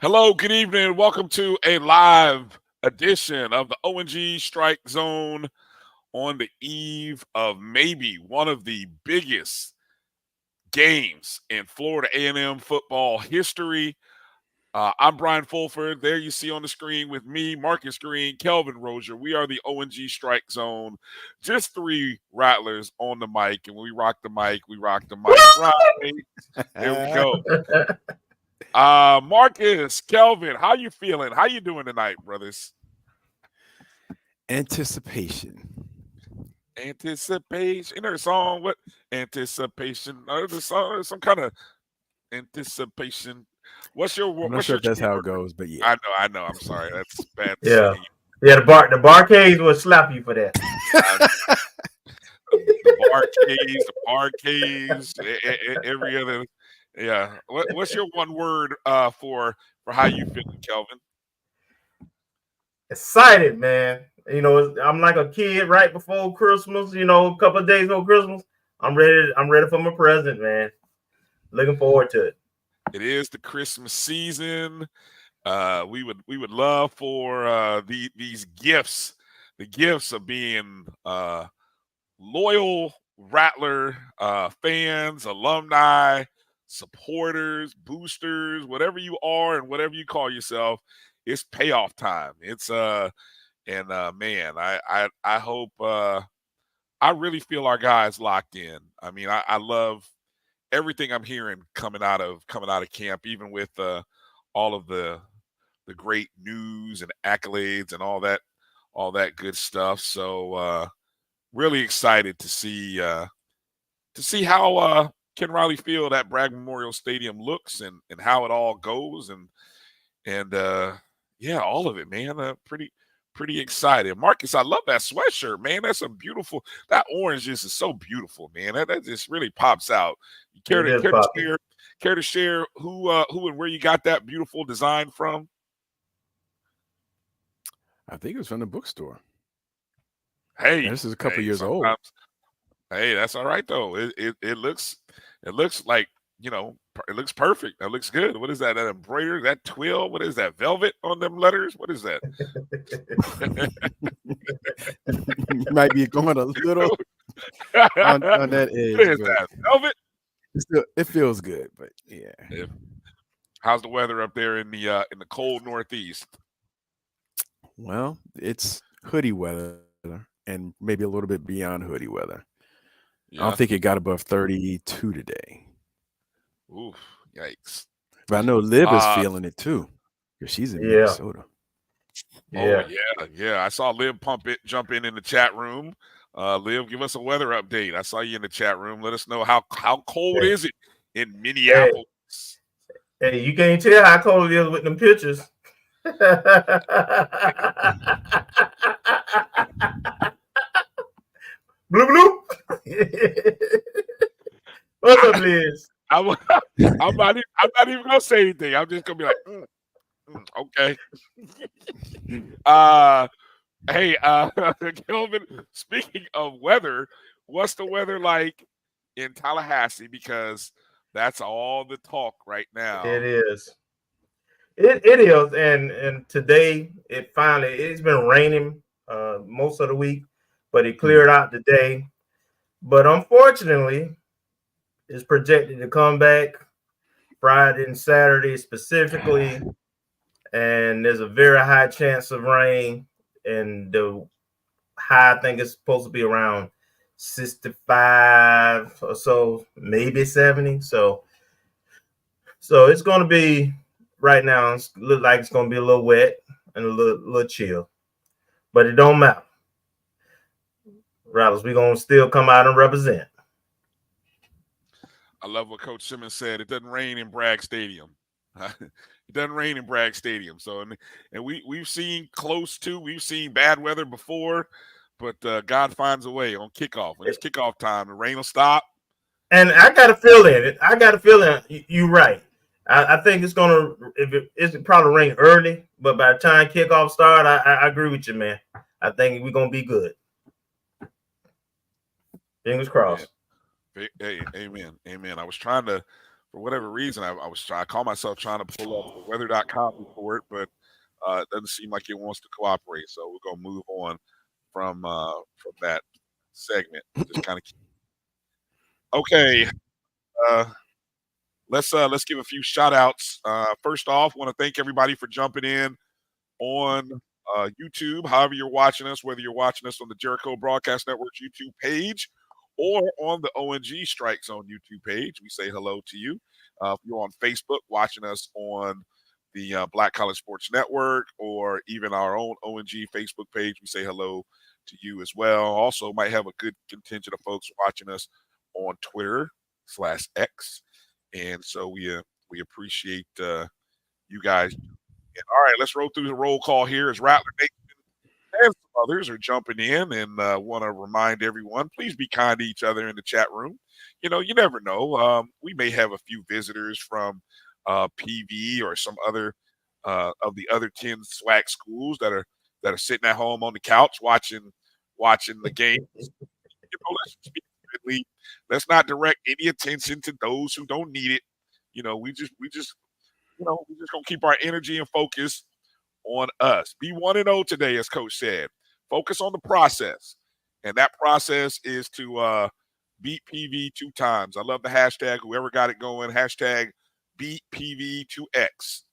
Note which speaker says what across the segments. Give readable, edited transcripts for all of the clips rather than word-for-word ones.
Speaker 1: Hello, good evening. Welcome to a live edition of the O&G StrikeZone on the eve of maybe one of the biggest games in Florida A&M football history. I'm Brian Fulford. There you see on the screen with me, Marcus Green, Kelvin Rozier. We are the O&G StrikeZone. Just three rattlers on the mic, and when we rock the mic, we rock the mic. Right. There we go. Marcus, Kelvin, how you feeling? How you doing tonight, brothers?
Speaker 2: Anticipation.
Speaker 1: Isn't there a song? What? Anticipation. There's a song, some kind of anticipation. What's your?
Speaker 2: I'm not sure if that's how it goes, but yeah.
Speaker 1: I know. I'm sorry. That's bad.
Speaker 3: Yeah. The barcades will slap you for that.
Speaker 1: the barcades, every other. Yeah. What's your one word for how you feeling, Kelvin?
Speaker 3: Excited, man. You know, I'm like a kid right before Christmas. You know, a couple of days before Christmas. I'm ready for my present, man. Looking forward to it.
Speaker 1: It is the Christmas season. We would love for these gifts, the gifts of being loyal Rattler fans, alumni, supporters, boosters, whatever you are and whatever you call yourself. It's payoff time. It's man, I hope I really feel our guys locked in. I mean, I love everything I'm hearing coming out of camp, even with all of the great news and accolades and all that good stuff. So really excited to see how Ken Rile Field at Bragg Memorial Stadium looks and how it all goes and yeah, all of it, man. Pretty excited. Marcus, I love that sweatshirt, man. That's a beautiful. That orange is so beautiful, man. That just really pops out. You care to share who and where you got that beautiful design from?
Speaker 2: I think it was from the bookstore.
Speaker 1: Hey,
Speaker 2: this is a couple years old.
Speaker 1: Hey, that's all right though. It looks like, you know, it looks perfect. That looks good. What is that? That embroidery, that twill? What is that? Velvet on them letters? What is that?
Speaker 2: You might be going a little on that edge.
Speaker 1: What is that? Velvet?
Speaker 2: It feels good, but yeah.
Speaker 1: How's the weather up there in the cold Northeast?
Speaker 2: Well, it's hoodie weather and maybe a little bit beyond hoodie weather. Yeah. I don't think it got above 32 today.
Speaker 1: Oof, yikes.
Speaker 2: But I know Liv is feeling it too, because she's in Minnesota.
Speaker 1: Yeah. Oh, yeah. I saw Liv jump in the chat room. Liv, give us a weather update. I saw you in the chat room. Let us know how cold is it in Minneapolis.
Speaker 3: Hey, you can't tell how cold it is with them pictures. Blue blue. What's up, Liz?
Speaker 1: I'm not even gonna say anything. I'm just gonna be like, okay. Hey, Kelvin. Speaking of weather, what's the weather like in Tallahassee? Because that's all the talk right now.
Speaker 3: It is. It is, and today it's been raining most of the week, but it cleared out today. But unfortunately, it's projected to come back Friday and Saturday specifically, and there's a very high chance of rain. And the high, I think, is supposed to be around 65 or so, maybe 70. So it's going to be right now. It looks like it's going to be a little wet and a little chill, but it don't matter. Rattlers, we're going to still come out and represent.
Speaker 1: I love what Coach Simmons said. It doesn't rain in Bragg Stadium. It doesn't rain in Bragg Stadium. So, and we've seen we've seen bad weather before, but God finds a way on kickoff. When it's kickoff time, the rain will stop.
Speaker 3: And I got a feeling. You're right. I think it's gonna. It's probably rain early, but by the time kickoff start, I agree with you, man. I think we're gonna be good. Fingers crossed.
Speaker 1: Hey, amen, amen. I was trying to, for whatever reason, I call myself trying to pull up the weather.com report, but it doesn't seem like it wants to cooperate. So we're gonna move on from that segment. Just kind of okay. Let's give a few shout outs. First off, want to thank everybody for jumping in on YouTube, however you're watching us, whether you're watching us on the Jericho Broadcast Network's YouTube page or on the O&G StrikeZone YouTube page. We say hello to you. If you're on Facebook watching us on the Black College Sports Network or even our own O&G Facebook page, we say hello to you as well. Also might have a good contingent of folks watching us on Twitter/X. And so we appreciate you guys. And all right, let's roll through the roll call here as Rattler Nation and some others are jumping in, and want to remind everyone, please be kind to each other in the chat room. You know, you never know. We may have a few visitors from PV or some other of the other 10 SWAC schools that are sitting at home on the couch watching the game. You know, let's speak. Let's not direct any attention to those who don't need it. You know, we just gonna keep our energy and focus on us. Be 1-0 today, as Coach said. Focus on the process, and that process is to beat PV 2 times. I love the hashtag. Whoever got it going, hashtag beat PV2X.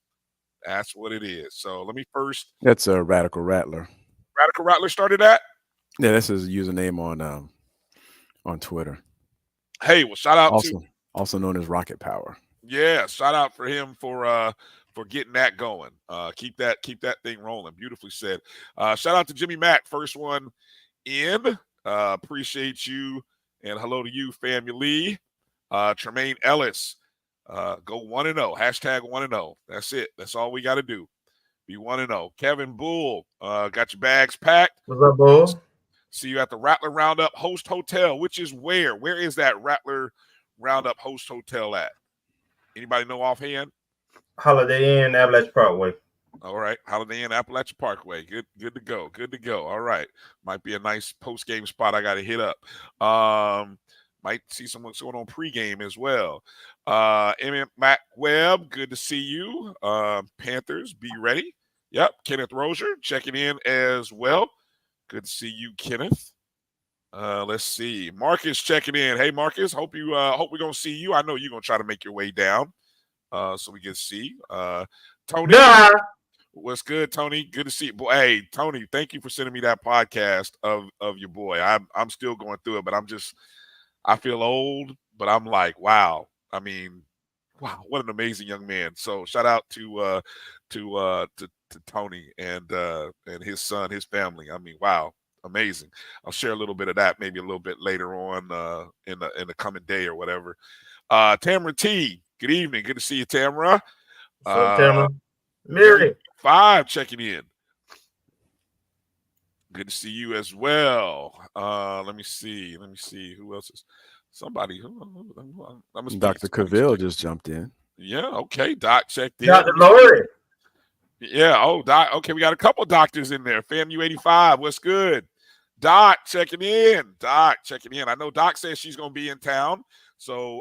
Speaker 1: That's what it is. So let me first.
Speaker 2: That's a Radical Rattler.
Speaker 1: Radical Rattler started that.
Speaker 2: Yeah, that's his username on Twitter.
Speaker 1: Hey, well, shout out
Speaker 2: also known as Rocket Power.
Speaker 1: Yeah, shout out for him for getting that going. Keep that thing rolling. Beautifully said. Shout out to Jimmy Mack, first one in. Appreciate you, and hello to you, family. Tremaine Ellis, go 1-0. Hashtag 1-0. That's it. That's all we got to do. Be 1-0. Kevin Bull, got your bags packed.
Speaker 3: What's up, Bull?
Speaker 1: See you at the Rattler Roundup Host Hotel, which is where? Where is that Rattler Roundup Host Hotel at? Anybody know offhand?
Speaker 3: Holiday Inn, Appalachia Parkway.
Speaker 1: All right. Holiday Inn, Appalachia Parkway. Good to go. Good to go. All right. Might be a nice post-game spot I got to hit up. Might see someone's going on pregame as well. Emmett Mac Webb, good to see you. Panthers, be ready. Yep. Kenneth Rozier checking in as well. Good to see you, Kenneth. Let's see. Marcus checking in. Hey, Marcus. Hope we're gonna see you. I know you're gonna try to make your way down, so we can see. Tony, what's good, Tony? Good to see you. Boy, hey, Tony, thank you for sending me that podcast of your boy. I'm still going through it, but I feel old, but I'm like, wow. I mean, wow, what an amazing young man. So shout out to Tony and his son, his family. I mean, wow. Amazing. I'll share a little bit of that maybe a little bit later on in the coming day or whatever. Tamara T, good evening. Good to see you, Tamara.
Speaker 3: What's up, Tamara? Mary
Speaker 1: 5 checking in. Good to see you as well. Let me see who else is somebody.
Speaker 2: Dr. Cavill just jumped in.
Speaker 1: Yeah, okay. Doc checked in.
Speaker 3: Dr. Lori.
Speaker 1: Yeah. Oh, Doc. Okay, we got a couple doctors in there. FAMU 85. What's good? Doc checking in. I know Doc says she's going to be in town, so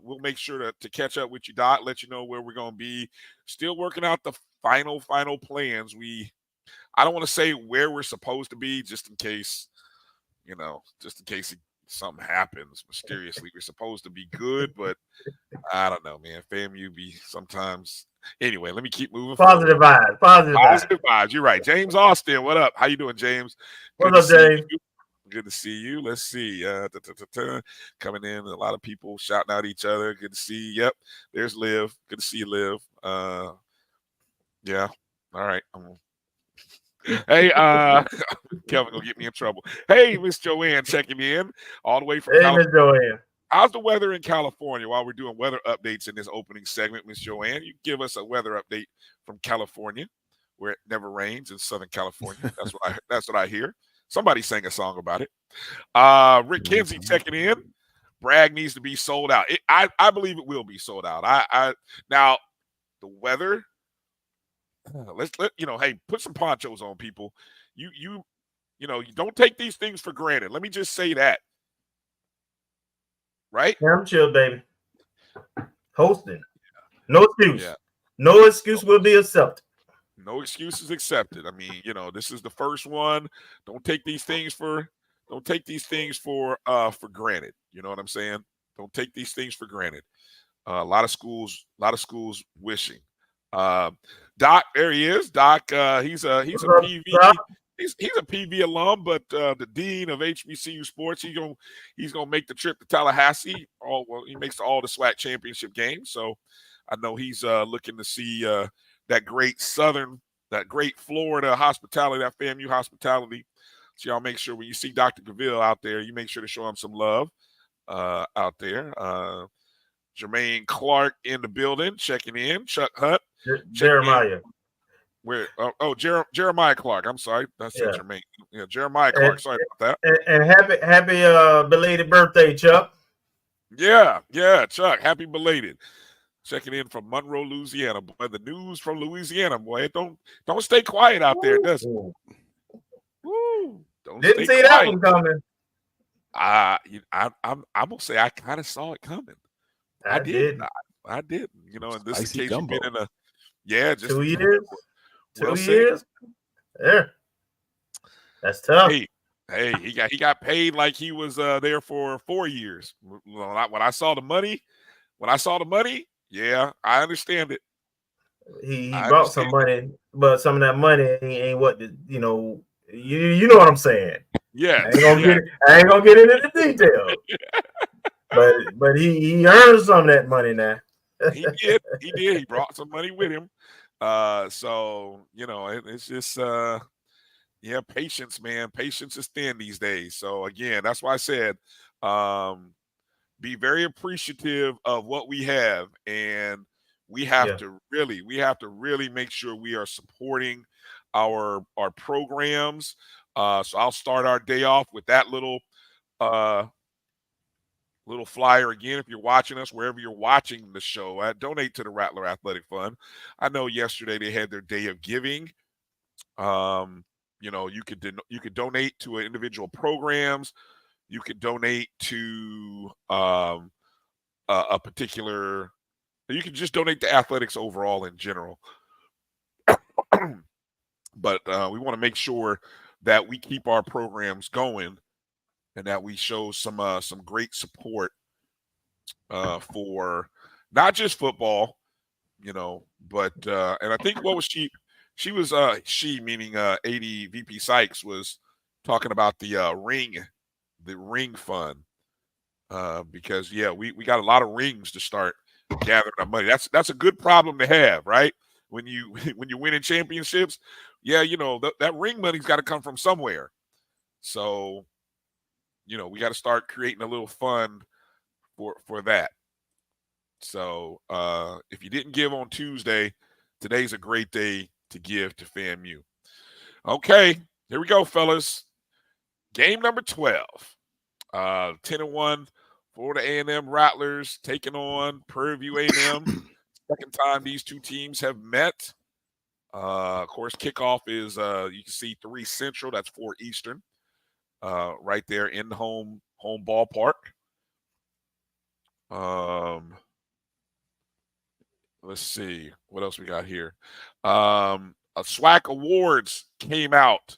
Speaker 1: we'll make sure to catch up with you, Doc. Let you know where we're going to be. Still working out the final plans. I don't want to say where we're supposed to be, just in case something happens mysteriously. We're supposed to be good, but I don't know, man. FAMU be sometimes. Anyway, let me keep moving.
Speaker 3: Positive vibes.
Speaker 1: You're right. James Austin, what up? How you doing, James?
Speaker 3: What's up, James?
Speaker 1: Good to see you. Let's see. Coming in, a lot of people shouting out each other. Good to see you. Yep. There's Liv. Good to see you, Liv. Yeah. All right. Hey, Kelvin gonna get me in trouble. Hey, Miss Joanne checking in all the way from
Speaker 3: Hey,
Speaker 1: California.
Speaker 3: Miss Joanne.
Speaker 1: How's the weather in California? While we're doing weather updates in this opening segment, Miss Joanne, you give us a weather update from California, where it never rains in Southern California. That's what I hear. Somebody sang a song about it. Rick Kinsey checking in. Bragg needs to be sold out. I believe it will be sold out. Now the weather. Hey, put some ponchos on, people. You don't take these things for granted. Let me just say that. Right?
Speaker 3: Yeah, I'm chill, baby. Hosting. No excuse. Yeah. No excuse will be accepted.
Speaker 1: No excuses accepted. I mean, this is the first one. Don't take these things for granted. You know what I'm saying? Don't take these things for granted. A lot of schools wishing. Doc, there he is. Doc, he's a PV. He's a PV alum, but the dean of HBCU sports. He's gonna make the trip to Tallahassee. He makes all the SWAC championship games. So I know he's looking to see that great Florida hospitality, that FAMU hospitality. So y'all make sure when you see Dr. Gaville out there, you make sure to show him some love out there. Jermaine Clark in the building, checking in. Chuck Hunt.
Speaker 3: Jeremiah.
Speaker 1: Jeremiah Clark. I'm sorry. That's Jermaine. Yeah, Jeremiah Clark. Sorry about
Speaker 3: that. And happy belated birthday, Chuck.
Speaker 1: Yeah, Chuck. Happy belated. Checking in from Monroe, Louisiana. Boy, the news from Louisiana, boy. Don't stay quiet out there, does it? Woo.
Speaker 3: Didn't see that one coming.
Speaker 1: I'm gonna say I kind of saw it coming. I did. And this is case you've been in just
Speaker 3: 2 years. 2 years. Yeah, that's tough.
Speaker 1: Hey, he got paid like he was there for 4 years. When I saw the money, yeah, I understand it.
Speaker 3: He brought some money, but some of that money ain't what you know what I'm saying.
Speaker 1: Yeah,
Speaker 3: I ain't gonna get into the details. But he earned some of that money now.
Speaker 1: He did. He brought some money with him. So it's just patience, man. Patience is thin these days. So again, that's why I said be very appreciative of what we have, and we have to really make sure we are supporting our programs. So I'll start our day off with that little flyer again. If you're watching us, wherever you're watching the show, donate to the Rattler Athletic Fund. I know yesterday they had their day of giving. You could donate to individual programs. You could donate to a particular. You can just donate to athletics overall in general. But we want to make sure that we keep our programs going, and that we show some great support for not just football, but and I think what was she was meaning AD VP Sykes was talking about the ring fund because we got a lot of rings to start gathering up money. That's a good problem to have, right? When you winning championships, that ring money's got to come from somewhere. So we got to start creating a little fund for that. So if you didn't give on Tuesday, today's a great day to give to FAMU. Okay, here we go, fellas. Game number 12. 10-1 Florida A&M Rattlers taking on Prairie View A&M. Second time these two teams have met. Of course, kickoff is you can see 3 Central. That's 4 Eastern. Right there in the home ballpark. Let's see what else we got here. A SWAC Awards came out,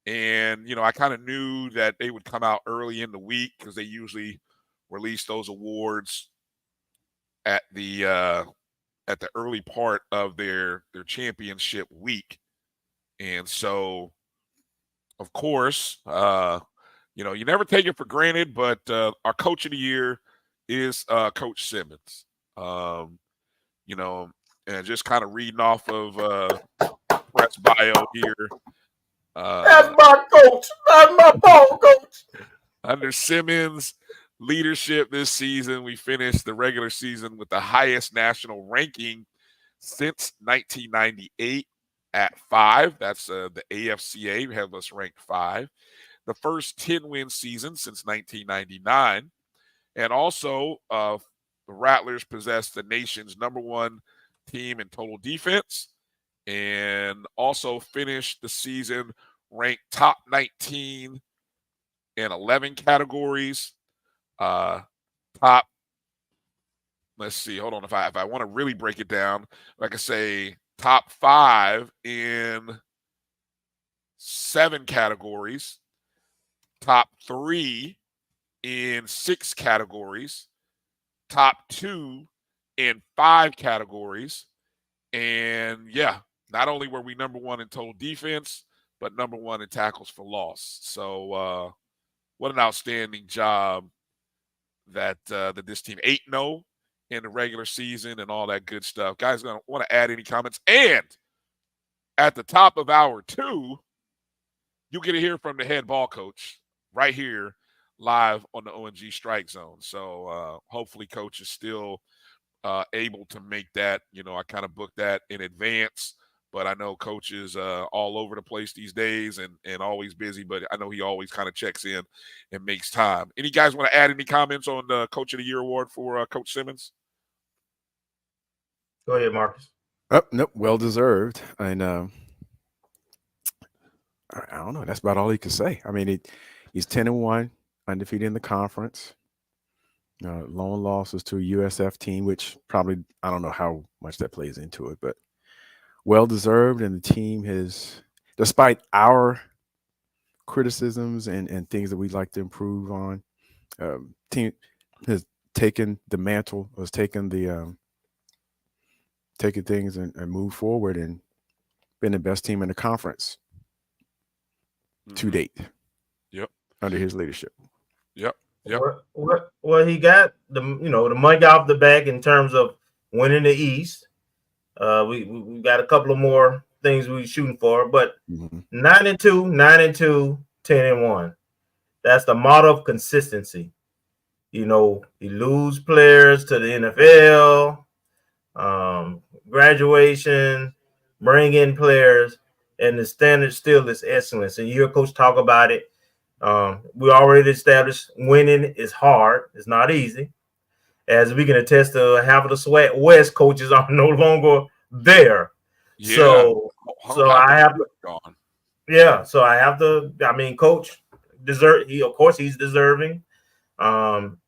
Speaker 1: and I kind of knew that they would come out early in the week because they usually release those awards at the early part of their championship week. And so, of course, you never take it for granted, but our coach of the year is Coach Simmons. And just kind of reading off of press bio here.
Speaker 3: That's my coach. Not my fault, coach.
Speaker 1: Under Simmons' leadership this season, we finished the regular season with the highest national ranking since 1998 at 5. That's the AFCA have us ranked 5. The first 10-win season since 1999. And also, the Rattlers possess the nation's #1 team in total defense and also finished the season ranked top 19 in 11 categories. Let's see, hold on. If I want to really break it down, like I say, top 5 in 7 categories, top 3 in 6 categories, top 2 in 5 categories. And yeah, not only were we #1 in total defense, but #1 in tackles for loss. So what an outstanding job that this team 8-0 in the regular season and all that good stuff. Guys, going to want to add any comments? And at the top of hour 2, you get to hear from the head ball coach right here live on the O&G StrikeZone. So hopefully coach is still able to make that. I kind of booked that in advance, but I know coach is all over the place these days and always busy, but I know he always kind of checks in and makes time. Any guys want to add any comments on the Coach of the Year award for Coach Simmons?
Speaker 3: Go ahead, Marcus.
Speaker 2: Oh, nope, well deserved. And I don't know. That's about all he could say. I mean, he's 10-1, undefeated in the conference. Lone losses to a USF team, which probably, I don't know how much that plays into it, but well deserved. And the team has, despite our criticisms and things that we'd like to improve on, team has taken the mantle, has taken the taking things and moved forward and been the best team in the conference to date.
Speaker 1: Yep.
Speaker 2: Under his leadership.
Speaker 1: Yep. Yep.
Speaker 3: Well, he got the monkey off the back in terms of winning the East. We got a couple of more things we're shooting for, but 9-2, 10-1. That's the model of consistency. You lose players to the NFL, graduation, bring in players, and the standard still is excellence. And you hear Coach talk about it. We already established winning is hard. It's not easy. As we can attest to, half of the SWAC West coaches are no longer there.
Speaker 1: Yeah.
Speaker 3: So I have to.
Speaker 1: Gone.
Speaker 3: Yeah. So I have to. I mean, Coach he's deserving.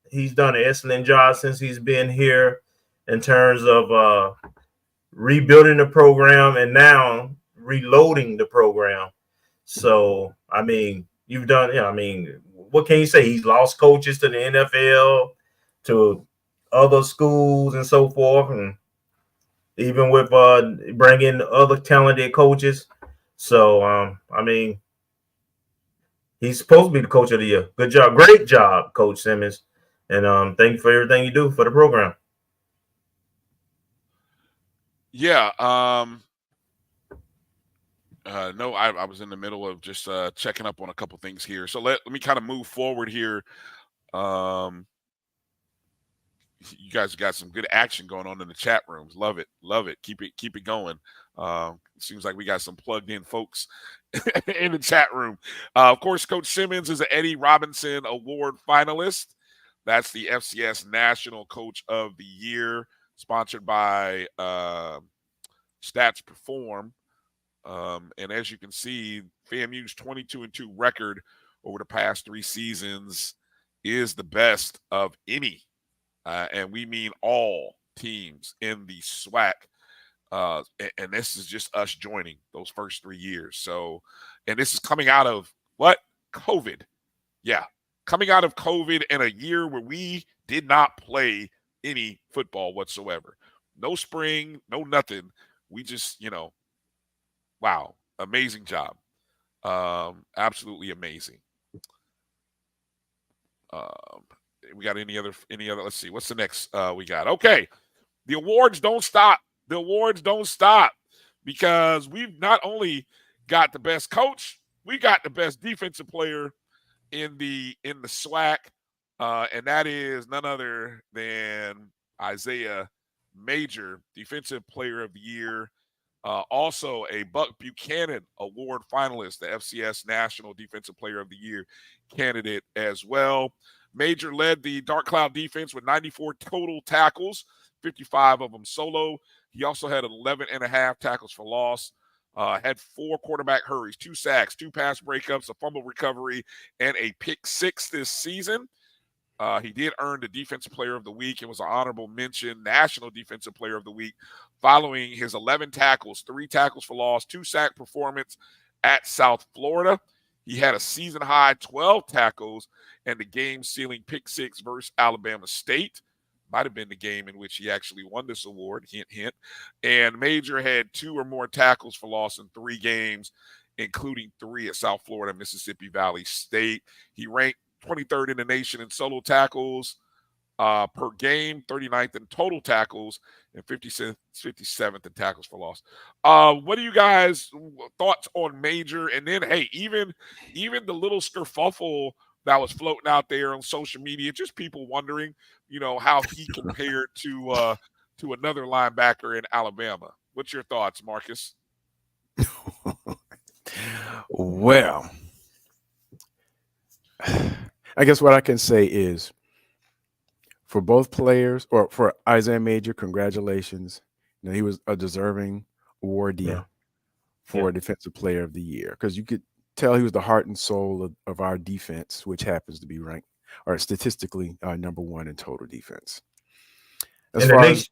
Speaker 3: He's done an excellent job since he's been here in terms of rebuilding the program and now reloading the program. So I mean. You've done, what can you say? He's lost coaches to the NFL, to other schools and so forth, and even with bringing other talented coaches. So, he's supposed to be the coach of the year. Good job. Great job, Coach Simmons. And thank you for everything you do for the program.
Speaker 1: Yeah. No, I was in the middle of just checking up on a couple things here. So let me kind of move forward here. You guys got some good action going on in the chat rooms. Love it. Love it. Keep it going. Seems like we got some plugged in folks in the chat room. Of course, Coach Simmons is an Eddie Robinson Award finalist. That's the FCS National Coach of the Year, sponsored by Stats Perform. And as you can see, FAMU's 22-2 record over the past 3 seasons is the best of any, and we mean all teams in the SWAC. And this is just us joining those first 3 years. So, and this is coming out of what? COVID. Yeah, coming out of COVID in a year where we did not play any football whatsoever. No spring, no nothing. We just, wow, amazing job. Absolutely amazing. We got any other, let's see, what's the next we got? Okay. The awards don't stop. The awards don't stop because we've not only got the best coach, we got the best defensive player in the SWAC, and that is none other than Isaiah Major, Defensive Player of the Year. Also a Buck Buchanan Award finalist, the FCS National Defensive Player of the Year candidate as well. Major led the Dark Cloud defense with 94 total tackles, 55 of them solo. He also had 11 and a half tackles for loss, had 4 quarterback hurries, 2 sacks, 2 pass breakups, a fumble recovery, and a pick 6 this season. He did earn the Defensive Player of the Week and was an honorable mention National Defensive Player of the Week following his 11 tackles, 3 tackles for loss, 2 sack performance at South Florida. He had a season-high 12 tackles and the game-sealing pick 6 versus Alabama State. Might have been the game in which he actually won this award, hint, hint. And Major had 2 or more tackles for loss in 3 games, including 3 at South Florida, Mississippi Valley State. He ranked 23rd in the nation in solo tackles per game, 39th in total tackles, and 57th in tackles for loss. What do you guys thoughts on Major? And then, hey, even the little skerfuffle that was floating out there on social media, just people wondering, how he compared to another linebacker in Alabama. What's your thoughts, Marcus?
Speaker 2: Well, I guess what I can say is for both players, or for Isaiah Major, congratulations. He was a deserving awardee for Defensive Player of the Year, because you could tell he was the heart and soul of our defense, which happens to be ranked or statistically number 1 in total defense. As far as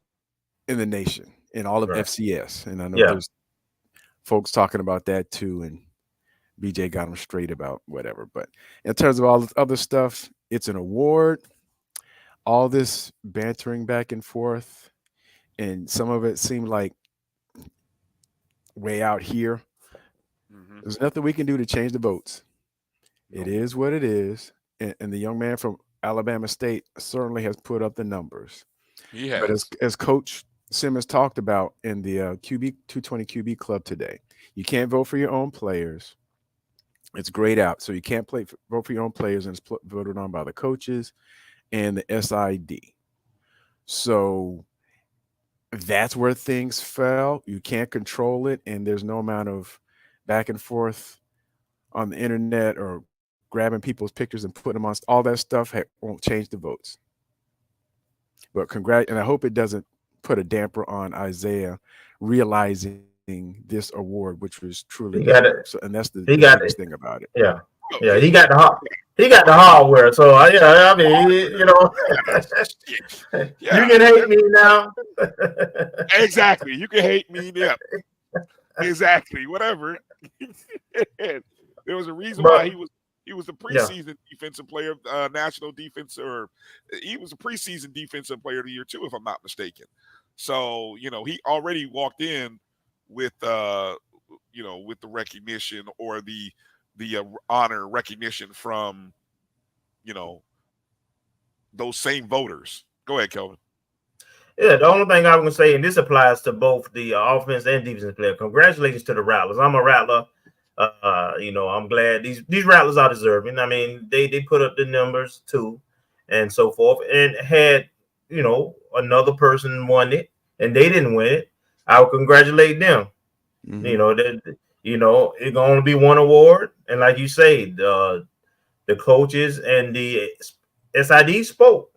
Speaker 2: in the nation, in all of FCS. And I know there's folks talking about that too, and BJ got them straight about whatever. But in terms of all this other stuff, it's an award. All this bantering back and forth, and some of it seemed like way out here. Mm-hmm. There's nothing we can do to change the votes. It is what it is. And the young man from Alabama State certainly has put up the numbers. He has. But as Coach Simmons talked about in the QB 220 QB Club today, you can't vote for your own players. It's grayed out. So you can't vote for your own players, and it's voted on by the coaches and the SID. So that's where things fell. You can't control it, and there's no amount of back and forth on the internet or grabbing people's pictures and putting them on. All that stuff won't change the votes. But and I hope it doesn't put a damper on Isaiah realizing this award, which was truly so, and that's the biggest thing about it.
Speaker 3: Yeah, he got the hardware. So I mean, you can hate me now.
Speaker 1: Exactly, you can hate me. Yeah, exactly. Whatever. There was a reason why he was a preseason defensive player, national defense, or he was a preseason defensive player of the year too, if I'm not mistaken. So he already walked in with with the recognition or the honor recognition from those same voters. Go ahead, Kelvin.
Speaker 3: Yeah, the only thing I was going to say, and this applies to both the offense and defensive player. Congratulations to the Rattlers. I'm a Rattler. I'm glad these Rattlers are deserving. I mean, they put up the numbers too, and so forth. And had another person won it, and they didn't win it, I would congratulate them. Mm-hmm. It's going to be one award, and like you say, the coaches and the SID spoke.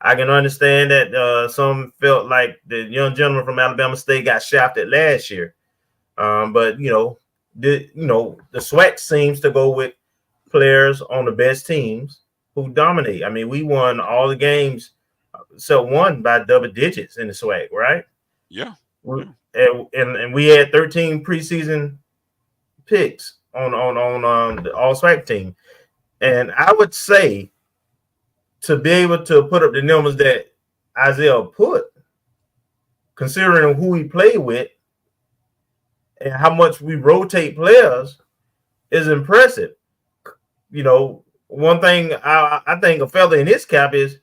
Speaker 3: I can understand that some felt like the young gentleman from Alabama State got shafted last year, but the SWAC seems to go with players on the best teams who dominate. I mean, we won all the games, so one by double digits in the SWAC, right?
Speaker 1: Yeah.
Speaker 3: And we had 13 preseason picks on the all SWAC team, and I would say to be able to put up the numbers that Isaiah put, considering who he played with and how much we rotate players, is impressive. One thing I think a feather in his cap is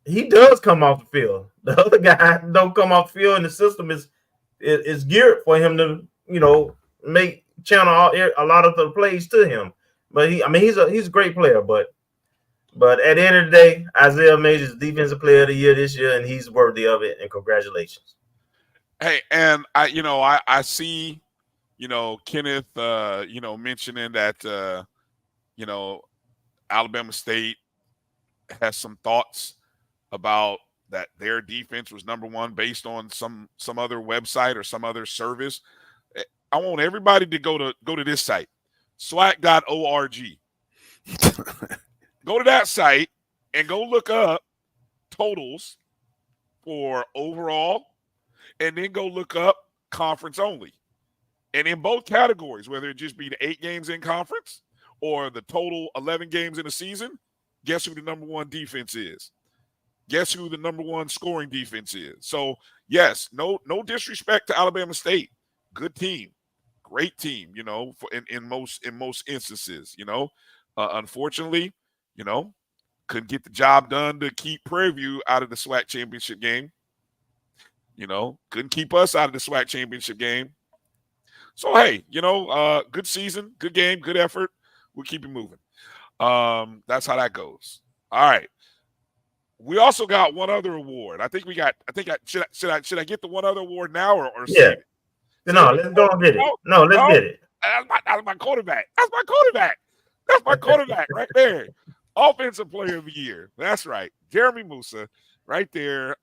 Speaker 3: he does come off the field. The other guy don't come off the field, and the system is geared for him to make channel a lot of the plays to him. But he's a great player. But at the end of the day, Isaiah Majors Defensive Player of the Year this year, and he's worthy of it. And congratulations.
Speaker 1: Hey, and I see, Kenneth, mentioning that, Alabama State has some thoughts about that their defense was number one based on some other website or some other service. I want everybody to go to this site, SWAC.org. Go to that site and go look up totals for overall, and then go look up conference only. And in both categories, whether it just be the 8 games in conference or the total 11 games in a season, guess who the number one defense is? Guess who the number one scoring defense is? So, yes, no disrespect to Alabama State. Good team. Great team, in most instances, unfortunately, couldn't get the job done to keep Prairie View out of the SWAC championship game. Couldn't keep us out of the SWAC championship game. So, hey, good season, good game, good effort. We'll keep it moving. That's how that goes. All right. We also got one other award. Should I get the one other award now or
Speaker 3: yeah. Save it? No, let's go and get it. No, let's get it.
Speaker 1: That's my quarterback. That's my quarterback right there. Offensive Player of the Year. That's right. Jeremy Musa right there.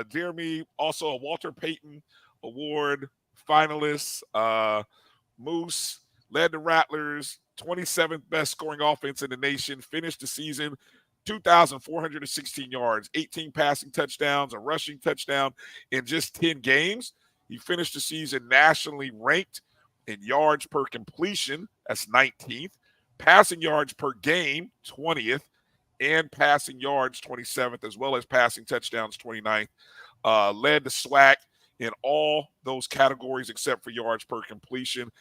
Speaker 1: Jeremy, also a Walter Payton Award finalist. Moose led the Rattlers, 27th best scoring offense in the nation, finished the season 2,416 yards, 18 passing touchdowns, a rushing touchdown in just 10 games. He finished the season nationally ranked in yards per completion, that's 19th, passing yards per game, 20th, and passing yards, 27th, as well as passing touchdowns, 29th. Led the SWAC in all those categories except for yards per completion.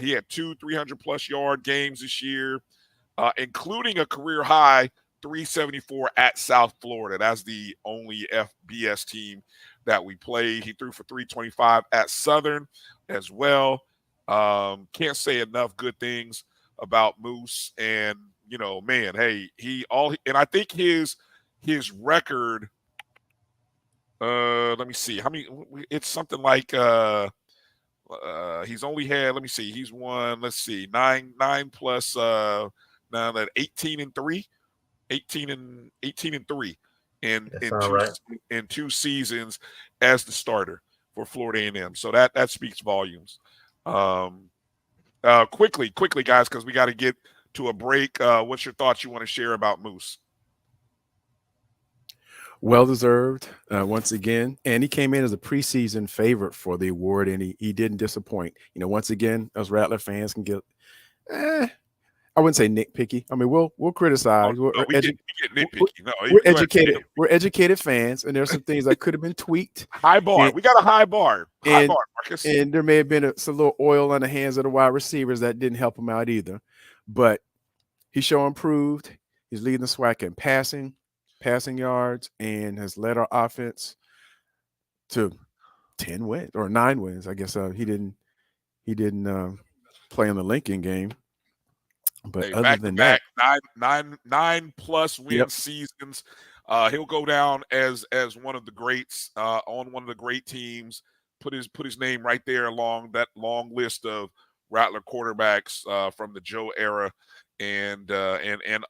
Speaker 1: He had 2 300-plus yard games this year, including a career high 374 at South Florida. That's the only FBS team that we played. He threw for 325 at Southern as well. Can't say enough good things about Moose. And, man, hey, and I think his record, let me see how many, it's something like he's only had, let me see, he's won, let's see, 9 plus 18 and 3 in two seasons as the starter for Florida A&M. So that speaks volumes. Quickly, guys, because we got to get to a break. What's your thoughts you want to share about Moose?
Speaker 2: Well-deserved once again. And he came in as a preseason favorite for the award, and he didn't disappoint. Once again, us Rattler fans can get I wouldn't say nitpicky. I mean, we'll criticize.
Speaker 1: We get nitpicky. No,
Speaker 2: we're educated. We're educated fans, and there's some things that could have been tweaked.
Speaker 1: High bar. We got a high bar. High bar, Marcus.
Speaker 2: And there may have been some little oil on the hands of the wide receivers that didn't help him out either. But he sure improved. He's leading the SWAC in passing yards, and has led our offense to 10 wins or 9 wins. I guess he didn't play in the Lincoln game. But other than that,
Speaker 1: 9 plus win seasons. He'll go down as one of the greats on one of the great teams. Put his name right there along that long list of Rattler quarterbacks from the Joe era and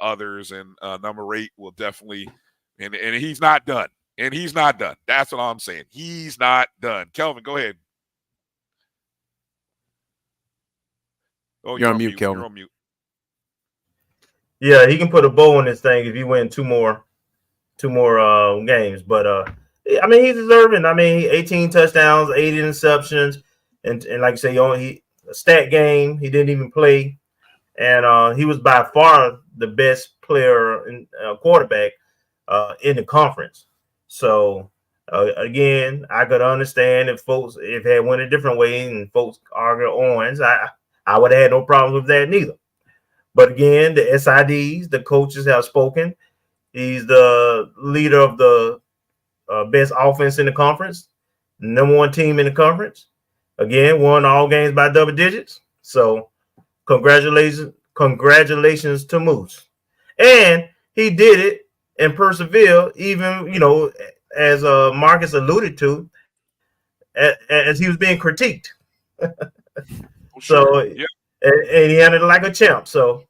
Speaker 1: others. And number 8 will definitely and he's not done. And he's not done. That's what I'm saying. He's not done. Kelvin, go ahead.
Speaker 2: Oh, you're on mute, Kelvin.
Speaker 1: You're on mute.
Speaker 3: Yeah, he can put a bow on this thing if he win two more games. But I mean, he's deserving. I mean, 18 touchdowns, 8 interceptions, and like you say, he a stat game. He didn't even play, and he was by far the best player in quarterback in the conference. So again, I could understand if it had went a different way and folks argue Owens. I would have had no problems with that neither. But again, the SIDs, the coaches have spoken. He's the leader of the best offense in the conference, number 1 team in the conference. Again, won all games by double digits. So congratulations to Moose. And he did it and persevered, even, as Marcus alluded to, as he was being critiqued.
Speaker 1: Sure.
Speaker 3: So,
Speaker 1: Yeah.
Speaker 3: and he handled it like a champ. So,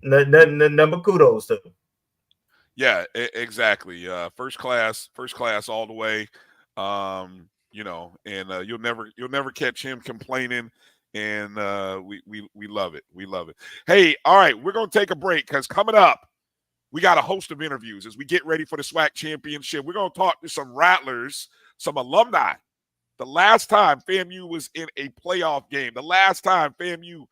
Speaker 3: number kudos to him.
Speaker 1: Yeah, exactly. First class all the way. And you'll never catch him complaining. And we love it. We love it. Hey, all right, we're gonna take a break because coming up, we got a host of interviews as we get ready for the SWAC Championship. We're gonna talk to some Rattlers, some alumni. The last time FAMU was in a playoff game, the last time FAMU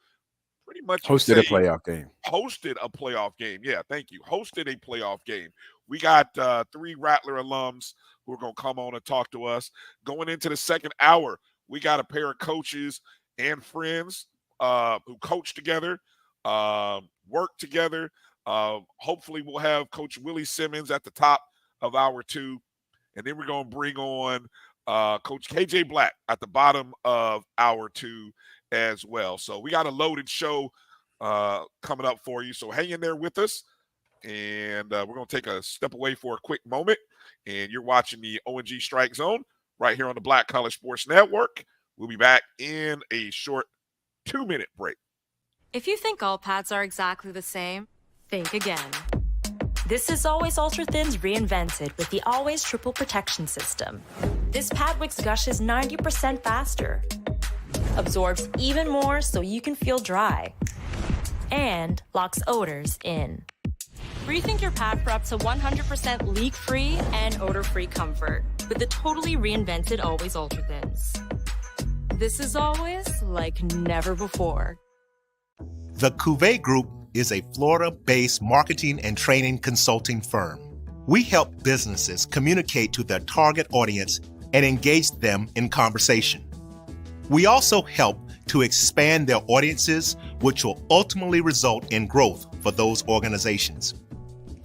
Speaker 1: pretty much
Speaker 2: Hosted a playoff game.
Speaker 1: Hosted a playoff game. Yeah, thank you. Hosted a playoff game. We got 3 Rattler alums who are going to come on and talk to us. Going into the second hour, we got a pair of coaches and friends who coach together, work together. Hopefully, we'll have Coach Willie Simmons at the top of hour 2. And then we're going to bring on Coach KJ Black at the bottom of hour 2 as well. So we got a loaded show coming up for you. So hang in there with us. And we're going to take a step away for a quick moment. And you're watching the O&G Strike Zone right here on the Black College Sports Network. We'll be back in a short 2-minute break.
Speaker 4: If you think all pads are exactly the same, think again. This is Always Ultra Thins reinvented with the Always Triple Protection System. This pad wicks gushes 90% faster, absorbs even more so you can feel dry, and locks odors in. Rethink your pad for up to 100% leak-free and odor-free comfort with the totally reinvented Always Ultra Thins. This is always like never before.
Speaker 5: The Cuvée Group is a Florida-based marketing and training consulting firm. We help businesses communicate to their target audience and engage them in conversation. We also help to expand their audiences, which will ultimately result in growth for those organizations.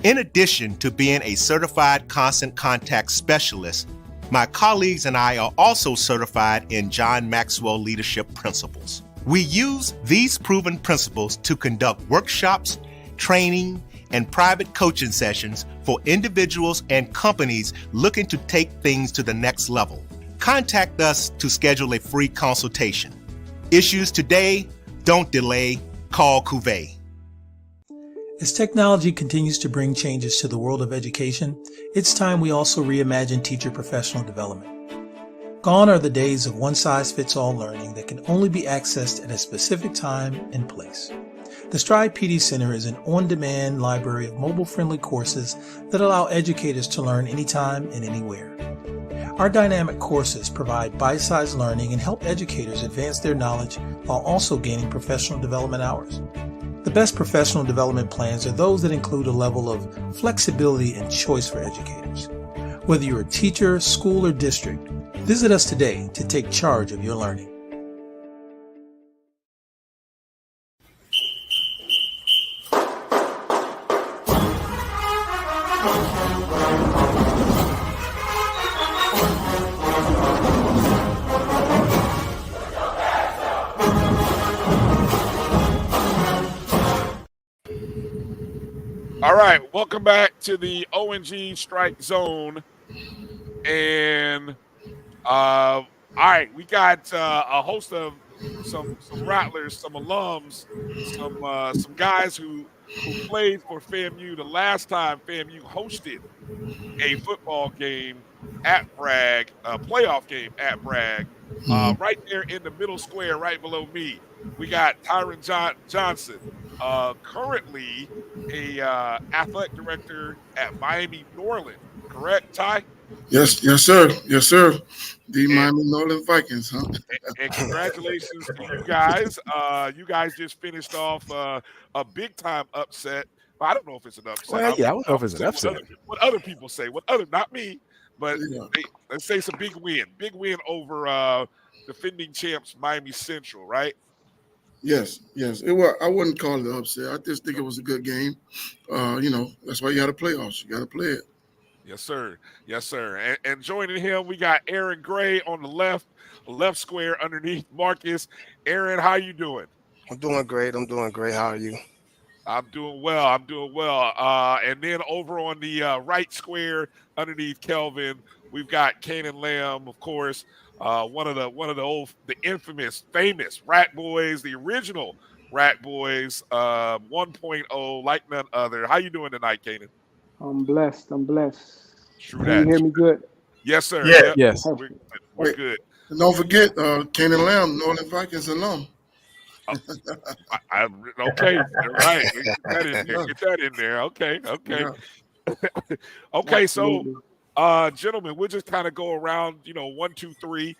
Speaker 5: In addition to being a certified constant contact specialist, my colleagues and I are also certified in John Maxwell Leadership Principles. We use these proven principles to conduct workshops, training, and private coaching sessions for individuals and companies looking to take things to the next level. Contact us to schedule a free consultation. Issues today, don't delay, call Cuvée.
Speaker 6: As technology continues to bring changes to the world of education, it's time we also reimagine teacher professional development. Gone are the days of one-size-fits-all learning that can only be accessed at a specific time and place. The Stride PD Center is an on-demand library of mobile-friendly courses that allow educators to learn anytime and anywhere. Our dynamic courses provide bite-sized learning and help educators advance their knowledge while also gaining professional development hours. The best professional development plans are those that include a level of flexibility and choice for educators. Whether you're a teacher, school, or district, visit us today to take charge of your learning.
Speaker 1: All right, welcome back to the O&G Strike Zone. And all right, we got a host of some Rattlers, some alums, some guys who played for FAMU the last time FAMU hosted a football game at Bragg, a playoff game at Bragg. Right there in the middle square, right below me, we got Tyronn Johnson, currently a athletic director at Miami Norland. Correct, Ty?
Speaker 7: Yes, sir. The Miami Norland Vikings, huh?
Speaker 1: And congratulations to you guys. You guys just finished off a big time upset. Well, I don't know if it's an upset.
Speaker 2: Well, yeah, I don't know if it's an upset.
Speaker 1: What other people say. Not me, but let's say it's a big win. Big win over defending champs Miami Central, right?
Speaker 7: Yes. It was. I wouldn't call it an upset. I just think it was a good game. That's why you got to playoffs. You got to play it.
Speaker 1: Yes, sir. And joining him, we got Aaron Gray on the left square underneath Marcus. Aaron, how you doing?
Speaker 8: I'm doing great. How are you?
Speaker 1: I'm doing well. And then over on the right square underneath Kelvin, we've got Kanan Lamb, of course, the infamous, famous Rat Boys, the original Rat Boys, 1.0, like none other. How you doing tonight, Kanan?
Speaker 9: I'm blessed. I'm blessed.
Speaker 1: True
Speaker 9: Can you
Speaker 1: that.
Speaker 9: hear me good?
Speaker 1: Yes, sir.
Speaker 3: Yeah.
Speaker 1: Yep.
Speaker 2: Yes.
Speaker 1: We're
Speaker 9: Perfect.
Speaker 1: good. We're
Speaker 7: Wait,
Speaker 1: good.
Speaker 7: and don't forget, Kenan Lamb, Norland Vikings alum.
Speaker 1: Okay. All right. We get that in there. Get that in there. Okay. Okay.
Speaker 7: Yeah.
Speaker 1: Okay. So
Speaker 9: Absolutely.
Speaker 1: gentlemen, we'll just kind of go around, 1, 2, 3.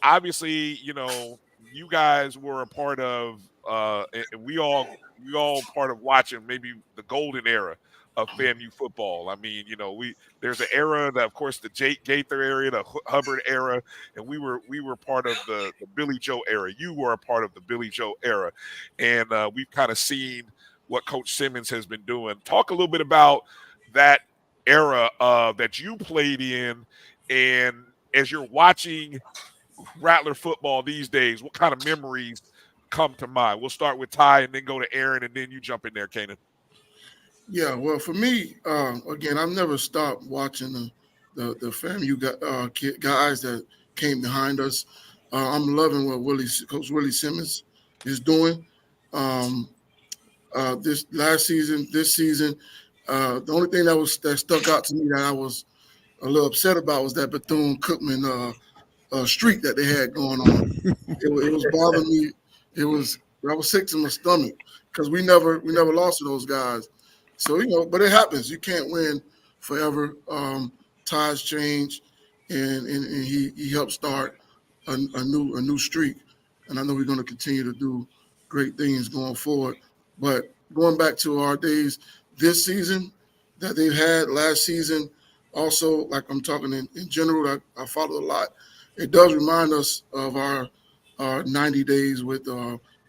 Speaker 1: Obviously, you guys were a part of and we all part of watching maybe the golden era of FAMU football. I mean, there's an era that, of course, the Jake Gaither era, the Hubbard era, and we were part of the Billy Joe era. You were a part of the Billy Joe era, and we've kind of seen what Coach Simmons has been doing. Talk a little bit about that era that you played in, and as you're watching Rattler football these days, what kind of memories come to mind? We'll start with Ty and then go to Aaron, and then you jump in there, Kanan.
Speaker 7: Yeah, well, for me, again, I've never stopped watching the FAMU guys that came behind us. I'm loving what Coach Willie Simmons is doing. This season, the only thing that stuck out to me that I was a little upset about was that Bethune-Cookman streak that they had going on. It was bothering me. I was sick to my stomach because we never lost to those guys. So but it happens. You can't win forever. Ties change, and he helped start a new streak, and I know we're going to continue to do great things going forward. But going back to our days this season that they've had last season, also like I'm talking in general, I followed a lot. It does remind us of our 90 days with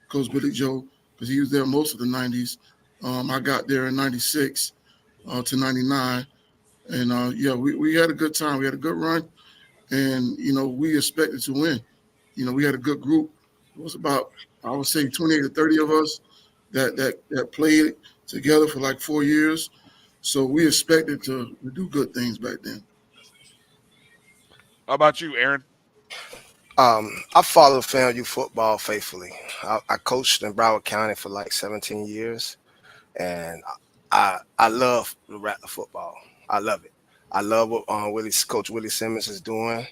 Speaker 7: Coach Billy Joe because he was there most of the 90s. I got there in 96 to 99. And, we had a good time. We had a good run. And, we expected to win. We had a good group. It was about, I would say, 28 to 30 of us that played together for like 4 years. So we expected to do good things back then.
Speaker 1: How about you, Aaron?
Speaker 8: I follow FAMU football faithfully. I coached in Broward County for like 17 years, and I love the Rattler football. I love it. I love what Coach Willie Simmons is doing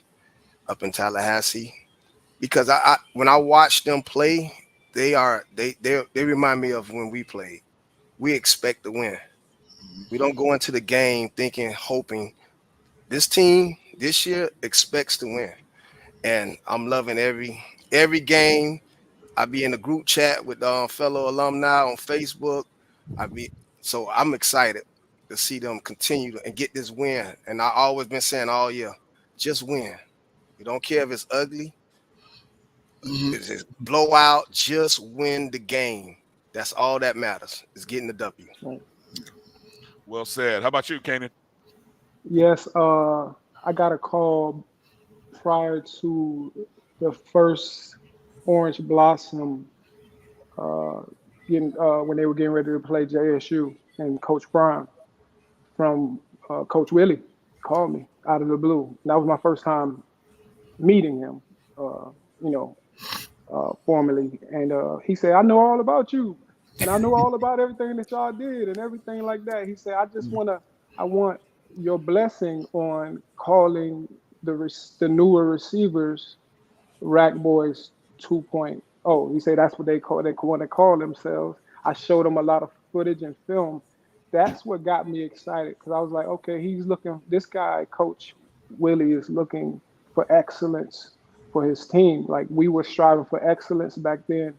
Speaker 8: up in Tallahassee because I when I watch them play, they remind me of when we played. We expect to win. We don't go into the game hoping. This team this year expects to win. And I'm loving every game. I be in a group chat with fellow alumni on Facebook. So I'm excited to see them continue and get this win. And I always been saying all year, just win. You don't care if it's ugly, it's a blowout. Just win the game. That's all that matters. Is getting the W.
Speaker 9: Right.
Speaker 1: Well said. How about you, Kanan?
Speaker 9: Yes. I got a call prior to the first Orange Blossom when they were getting ready to play JSU, and Coach Brown from Coach Willie called me out of the blue. That was my first time meeting him, formally. And he said, "I know all about you, and I know all about everything that y'all did and everything like that." He said, I want your blessing on calling the newer receivers Rack Boys 2.0. He said that's what they want to call themselves. I showed him a lot of footage and film. That's what got me excited because I was like, okay, this guy, Coach Willie, is looking for excellence for his team. Like we were striving for excellence back then.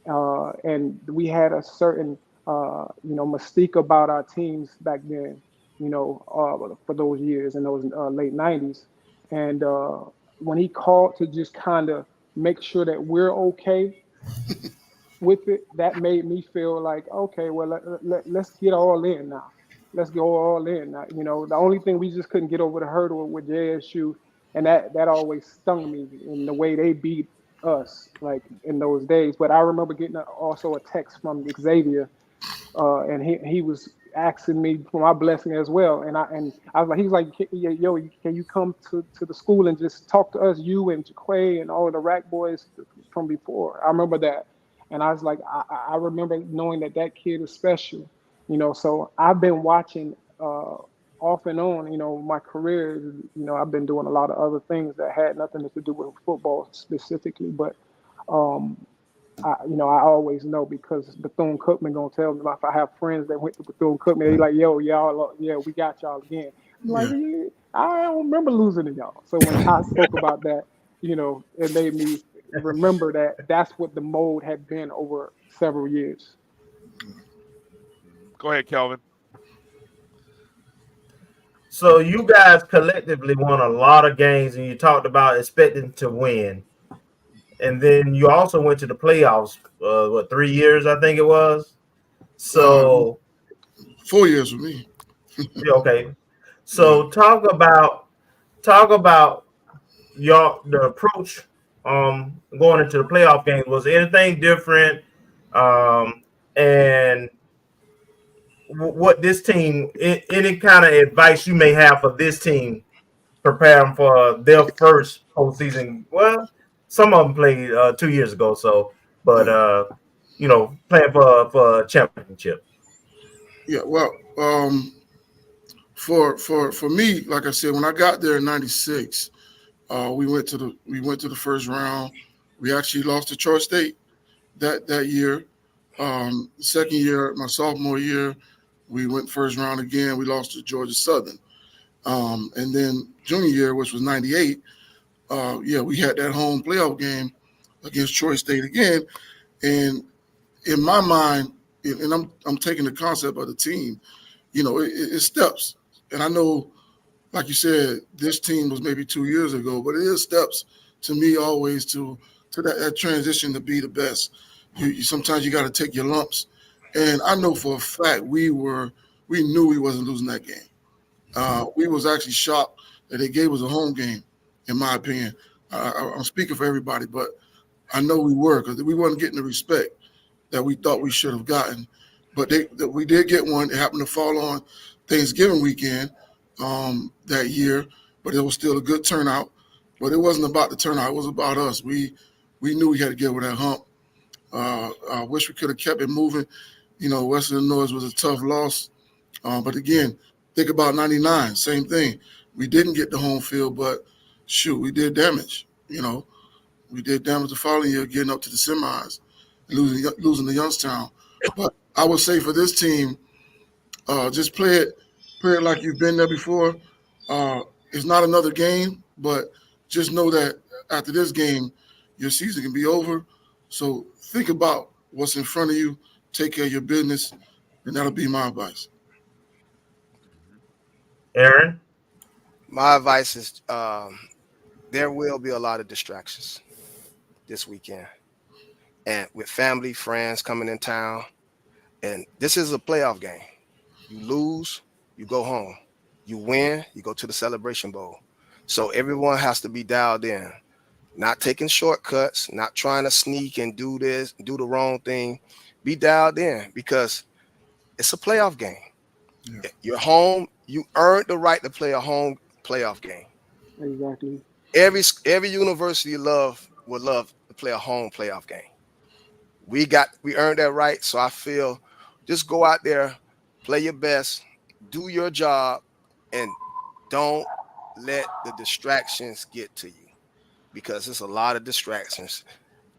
Speaker 9: And we had a certain, mystique about our teams back then, for those years in those late 90s. And when he called to just kind of make sure that we're okay with it, that made me feel like, okay, well, let's get all in now. Let's go all in now. The only thing we just couldn't get over the hurdle with JSU, and that always stung me in the way they beat us like in those days. But I remember getting also a text from Xavier, and he was asking me for my blessing as well. And I was like, he's like, yo, can you come to the school and just talk to us, you and Jaquay and all of the rack boys from before. I remember that. And I was like, I remember knowing that kid is special, you know. So I've been watching off and on, you know, my career. You know, I've been doing a lot of other things that had nothing to do with football specifically, but I always know because Bethune-Cookman gonna tell me if I have friends that went to Bethune-Cookman, they like, yo, y'all, yeah, we got y'all again. I'm like, yeah, I don't remember losing to y'all. So when Todd spoke about that, you know, it made me remember that that's what the mold had been over several years.
Speaker 1: Go ahead, Kelvin.
Speaker 3: So you guys collectively won a lot of games, and you talked about expecting to win. And then you also went to the playoffs, 3 years, I think it was. So
Speaker 7: 4 years with me.
Speaker 3: Okay. So talk about the approach going into the playoff games. Was anything different? And what this team, any kind of advice you may have for this team, prepare them for their first postseason. Well, some of them played 2 years ago, but playing for a championship.
Speaker 7: Yeah, well, for me, like I said, when I got there in '96, we went to the first round. We actually lost to Troy State that year. Second year, my sophomore year, we went first round again. We lost to Georgia Southern. And then junior year, which was '98, we had that home playoff game against Troy State again. And in my mind, and I'm taking the concept of the team, you know, it's steps. And I know, like you said, this team was maybe 2 years ago, but it is steps to me always to that transition to be the best. Sometimes you got to take your lumps. And I know for a fact we knew we wasn't losing that game. We was actually shocked that they gave us a home game, in my opinion. I'm speaking for everybody, but I know we were, because we wasn't getting the respect that we thought we should have gotten. But we did get one. It happened to fall on Thanksgiving weekend that year, but it was still a good turnout. But it wasn't about the turnout. It was about us. We knew we had to get over that hump. I wish we could have kept it moving. You know, Western Illinois was a tough loss. But again, think about '99, same thing. We didn't get the home field, but shoot, we did damage. You know, we did damage the following year, getting up to the semis, and losing to Youngstown. But I would say for this team, just play it like you've been there before. It's not another game, but just know that after this game, your season can be over. So think about what's in front of you, take care of your business, and that'll be my advice.
Speaker 3: Aaron?
Speaker 8: My advice is there will be a lot of distractions this weekend. And with family, friends coming in town, and this is a playoff game. You lose, you go home. You win, you go to the Celebration Bowl. So everyone has to be dialed in, not taking shortcuts, not trying to sneak and do this, do the wrong thing. Be dialed in because it's a playoff game. Yeah. You're home. You earned the right to play a home playoff game.
Speaker 9: Exactly.
Speaker 8: Every university would love to play a home playoff game. We earned that right. So I feel just go out there, play your best, do your job, and don't let the distractions get to you, because there's a lot of distractions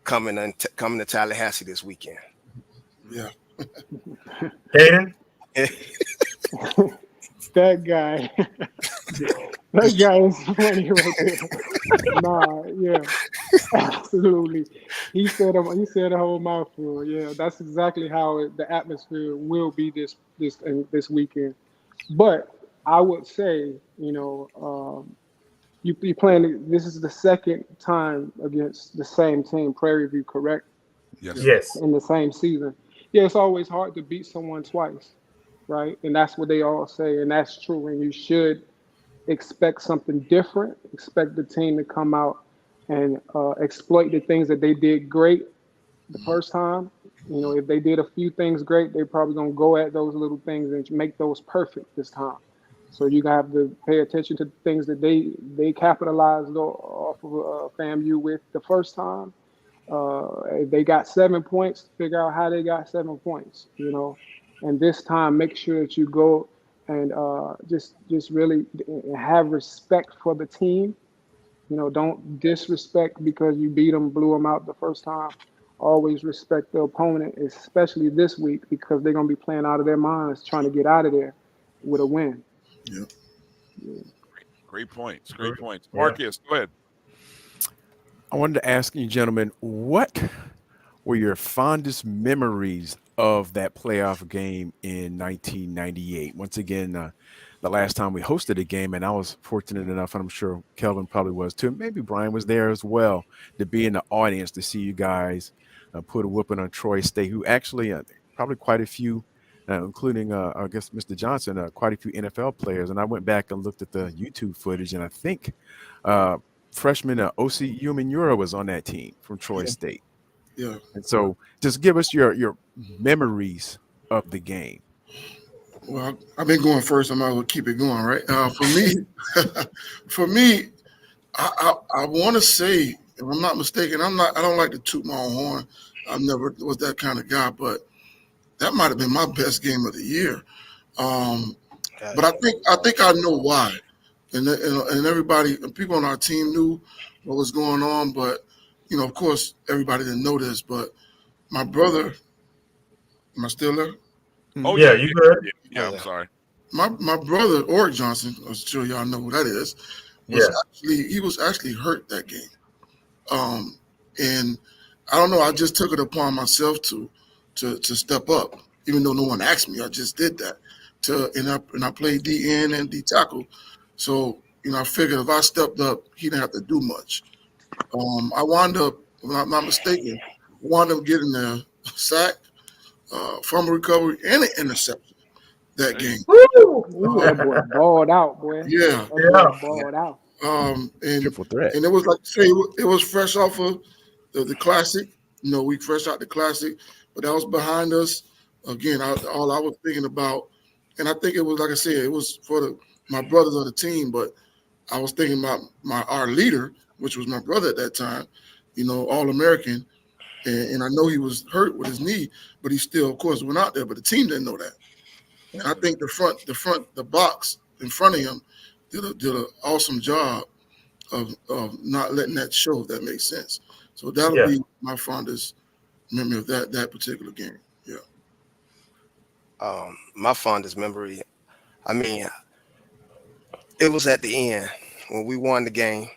Speaker 8: coming to Tallahassee this weekend.
Speaker 7: Yeah.
Speaker 3: Caden?
Speaker 9: That guy. That guy is funny right there. Nah, yeah, absolutely. He said a whole mouthful. Yeah, that's exactly how the atmosphere will be this weekend. But I would say, you playing. This is the second time against the same team, Prairie View, correct?
Speaker 3: Yes.
Speaker 9: In the same season. Yeah, it's always hard to beat someone twice, right? And that's what they all say, and that's true. And you should expect something different. Expect the team to come out and exploit the things that they did great the first time. You know, if they did a few things great, they're probably gonna go at those little things and make those perfect this time. So you have to pay attention to the things that they capitalized off of FAMU with the first time. If they got 7 points, figure out how they got 7 points. You know, and this time make sure that you go and just really have respect for the team. You know, don't disrespect because you beat them, blew them out the first time. Always respect the opponent, especially this week, because they're going to be playing out of their minds trying to get out of there with a win.
Speaker 7: Yeah.
Speaker 1: Great points. Great points. Marcus, go ahead.
Speaker 2: I wanted to ask you, gentlemen, what were your fondest memories of that playoff game in 1998? Once again, the last time we hosted a game, and I was fortunate enough, and I'm sure Kelvin probably was too, maybe Brian was there as well, to be in the audience to see you guys put a whooping on Troy State, who actually probably quite a few, including, I guess, Mr. Johnson, quite a few NFL players. And I went back and looked at the YouTube footage, and I think freshman O.C. Umenyiora was on that team from Troy State.
Speaker 7: Yeah.
Speaker 2: And so just give us your memories of the game.
Speaker 7: Well, I've been going first. I might as well keep it going, right? For me, I want to say, if I'm not mistaken, I don't like to toot my own horn. I never was that kind of guy, but that might have been my best game of the year. But I think I know why, and everybody, people on our team knew what was going on, but you know, of course, everybody didn't know this. But my brother, am I still there?
Speaker 1: Oh
Speaker 3: Yeah, you good?
Speaker 1: Yeah, I'm sorry.
Speaker 7: My brother, Orrick Johnson, I'm sure y'all know who that is, was actually hurt that game. And I don't know, I just took it upon myself to step up, even though no one asked me. I just did that. And I played DN and D tackle. So, you know, I figured if I stepped up, he didn't have to do much. I wound up, if I'm not mistaken, getting a sack, fumble recovery, and an interception that game.
Speaker 9: Ooh, that boy balled out, boy.
Speaker 7: Yeah.
Speaker 9: That boy balled out.
Speaker 7: And
Speaker 2: Triple threat.
Speaker 7: And it was like, say, it was fresh off of the classic. You know, we fresh out the classic, but that was behind us. Again, all I was thinking about, and I think it was, like I said, it was for my brothers of the team, but I was thinking about our leader, which was my brother at that time, you know, All-American, and I know he was hurt with his knee, but he still, of course, went out there, but the team didn't know that. And I think the box in front of him did an awesome job of not letting that show, if that makes sense. So that'll be my fondest memory of that particular game. Yeah.
Speaker 8: My fondest memory, I mean, it was at the end when we won the game,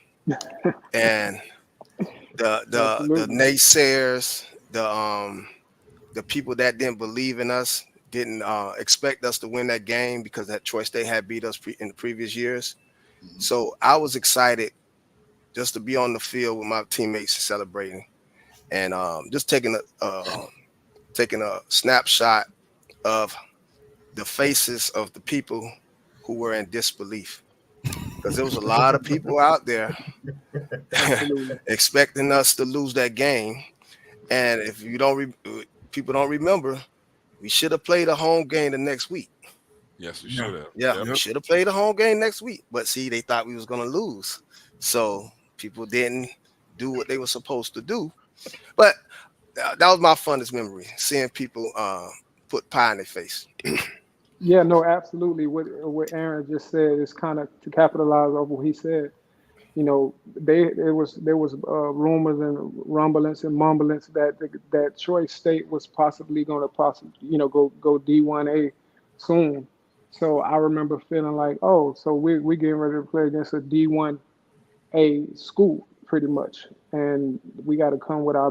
Speaker 8: and the naysayers, the people that didn't believe in us, didn't expect us to win that game because that Troy State had beat us in the previous years. So I was excited just to be on the field with my teammates celebrating, and just taking a snapshot of the faces of the people who were in disbelief, because there was a lot of people out there expecting us to lose that game. And if you people don't remember, we should have played a home game the next week.
Speaker 1: Yes, we should have.
Speaker 8: Yeah, we should have played a home game next week. But see, they thought we was going to lose. So people didn't do what they were supposed to do. But that was my funnest memory, seeing people put pie in their face.
Speaker 9: Yeah, no, absolutely. What Aaron just said is kind of to capitalize on what he said. You know, there was rumors and rumblings and mumblings that Troy State was possibly going to go D1A soon. So I remember feeling like, oh, so we getting ready to play against a D1A school pretty much, and we got to come with our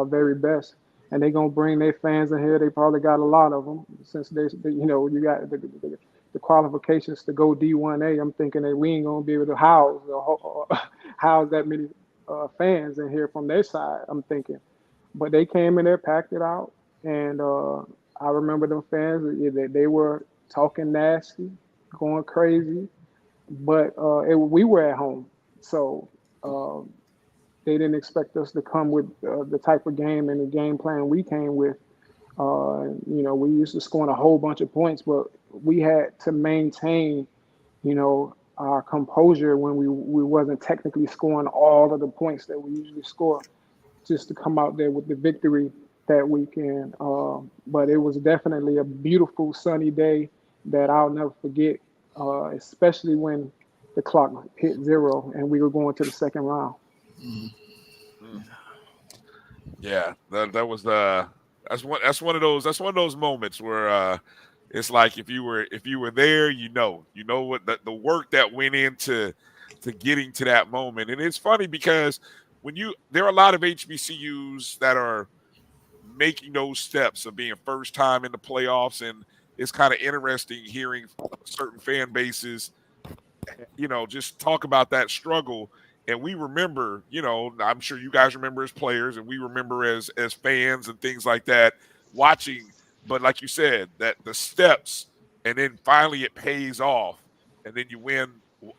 Speaker 9: very best. And they're gonna bring their fans in here. They probably got a lot of them since they you got the qualifications to go D1A. I'm thinking that we ain't gonna be able to house that many fans in here from their side. I'm thinking, but they came in there, packed it out, and I remember them fans. They were talking nasty, going crazy, but we were at home, so they didn't expect us to come with the type of game and the game plan we came with. We used to scoring a whole bunch of points, but we had to maintain, our composure when we wasn't technically scoring all of the points that we usually score, just to come out there with the victory that weekend. But it was definitely a beautiful sunny day that I'll never forget, especially when the clock hit 0 and we were going to the second round.
Speaker 1: Yeah, that was that's one of those moments where it's like if you were there, you know what the work that went into getting to that moment. And it's funny because there are a lot of HBCUs that are making those steps of being first time in the playoffs, and it's kind of interesting hearing certain fan bases, just talk about that struggle. And we remember, I'm sure you guys remember as players, and we remember as fans and things like that, watching. But like you said, that the steps, and then finally it pays off, and then you win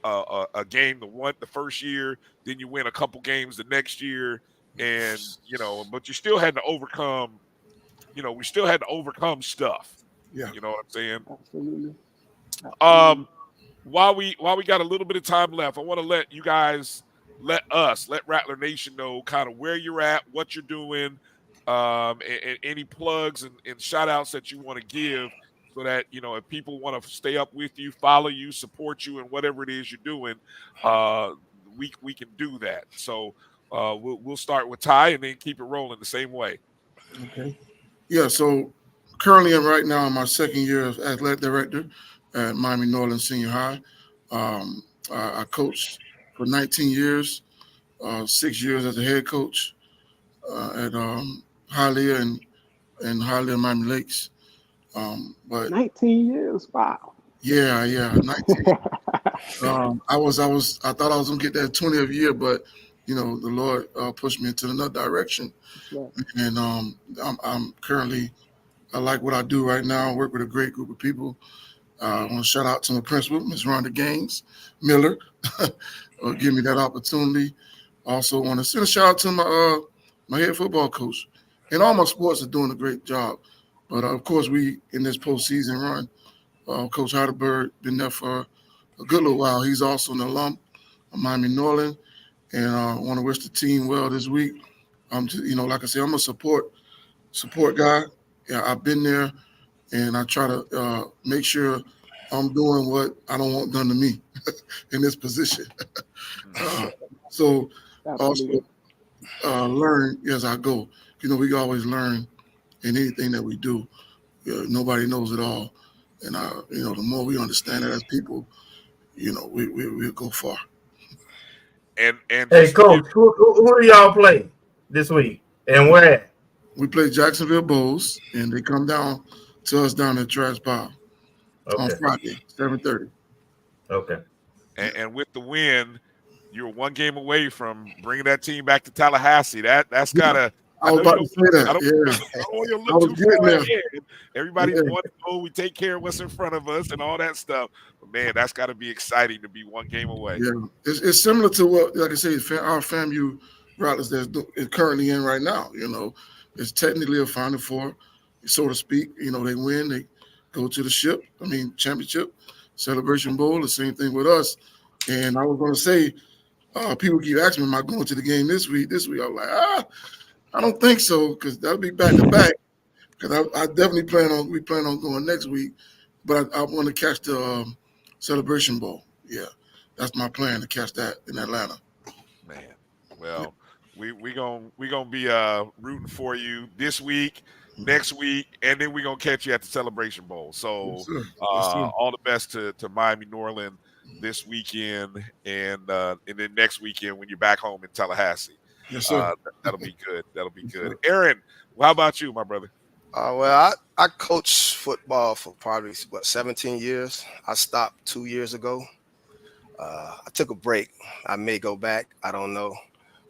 Speaker 1: a game the first year, then you win a couple games the next year, and but you still had to overcome. We still had to overcome stuff.
Speaker 7: Yeah,
Speaker 1: you know what I'm saying.
Speaker 9: Absolutely.
Speaker 1: While we got a little bit of time left, I want to let you guys, let Rattler Nation know kind of where you're at, what you're doing, and any plugs and shout outs that you want to give, so that if people want to stay up with you, follow you, support you, and whatever it is you're doing, we can do that. So we'll start with Ty and then keep it rolling the same way.
Speaker 7: Okay. Yeah. So currently, right now, in my second year as athletic director at Miami Norland Senior High. I coached for 19 years, 6 years as a head coach at Hialeah and Hialeah Miami Lakes. But
Speaker 9: 19 years, wow.
Speaker 7: Yeah, 19. I thought I was gonna get that 20th year, but the Lord pushed me into another direction.
Speaker 9: Right.
Speaker 7: And I'm currently, I like what I do right now. I work with a great group of people. I want to shout out to my principal, Ms. Rhonda Gaines Miller, for giving me that opportunity. Also want to send a shout out to my head football coach. And all my sports are doing a great job. But of course, we in this postseason run, Coach Heidelberg been there for a good little while. He's also an alum of Miami Norland, and I want to wish the team well this week. Like I said, I'm a support guy. Yeah, I've been there. And I try to make sure I'm doing what I don't want done to me in this position. So also learn as I go. We always learn in anything that we do. Nobody knows it all. And, the more we understand it as people, we'll go far.
Speaker 1: And
Speaker 3: hey, Coach, who do y'all play this week and where?
Speaker 7: We play Jacksonville Bulls, and they come down to us down at Trash Pile on Friday, 7:30.
Speaker 3: Okay.
Speaker 1: And with the win, you're one game away from bringing that team back to Tallahassee. That's gotta.
Speaker 7: I was about to say that.
Speaker 1: I don't want you to look too far ahead. Everybody's want to know we take care of what's in front of us and all that stuff. But man, that's got to be exciting to be one game away.
Speaker 7: Yeah, it's similar to what, like I say, our FAMU Rattlers that's currently in right now. It's technically a Final Four, so to speak. They win, they go to the championship, Celebration Bowl. The same thing with us. And I was going to say, people keep asking me, am I going to the game this week? I'm like, I don't think so, because that'll be back to back. Because I definitely plan on going next week, but I want to catch the Celebration Bowl. Yeah, that's my plan, to catch that in Atlanta.
Speaker 1: Man, well, we gonna be rooting for you this week, next week, and then we're gonna catch you at the Celebration Bowl. So
Speaker 7: Yes, sir.
Speaker 1: all the best to Miami Norland this weekend, and then next weekend when you're back home in Tallahassee.
Speaker 7: Yes, sir.
Speaker 1: That'll be good. Aaron, how about you, my brother?
Speaker 8: Well, I coached football for probably 17 years. I stopped 2 years ago. I took a break. I may go back. I don't know.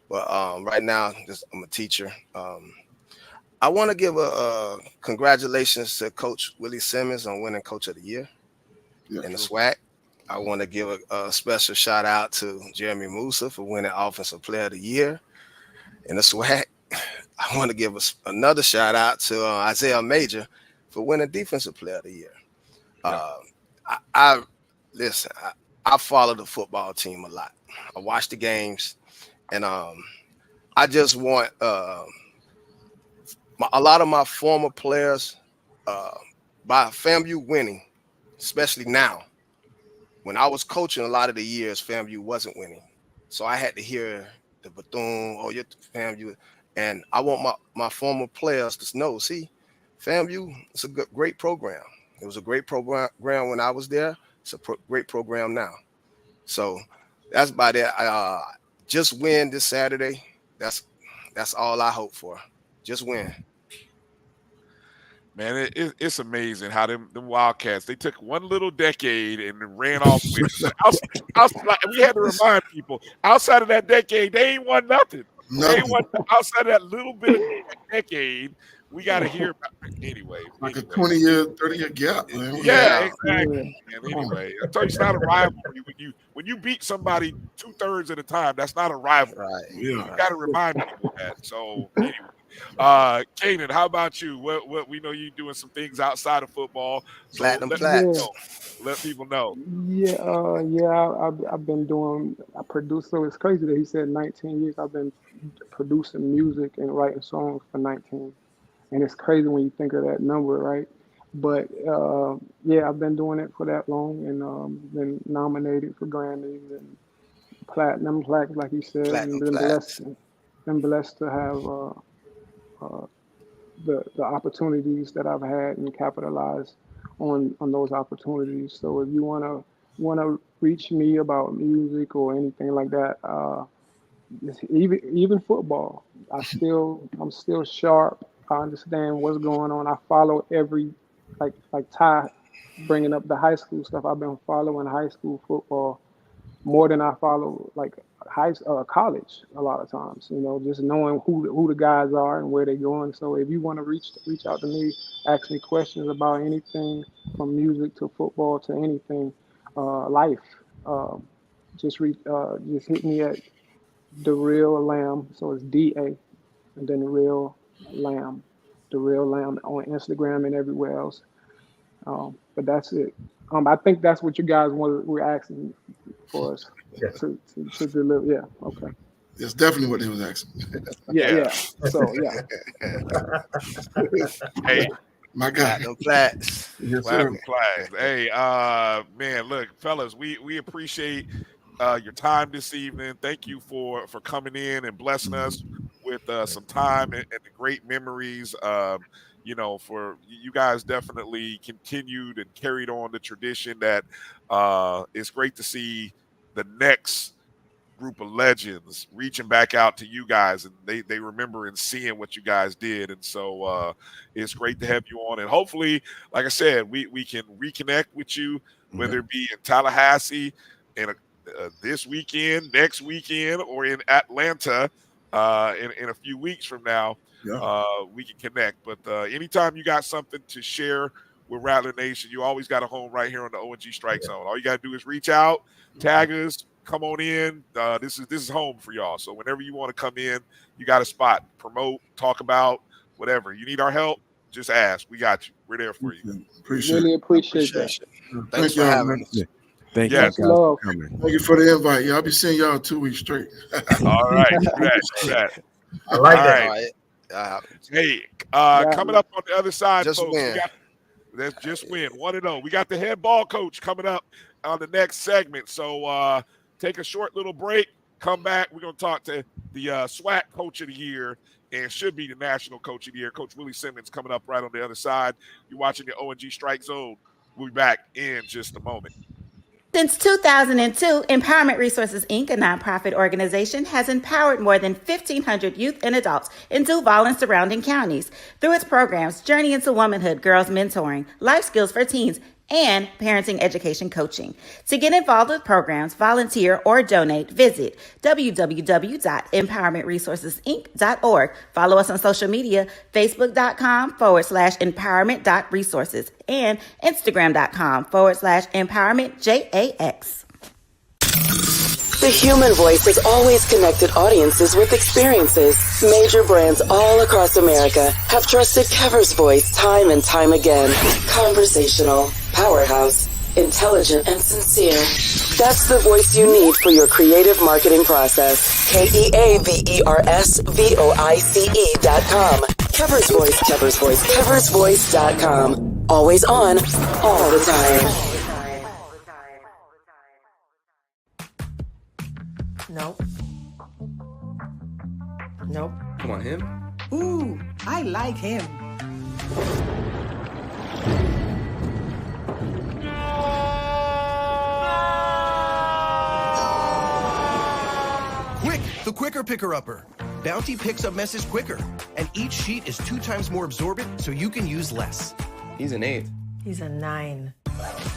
Speaker 8: But right now, I'm a teacher. I want to give a congratulations to Coach Willie Simmons on winning Coach of the Year in the SWAC. I want to give a special shout out to Jeremy Musa for winning Offensive Player of the Year. in the SWAC. I want to give another shout out to Isaiah Major for winning Defensive Player of the Year. I follow the football team a lot. I watch the games, and I just want a lot of my former players, by FAMU winning, especially now. When I was coaching a lot of the years, FAMU wasn't winning. So I had to hear the Bethune, oh, you're FAMU. And I want my former players to know, see, FAMU, it's a great program. It was a great program when I was there. It's a great program now. So that's about it. Just win this Saturday. That's all I hope for. Just win.
Speaker 1: Man, it's amazing how them Wildcats, they took one little decade and ran off with it. We had to remind people, outside of that decade, they ain't won nothing. They ain't won outside of that little bit of decade. We got to hear about it anyway.
Speaker 7: Like a 20-year, 30-year gap, man.
Speaker 1: Yeah, exactly. And anyway, I tell you, it's not a rivalry. When you beat somebody 2/3 of the time, that's not a rivalry.
Speaker 8: Right.
Speaker 1: Yeah. You got to remind people that. So anyway. Kanan, how about you? What we know you doing some things outside of football. So let people know.
Speaker 9: I've been doing. I produce. So it's crazy that he said 19 years. I've been producing music and writing songs for 19, and it's crazy when you think of that number, right? But I've been doing it for that long, and been nominated for Grammys and platinum plaques, like you said, and been blessed to have. The opportunities that I've had and capitalize on those opportunities. So if you wanna reach me about music or anything like that, even football, I'm still sharp. I understand what's going on. I follow every like Ty bringing up the high school stuff. I've been following high school football more than I follow like college a lot of times, just knowing who the guys are and where they're going. So if you want to reach out to me, ask me questions about anything from music to football to anything, life, just hit me at The Real Lamb. So it's DA and then The Real Lamb on Instagram and everywhere else. But that's it. I think that's what you guys were asking for us to deliver. Yeah. Okay.
Speaker 7: That's definitely what they was asking.
Speaker 9: Yeah. So
Speaker 1: Hey,
Speaker 7: my God.
Speaker 8: Platinum plaques.
Speaker 7: Yes,
Speaker 1: platinum
Speaker 7: sir.
Speaker 1: plaques. Hey, man, look, fellas, we appreciate your time this evening. Thank you for coming in and blessing us with some time and the great memories. For you guys definitely continued and carried on the tradition that it's great to see the next group of legends reaching back out to you guys, and they remember and seeing what you guys did. And so it's great to have you on. And hopefully, like I said, we can reconnect with you, whether it be in Tallahassee and this weekend, next weekend, or in Atlanta in a few weeks from now. We can connect. But anytime you got something to share with Rattler Nation, you always got a home right here on the O&G Strike Zone. All you got to do is reach out, tag us, come on in. This is home for y'all. So whenever you want to come in, you got a spot. Promote, talk about, whatever. You need our help, just ask. We got you. We're there for you.
Speaker 9: Really appreciate that.
Speaker 8: Thanks for having us.
Speaker 2: Thank you guys for coming.
Speaker 7: Thank you for the invite. I'll be seeing y'all 2 weeks straight.
Speaker 1: All right. That.
Speaker 3: I like
Speaker 1: all
Speaker 3: that.
Speaker 1: Right. Hey, coming up on the other side,
Speaker 8: just
Speaker 1: folks,
Speaker 8: win.
Speaker 1: Let's just win. 1-0. We got the head ball coach coming up on the next segment. So take a short little break. Come back. We're going to talk to the SWAC Coach of the Year and should be the National Coach of the Year. Coach Willie Simmons coming up right on the other side. You're watching the O&G Strike Zone. We'll be back in just a moment.
Speaker 10: Since 2002, Empowerment Resources, Inc., a nonprofit organization, has empowered more than 1,500 youth and adults in Duval and surrounding counties. Through its programs, Journey into Womanhood, Girls Mentoring, Life Skills for Teens, and Parenting Education Coaching. To get involved with programs, volunteer, or donate, visit www.empowermentresourcesinc.org. Follow us on social media, facebook.com/empowerment.resources and Instagram.com/empowermentJAX.
Speaker 11: The human voice has always connected audiences with experiences. Major brands all across America have trusted Kever's voice time and time again. Conversational, powerhouse, intelligent, and sincere. That's the voice you need for your creative marketing process. KEAVERSVOICE.com. Kever's Voice, Kever's Voice, KeversVoice.com. Always on, all the time.
Speaker 12: Nope. Nope.
Speaker 13: Come on, him?
Speaker 12: Ooh, I like him.
Speaker 13: Quick, the quicker picker-upper. Bounty picks up message quicker, and each sheet is 2 times more absorbent, so you can use less.
Speaker 14: He's an 8.
Speaker 12: He's a 9.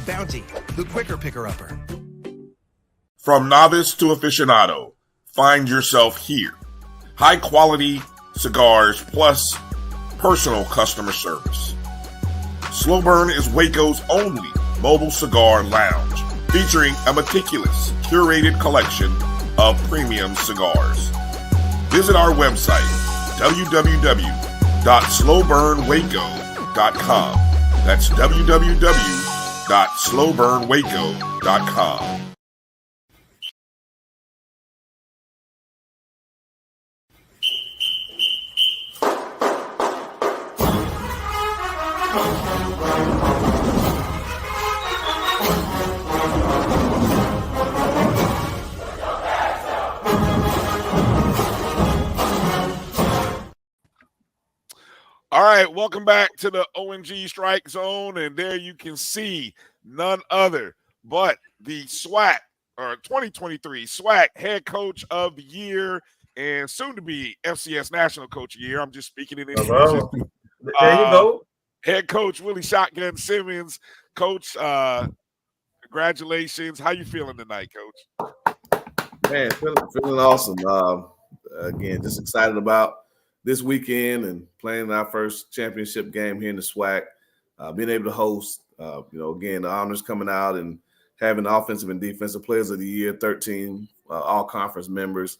Speaker 13: Bounty, the quicker picker-upper.
Speaker 1: From novice to aficionado, find yourself here. High quality cigars plus personal customer service. Slow Burn is Waco's only mobile cigar lounge, featuring a meticulous, curated collection of premium cigars. Visit our website, www.slowburnwaco.com. That's www.slowburnwaco.com. All right, welcome back to the O&G StrikeZone, and there you can see none other but the SWAC, or 2023 SWAC Head Coach of the Year and soon to be FCS National Coach of the Year. I'm just speaking in English.
Speaker 3: There you go.
Speaker 1: Head Coach Willie "Shotgun" Simmons. Coach, congratulations. How you feeling tonight, Coach?
Speaker 15: Man, feeling awesome. Again, just excited about this weekend and playing our first championship game here in the SWAC, being able to host, again, the honors coming out and having offensive and defensive players of the year, 13 all conference members.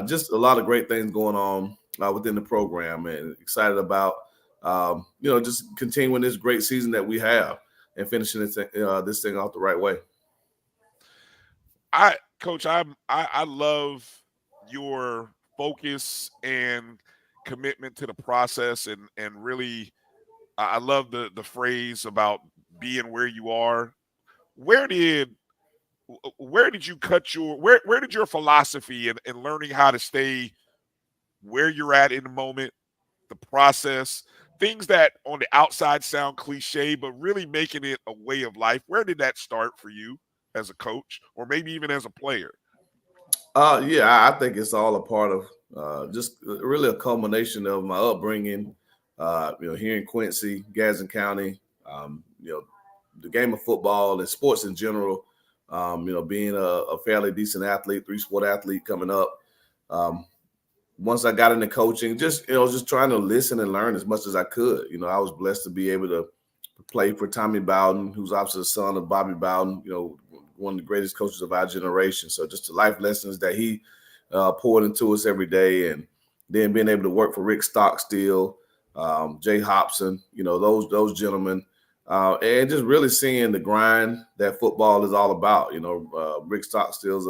Speaker 15: Just a lot of great things going on within the program, and excited about, just continuing this great season that we have and finishing this thing off the right way.
Speaker 1: Coach, I love your focus and commitment to the process, and really I love the phrase about being where you are. Where did you cut where did your philosophy and learning how to stay where you're at in the moment, the process, things that on the outside sound cliche, but really making it a way of life, where did that start for you as a coach, or maybe even as a player?
Speaker 15: I think it's all a part of just really a culmination of my upbringing, here in Quincy, Gadsden County, the game of football and sports in general, being a fairly decent athlete, 3-sport athlete coming up. Once I got into coaching, just trying to listen and learn as much as I could. I was blessed to be able to play for Tommy Bowden, who's obviously the son of Bobby Bowden, one of the greatest coaches of our generation. So just the life lessons that he poured into us every day, and then being able to work for Rick Stockstill, Jay Hobson, those gentlemen, and just really seeing the grind that football is all about. Rick Stockstill's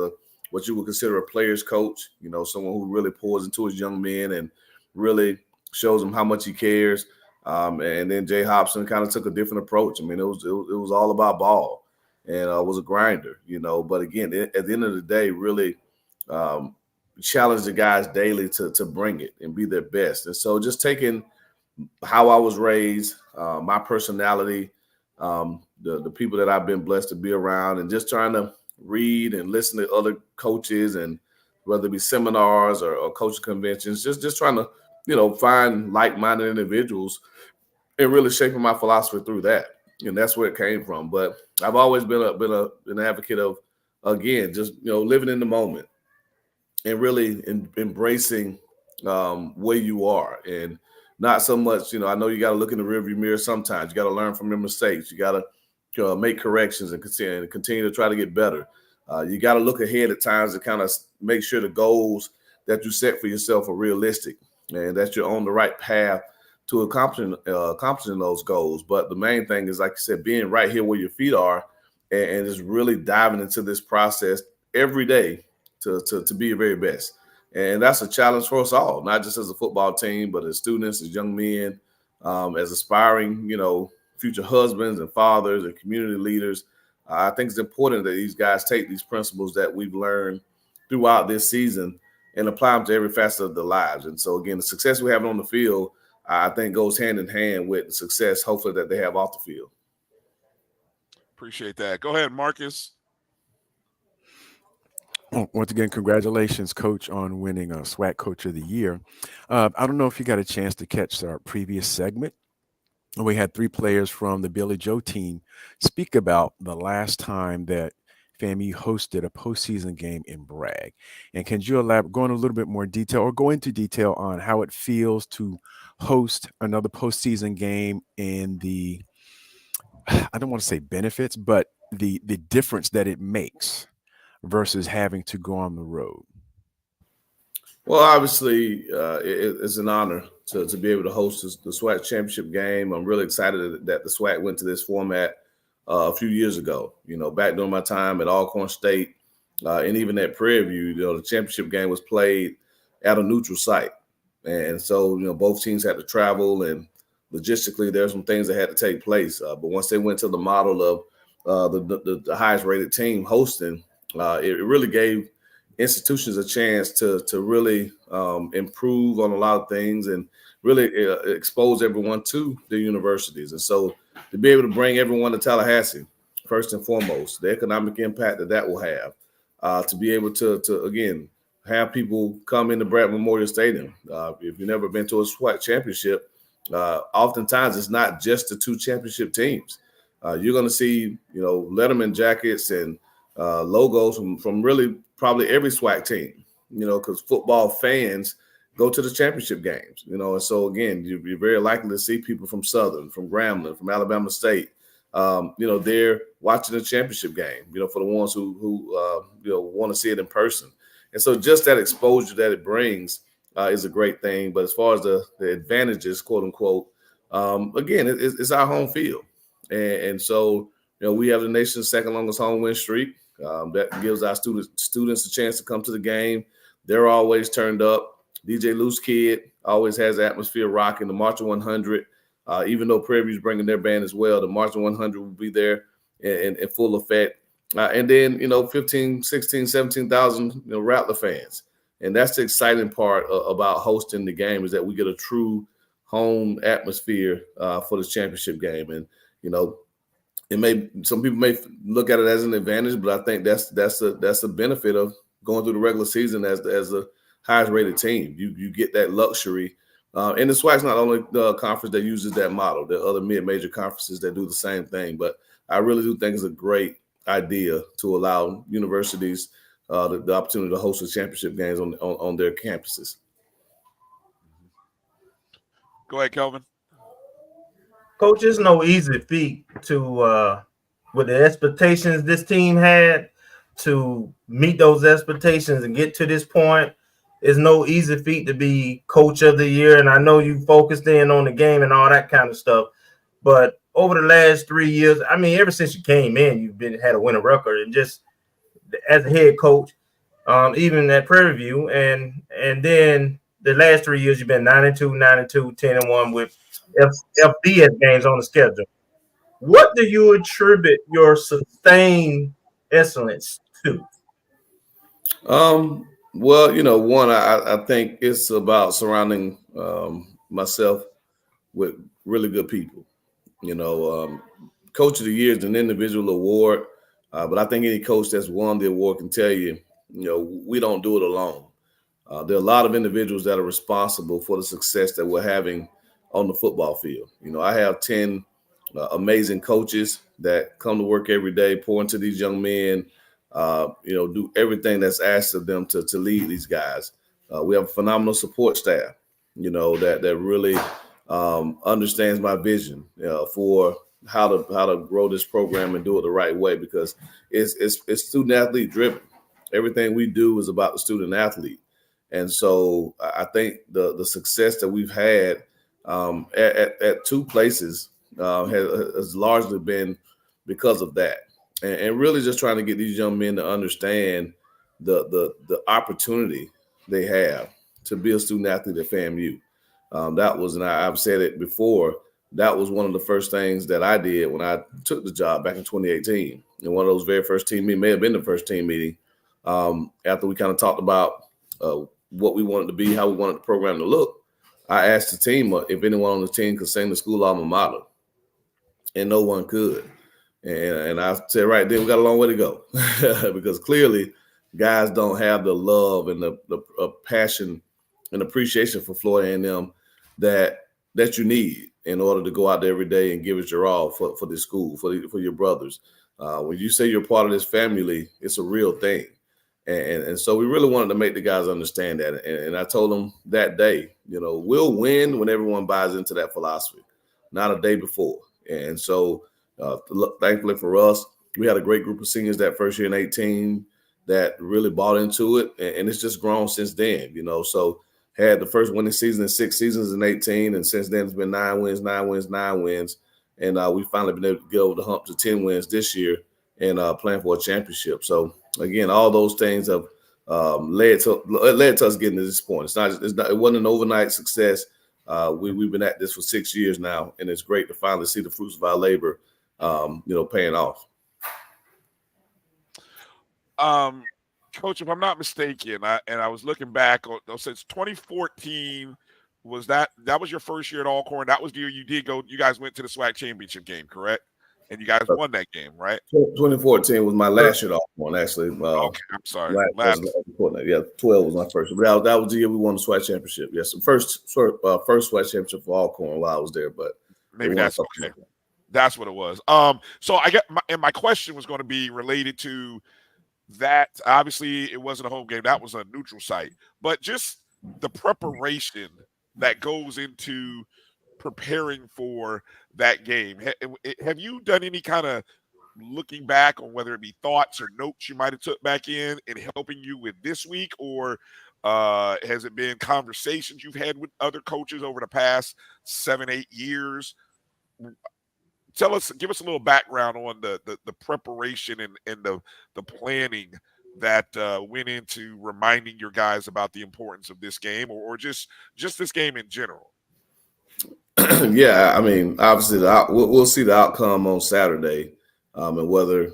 Speaker 15: what you would consider a player's coach, someone who really pours into his young men and really shows them how much he cares. And then Jay Hobson kind of took a different approach. I mean, it was all about ball, and was a grinder, But again, at the end of the day, really challenge the guys daily to bring it and be their best. And so just taking how I was raised, my personality, the people that I've been blessed to be around, and just trying to read and listen to other coaches, and whether it be seminars or coaching conventions, just trying to, find like-minded individuals and really shaping my philosophy through that. And that's where it came from. But I've always been an advocate of, again, just, living in the moment and really embracing where you are, and not so much, I know you got to look in the rearview mirror sometimes. You got to learn from your mistakes. You got to make corrections and continue to try to get better. You got to look ahead at times to kind of make sure the goals that you set for yourself are realistic and that you're on the right path to accomplishing those goals. But the main thing is, like you said, being right here where your feet are and just really diving into this process every day to be your very best. And that's a challenge for us all, not just as a football team, but as students, as young men, as aspiring, future husbands and fathers and community leaders. I think it's important that these guys take these principles that we've learned throughout this season and apply them to every facet of their lives. And so, again, the success we have on the field, I think, goes hand in hand with the success, hopefully, that they have off the field.
Speaker 1: Appreciate that. Go ahead, Marcus.
Speaker 2: Once again, congratulations, Coach, on winning SWAC Coach of the Year. I don't know if you got a chance to catch our previous segment. We had 3 players from the Billy Joe team speak about the last time that FAMU hosted a postseason game in Bragg. And can you elaborate, go in a little bit more detail or go into detail on how it feels to host another postseason game and the, I don't want to say benefits, but the difference that it makes versus having to go on the road?
Speaker 15: Well, obviously, it's an honor to be able to host the SWAC championship game. I'm really excited that the SWAC went to this format a few years ago. Back during my time at Alcorn State and even at Prairie View, the championship game was played at a neutral site. And so, both teams had to travel, and logistically, there were some things that had to take place. But once they went to the model of the highest rated team hosting, it really gave institutions a chance to really improve on a lot of things and really expose everyone to the universities. And so to be able to bring everyone to Tallahassee, first and foremost, the economic impact that will have, to be able to again, have people come into Bragg Memorial Stadium. If you've never been to a SWAC championship, oftentimes it's not just the 2 championship teams. You're going to see, Letterman jackets and logos from really probably every SWAC team, because football fans go to the championship games, and so, again, you're very likely to see people from Southern, from Grambling, from Alabama State, they're watching the championship game, for the ones who want to see it in person. And so just that exposure that it brings is a great thing. But as far as the advantages, quote unquote, again, it's our home field. And so, we have the nation's second longest home win streak. That gives our students a chance to come to the game. They're always turned up. DJ Loose Kid always has the atmosphere rocking. The March of 100, even though Prairie View's bringing their band as well, the March of 100 will be there in full effect. And then, 15, 16, 17,000 Rattler fans. And that's the exciting part about hosting the game, is that we get a true home atmosphere for the championship game. And, some people may look at it as an advantage, but I think that's a benefit of going through the regular season as the highest rated team. You get that luxury. And the SWAC's not only the conference that uses that model. There are other mid-major conferences that do the same thing. But I really do think it's a great idea to allow universities the opportunity to host the championship games on their campuses.
Speaker 1: Go ahead, Kelvin.
Speaker 3: Coach, it's no easy feat to, with the expectations this team had, to meet those expectations and get to this point. It's no easy feat to be Coach of the Year. And I know you focused in on the game and all that kind of stuff. But over the last 3 years, ever since you came in, you've had a winning record. And just as a head coach, even at Prairie View, and then the last 3 years, you've been 9-2, 9-2, 10-1 with FBS games on the schedule. What do you attribute your sustained excellence to?
Speaker 15: Well, one, I think it's about surrounding myself with really good people. Coach of the Year is an individual award, but I think any coach that's won the award can tell you, we don't do it alone. There are a lot of individuals that are responsible for the success that we're having on the football field. I have 10 amazing coaches that come to work every day, pour into these young men, do everything that's asked of them to lead these guys. We have a phenomenal support staff, that really understands my vision for how to grow this program and do it the right way, because it's student athlete driven. Everything we do is about the student athlete. And so I think the success that we've had at two places has largely been because of that, and really just trying to get these young men to understand the opportunity they have to be a student athlete at FAMU. That was, and I've said it before, that was one of the first things that I did when I took the job back in 2018. And one of those very first team meetings, may have been the first team meeting, after we kind of talked about what we wanted to be, how we wanted the program to look. I asked the team if anyone on the team could sing the school alma mater, and no one could. And I said, right there, we got a long way to go because clearly guys don't have the love and the passion and appreciation for Florida A&M that you need in order to go out there every day and give it your all for this school, for your brothers. When you say you're part of this family, it's a real thing. And so we really wanted to make the guys understand that. And I told them that day, we'll win when everyone buys into that philosophy, not a day before. And so thankfully for us, we had a great group of seniors that first year in 18 that really bought into it. And it's just grown since then, So had the first winning season in 6 seasons in 18. And since then, it's been 9 wins. And we finally been able to get over the hump to 10 wins this year and playing for a championship. So, again, all those things have led to us getting to this point. It wasn't an overnight success. We've been at this for 6 years now, and it's great to finally see the fruits of our labor, paying off.
Speaker 1: Coach, if I'm not mistaken, I was looking back since 2014, was that was your first year at Alcorn? That was the year you guys went to the SWAC Championship game, correct? And you guys won that game, right?
Speaker 15: 2014 was my last year at Alcorn, actually.
Speaker 1: Okay, I'm sorry.
Speaker 15: 12 was my first. But that was the year we won the SWAC Championship. Yes, the first SWAC Championship for Alcorn while I was there, but
Speaker 1: maybe that's okay. That's what it was. So I get my question was going to be related to that. Obviously, it wasn't a home game. That was a neutral site. But just the preparation that goes into preparing for that game. Have you done any kind of looking back on whether it be thoughts or notes you might have took back in helping you with this week, or has it been conversations you've had with other coaches over the past 7-8 years? Give us a little background on the preparation and the planning that went into reminding your guys about the importance of this game, or just this game in general.
Speaker 15: Yeah, I mean, obviously we'll see the outcome on Saturday, and whether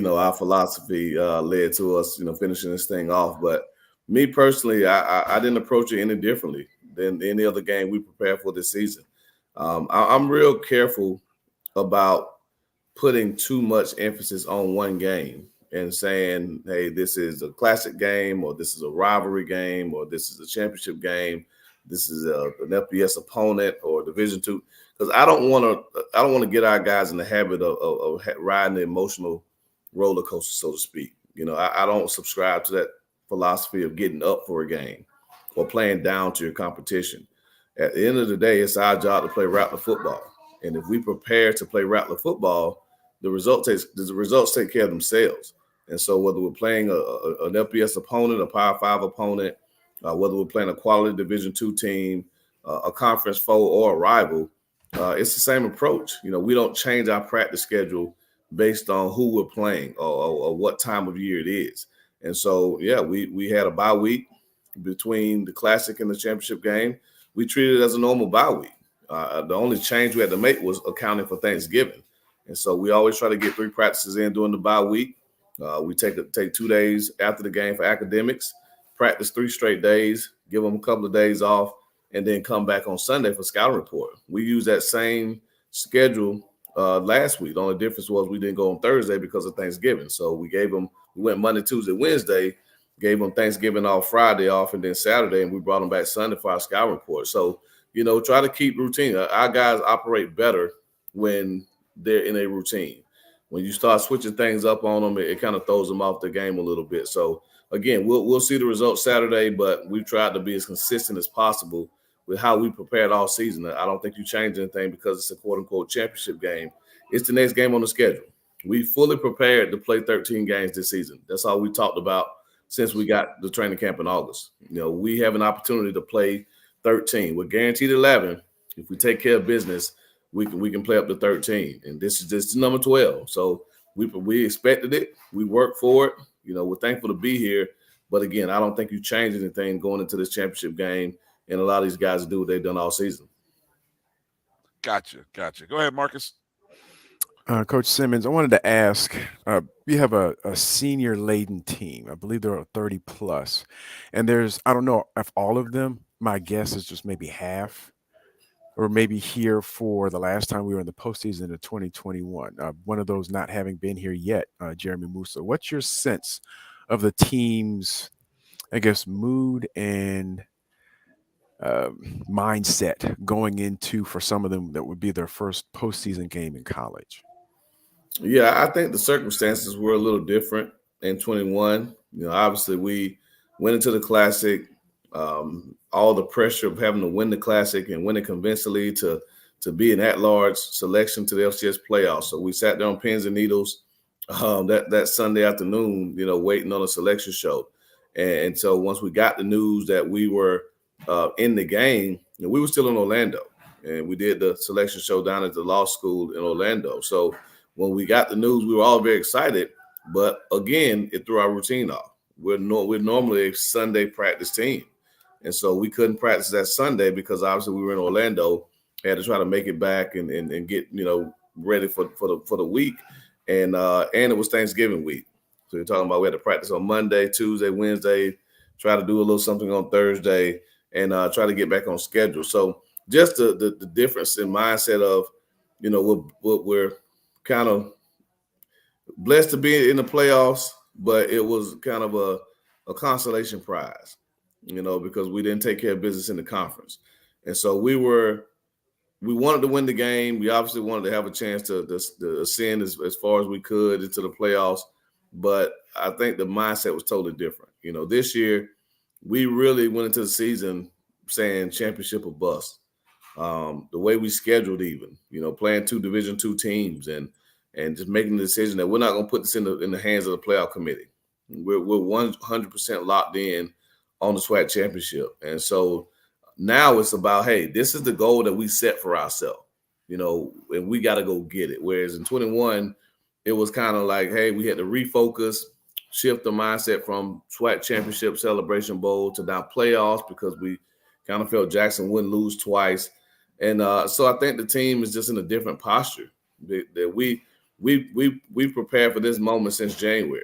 Speaker 15: our philosophy led to us finishing this thing off. But me personally, I didn't approach it any differently than any other game we prepared for this season. I'm real careful about putting too much emphasis on one game and saying, hey, this is a classic game, or this is a rivalry game, or this is a championship game, this is an FBS opponent or Division II, because I don't want to get our guys in the habit of riding the emotional roller coaster, so to speak. I don't subscribe to that philosophy of getting up for a game or playing down to your competition. At the end of the day, it's our job to play Rattler football. And if we prepare to play Rattler football, the results take care of themselves. And so whether we're playing an FBS opponent, a Power 5 opponent, whether we're playing a quality Division II team, a conference foe, or a rival, it's the same approach. We don't change our practice schedule based on who we're playing or what time of year it is. And so, yeah, we had a bye week between the Classic and the championship game. We treated it as a normal bye week. The only change we had to make was accounting for Thanksgiving. And so we always try to get 3 practices in during the bye week. We take 2 days after the game for academics, practice 3 straight days, give them a couple of days off, and then come back on Sunday for scouting report. We used that same schedule last week. The only difference was we didn't go on Thursday because of Thanksgiving. So we went Monday, Tuesday, Wednesday, gave them Thanksgiving off, Friday off, and then Saturday, and we brought them back Sunday for our scouting report. So, try to keep routine. Our guys operate better when they're in a routine. When you start switching things up on them, it kind of throws them off the game a little bit. So, again, we'll see the results Saturday, but we've tried to be as consistent as possible with how we prepared all season. I don't think you change anything because it's a quote-unquote championship game. It's the next game on the schedule. We fully prepared to play 13 games this season. That's all we talked about since we got the training camp in August. We have an opportunity to play 13. We're guaranteed 11. If we take care of business, we can play up to 13. And this is number 12. So we expected it. We worked for it. We're thankful to be here. But again, I don't think you change anything going into this championship game. And a lot of these guys do what they've done all season.
Speaker 1: Gotcha. Go ahead, Marcus.
Speaker 2: Coach Simmons, I wanted to ask, you have a senior-laden team. I believe there are 30 plus. And I don't know if all of them, my guess is just maybe half, or maybe here for the last time we were in the postseason of 2021. One of those not having been here yet, Jeremy Musa. What's your sense of the team's, I guess, mood and mindset going into, for some of them, that would be their first postseason game in college?
Speaker 15: Yeah, I think the circumstances were a little different in 21. Obviously we went into the Classic, all the pressure of having to win the Classic and win it convincingly to be an at-large selection to the FCS playoffs. So we sat there on pins and needles that Sunday afternoon, waiting on a selection show. And so once we got the news that we were in the game, we were still in Orlando, and we did the selection show down at the law school in Orlando. So when we got the news, we were all very excited, but again, it threw our routine off. We're normally a Sunday practice team, and so we couldn't practice that Sunday because obviously we were in Orlando, had to try to make it back and get ready for the week, and it was Thanksgiving week. So you're talking about we had to practice on Monday, Tuesday, Wednesday, try to do a little something on Thursday, and try to get back on schedule. So just the difference in mindset of, we're kind of blessed to be in the playoffs, but it was kind of a consolation prize, because we didn't take care of business in the conference. And so we wanted to win the game. We obviously wanted to have a chance to ascend as far as we could into the playoffs. But I think the mindset was totally different. This year we really went into the season saying championship or bust. The way we scheduled, even, playing 2 Division II teams and just making the decision that we're not going to put this in the hands of the playoff committee. We're 100% locked in on the SWAC championship. And so now it's about, hey, this is the goal that we set for ourselves, and we got to go get it. Whereas in 21, it was kind of like, hey, we had to refocus, shift the mindset from SWAC championship celebration bowl to now playoffs, because we kind of felt Jackson wouldn't lose twice. And so I think the team is just in a different posture that we've prepared for this moment since January,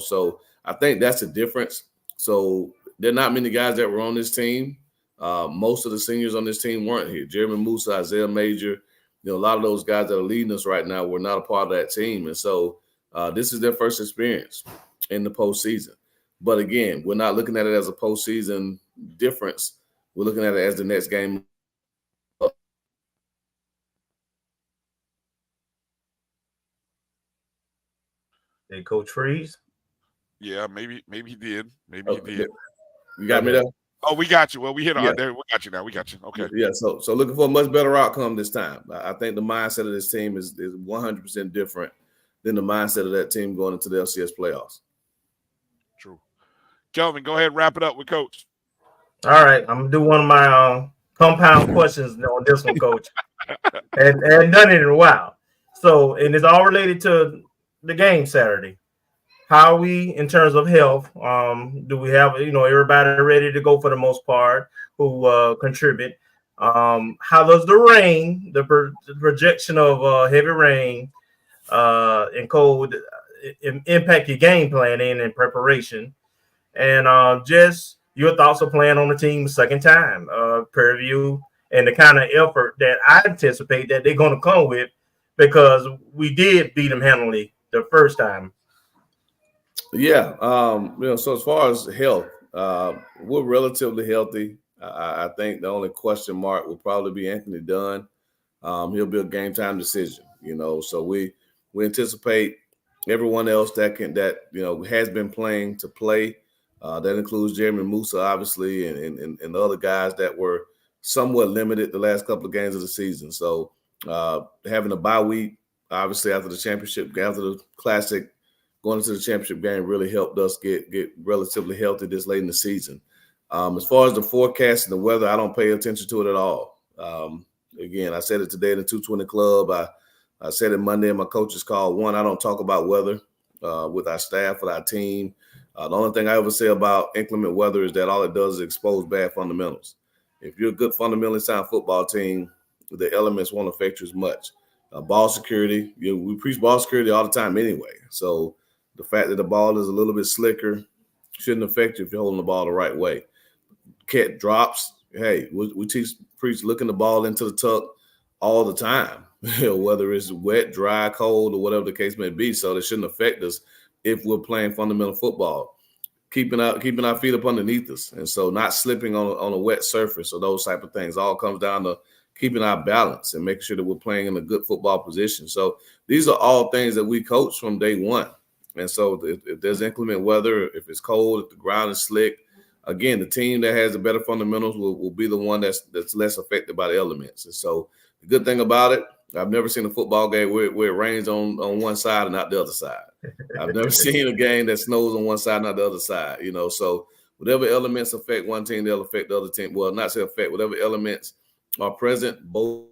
Speaker 15: so I think that's the difference. So there are not many guys that were on this team. Most of the seniors on this team weren't here. Jeremy Musa, Isaiah Major, a lot of those guys that are leading us right now were not a part of that team. And so this is their first experience in the postseason. But again, we're not looking at it as a postseason difference. We're looking at it as the next game.
Speaker 3: Did Coach freeze?
Speaker 1: Yeah, maybe he did. Maybe he did.
Speaker 15: You got me there?
Speaker 1: Oh, we got you. Well, we hit on there. We got you now. We got you. Okay.
Speaker 15: Yeah. So looking for a much better outcome this time. I think the mindset of this team is 100% different than the mindset of that team going into the LCS playoffs.
Speaker 1: True. Kelvin, go ahead and wrap it up with Coach.
Speaker 3: All right. I'm going to do one of my compound questions on this one, Coach. and done it in a while. So, and it's all related to the game Saturday. How are we in terms of health? Do we have, everybody ready to go for the most part who contribute? How does the rain, the projection of heavy rain and cold impact your game planning and preparation? And just your thoughts of playing on the team the second time, Prairie View, and the kind of effort that I anticipate that they're going to come with, because we did beat them handily the first time.
Speaker 15: Yeah. So as far as health, we're relatively healthy. I think the only question mark will probably be Anthony Dunn. He'll be a game time decision, so we anticipate everyone else that has been playing to play. That includes Jeremy Musa, obviously, and the other guys that were somewhat limited the last couple of games of the season. So having a bye week, obviously after the championship, after the classic, going into the championship game really helped us get relatively healthy this late in the season. As far as the forecast and the weather, I don't pay attention to it at all. Again, I said it today in the 220 Club. I said it Monday in my coach's call. One, I don't talk about weather with our staff, with our team. The only thing I ever say about inclement weather is that all it does is expose bad fundamentals. If you're a good fundamentally sound football team, the elements won't affect you as much. Ball security, we preach ball security all the time anyway. So the fact that the ball is a little bit slicker shouldn't affect you if you're holding the ball the right way. Cat drops, hey, we preach looking the ball into the tuck all the time, whether it's wet, dry, cold, or whatever the case may be. So that shouldn't affect us if we're playing fundamental football. Keeping our feet up underneath us, and so not slipping on a wet surface or those type of things. All comes down to keeping our balance and making sure that we're playing in a good football position. So these are all things that we coach from day one. And so if there's inclement weather, if it's cold, if the ground is slick, again, the team that has the better fundamentals will be the one that's less affected by the elements. And so the good thing about it, I've never seen a football game where it rains on one side and not the other side. I've never seen a game that snows on one side and not the other side, So whatever elements affect one team, they'll affect the other team. Well, not say affect, whatever elements are present, both.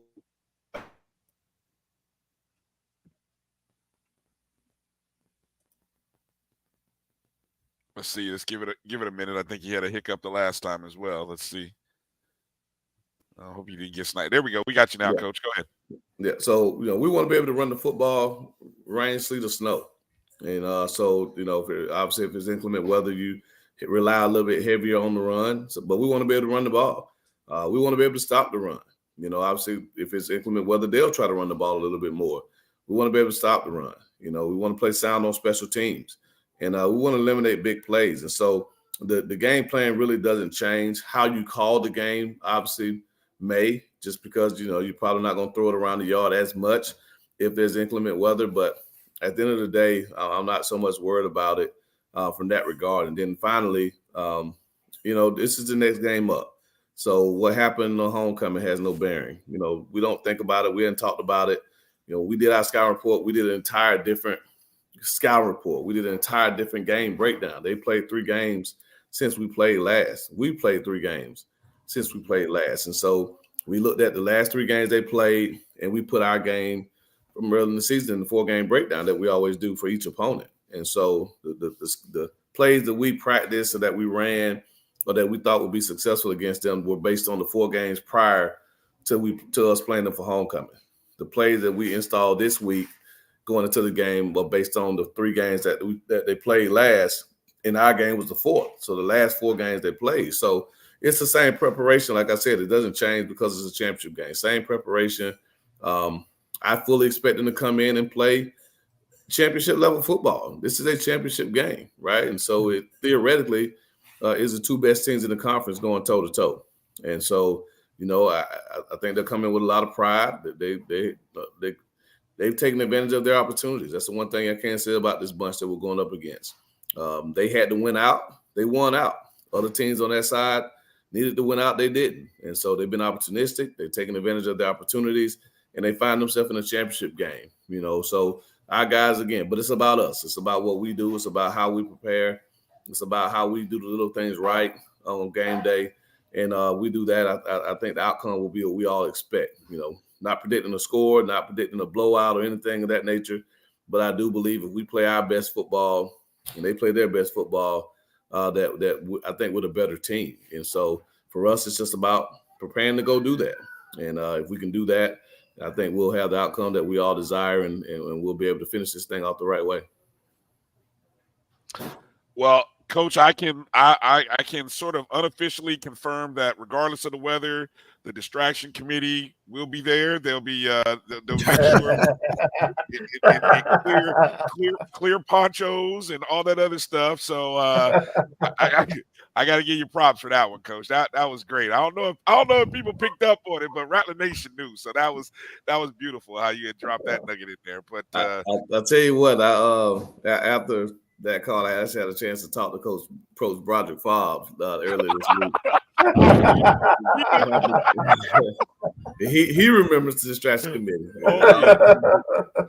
Speaker 1: Let's see. Let's give it a minute. I think he had a hiccup the last time as well. Let's see. I hope you didn't get sniped. There we go. We got you now,
Speaker 15: Yeah.
Speaker 1: Coach. Go ahead.
Speaker 15: Yeah. So we want to be able to run the football, rain, sleet, or snow. And obviously if it's inclement weather, you rely a little bit heavier on the run. But we want to be able to run the ball. We want to be able to stop the run. Obviously if it's inclement weather, they'll try to run the ball a little bit more. We want to be able to stop the run. We want to play sound on special teams. And we want to eliminate big plays. And so the game plan really doesn't change. How you call the game obviously may, just because, you're probably not going to throw it around the yard as much if there's inclement weather. But at the end of the day, I'm not so much worried about it from that regard. And then finally, this is the next game up. So what happened on homecoming has no bearing. We don't think about it. We haven't talked about it. We did our scout report. We did an entire different scout report. We did an entire different game breakdown. They played 3 games since we played last. We played 3 games since we played last. And so we looked at the last 3 games they played, and we put our game from early in the season in the 4-game breakdown that we always do for each opponent. And so the plays that we practiced or that we ran or that we thought would be successful against them were based on the 4 games prior to us playing them for homecoming. The plays that we installed this week going into the game were based on the 3 games that they played last, and our game was the 4th. So the last 4 games they played. So it's the same preparation. Like I said, it doesn't change because it's a championship game. Same preparation. I fully expect them to come in and play championship level football. This is a championship game, right? And so it theoretically is the 2 best teams in the conference going toe to toe. And so, I think they're coming with a lot of pride. They've taken advantage of their opportunities. That's the one thing I can't say about this bunch that we're going up against. They had to win out. They won out. Other teams on that side needed to win out. They didn't. And so they've been opportunistic. They've taken advantage of their opportunities, and they find themselves in a championship game. So our guys, again, but it's about us. It's about what we do. It's about how we prepare. It's about how we do the little things right on game day. And we do that. I think the outcome will be what we all expect. Not predicting a score, not predicting a blowout or anything of that nature. But I do believe if we play our best football and they play their best football, that I think we're the better team. And so for us, it's just about preparing to go do that. And if we can do that, I think we'll have the outcome that we all desire, and we'll be able to finish this thing off the right way.
Speaker 1: Well, Coach, I can sort of unofficially confirm that regardless of the weather, the distraction committee will be there. They'll be they'll make sure clear ponchos and all that other stuff. So I got to give you props for that one, Coach. That was great. I don't know if people picked up on it, but Rattler Nation knew. So that was beautiful how you had dropped that nugget in there. But
Speaker 15: I'll tell you what, after that call, I actually had a chance to talk to Coach Broderick Fobbs earlier this week. he remembers the distraction committee.
Speaker 1: Oh, yeah.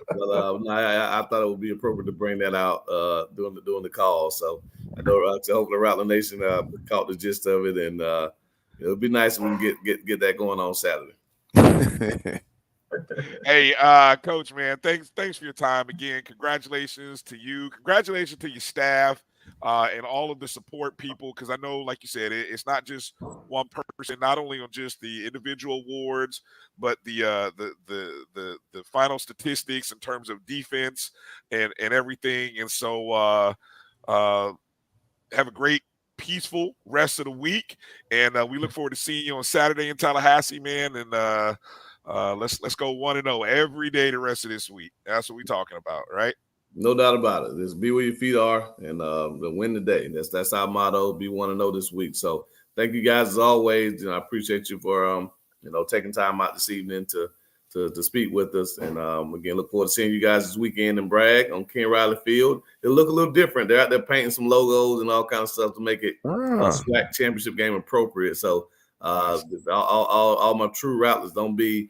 Speaker 15: But no, I thought it would be appropriate to bring that out during the call. So I know hopefully Rattler Nation caught the gist of it, and it would be nice if we can get that going on Saturday.
Speaker 1: Hey, Coach, man, thanks for your time again. Congratulations to you. Congratulations to your staff and all of the support people, because I know, like you said, it's not just one person. Not only on just the individual awards, but the final statistics in terms of defense and everything. And so, have a great, peaceful rest of the week, and we look forward to seeing you on Saturday in Tallahassee, man. And let's go 1-0 every day the rest of this week. That's what we're talking about, right?
Speaker 15: No doubt about it. Just be where your feet are and win the day. That's our motto. Be 1-0 this week. So thank you guys as always. I appreciate you for taking time out this evening to speak with us. And again, look forward to seeing you guys this weekend in Bragg on Ken Rile Field. It'll look a little different. They're out there painting some logos and all kinds of stuff to make it a SWAC championship game appropriate. So all my true Rattlers, don't be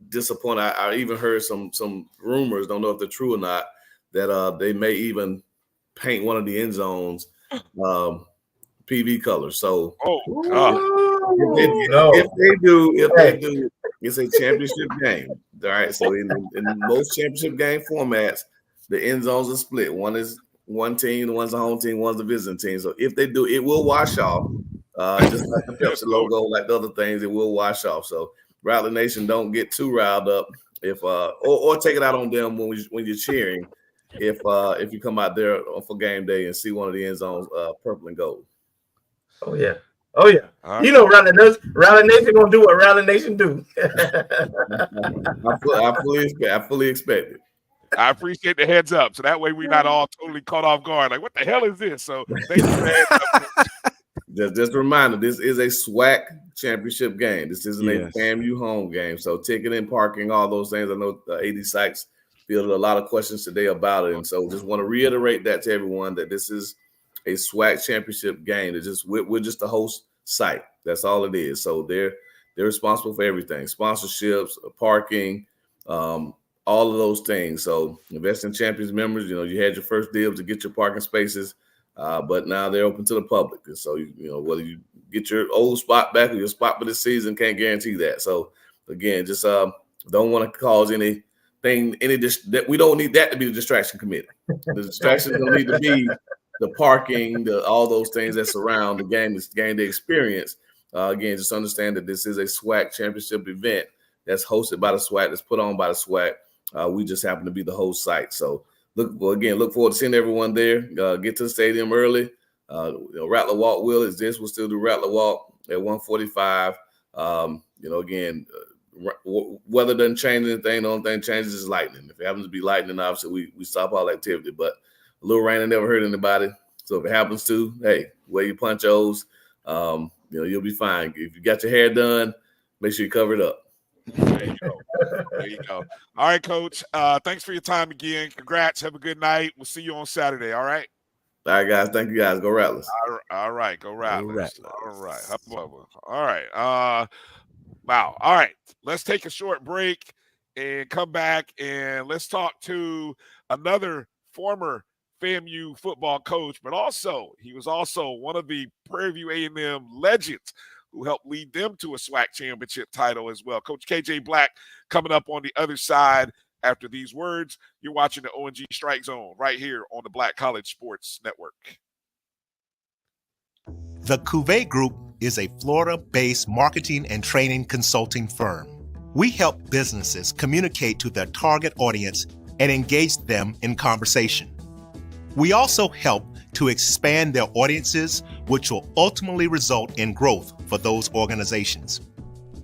Speaker 15: disappointed. I even heard some rumors, don't know if they're true or not, that they may even paint one of the end zones PV colors. So if they do, it's a championship game. All right. So in most championship game formats, the end zones are split. One is one team, one's a home team, one's a visiting team. So if they do, it will wash off. Just like the Pepsi logo, like the other things, it will wash off. So Rattler Nation, don't get too riled up if or take it out on them when you're cheering. If you come out there for game day and see one of the end zones purple and gold.
Speaker 3: Oh yeah. You know, Rattler Nation gonna do what Rattler Nation do.
Speaker 15: I fully expect it.
Speaker 1: I appreciate the heads up, so that way we're not all totally caught off guard. Like, what the hell is this? So thank you for the heads up.
Speaker 15: Just a reminder, this is a SWAC championship game. This isn't a FAMU home game. So ticketing, parking, all those things. I know AD Sykes fielded a lot of questions today about it. And so just want to reiterate that to everyone that this is a SWAC championship game. We're just the host site. That's all it is. So they're responsible for everything. Sponsorships, parking, all of those things. So Invest in Champions members, you had your first deal to get your parking spaces. But now they're open to the public. And so, whether you get your old spot back or your spot for this season, can't guarantee that. So, again, just don't want to cause anything, that we don't need that to be the distraction committee. The distractions don't need to be the parking, all those things that surround the game, this game day experience. Again, just understand that this is a SWAC championship event that's hosted by the SWAC, that's put on by the SWAC. We just happen to be the host site. So, look forward to seeing everyone there. Get to the stadium early. Rattler Walk we'll still do Rattler Walk at 1:45. Again, weather doesn't change anything. The only thing changes is lightning. If it happens to be lightning, obviously we stop all activity. But a little rain never hurt anybody. So if it happens to, hey, wear your ponchos. You'll be fine. If you got your hair done, make sure you cover it up.
Speaker 1: There you go. All right, Coach. Thanks for your time again. Congrats. Have a good night. We'll see you on Saturday. All right.
Speaker 15: All right, guys. Thank you, guys. Go Rattlers.
Speaker 1: All right. Go Rattlers. All right. All right. Wow. All right. Let's take a short break and come back, and let's talk to another former FAMU football coach, but he was also one of the Prairie View A&M legends who helped lead them to a SWAC championship title as well. Coach KJ Black coming up on the other side after these words. You're watching the O&G StrikeZone right here on the Black College Sports Network.
Speaker 5: The Cuvée Group is a Florida-based marketing and training consulting firm. We help businesses communicate to their target audience and engage them in conversation. We also help to expand their audiences, which will ultimately result in growth for those organizations.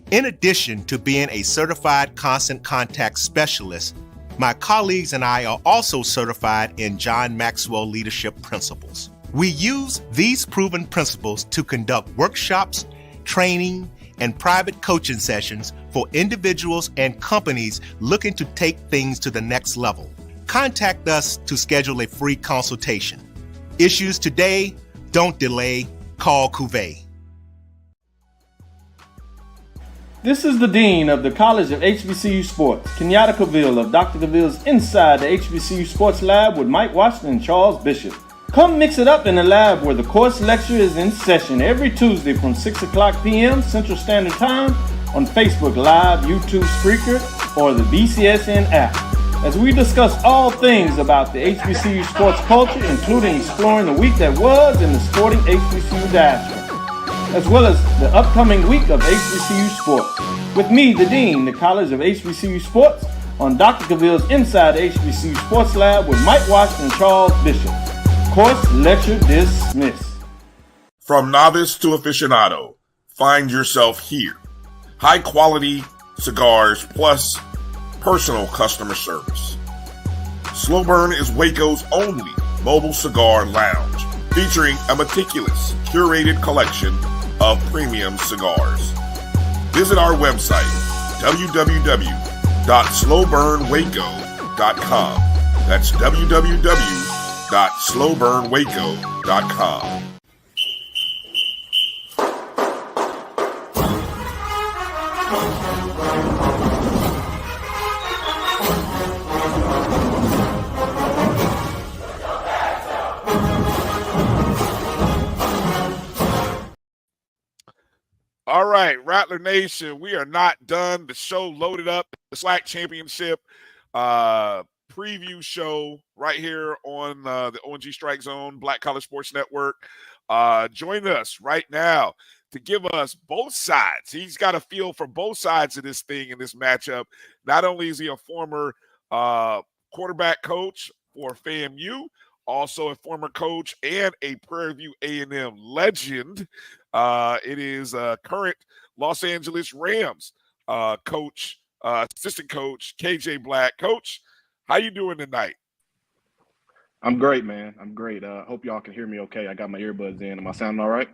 Speaker 5: In addition to being a certified constant contact specialist, my colleagues and I are also certified in John Maxwell Leadership Principles. We use these proven principles to conduct workshops, training, and private coaching sessions for individuals and companies looking to take things to the next level. Contact us to schedule a free consultation. Issues today, don't delay, call Cuvée.
Speaker 14: This is the Dean of the College of HBCU Sports, Kenyatta Cavill of Dr. Cavill's Inside the HBCU Sports Lab with Mike Washington and Charles Bishop. Come mix it up in the lab where the course lecture is in session every Tuesday from 6 o'clock p.m. Central Standard Time on Facebook Live, YouTube Spreaker, or the BCSN app, as we discuss all things about the HBCU sports culture, including exploring the week that was in the sporting HBCU diaspora, as well as the upcoming week of HBCU sports. With me, the Dean, the College of HBCU Sports, on Dr. Cavill's Inside the HBCU Sports Lab with Mike Washington and Charles Bishop. Course lecture dismissed.
Speaker 1: From novice to aficionado, find yourself here. High quality cigars plus personal customer service. Slow Burn is Waco's only mobile cigar lounge, featuring a meticulous, curated collection of premium cigars. Visit our website, www.slowburnwaco.com. That's www.slowburnwaco.com. All right, Rattler Nation, we are not done. The show loaded up. The SWAC Championship preview show right here on the O&G StrikeZone, Black College Sports Network. Join us right now to give us both sides. He's got a feel for both sides of this thing in this matchup. Not only is he a former quarterback coach for FAMU, also a former coach and a Prairie View A&M legend. It is current Los Angeles Rams coach, assistant coach, KJ Black. Coach, how you doing tonight?
Speaker 16: I'm great, man. I'm great. Hope y'all can hear me okay. I got my earbuds in. Am I sounding all right?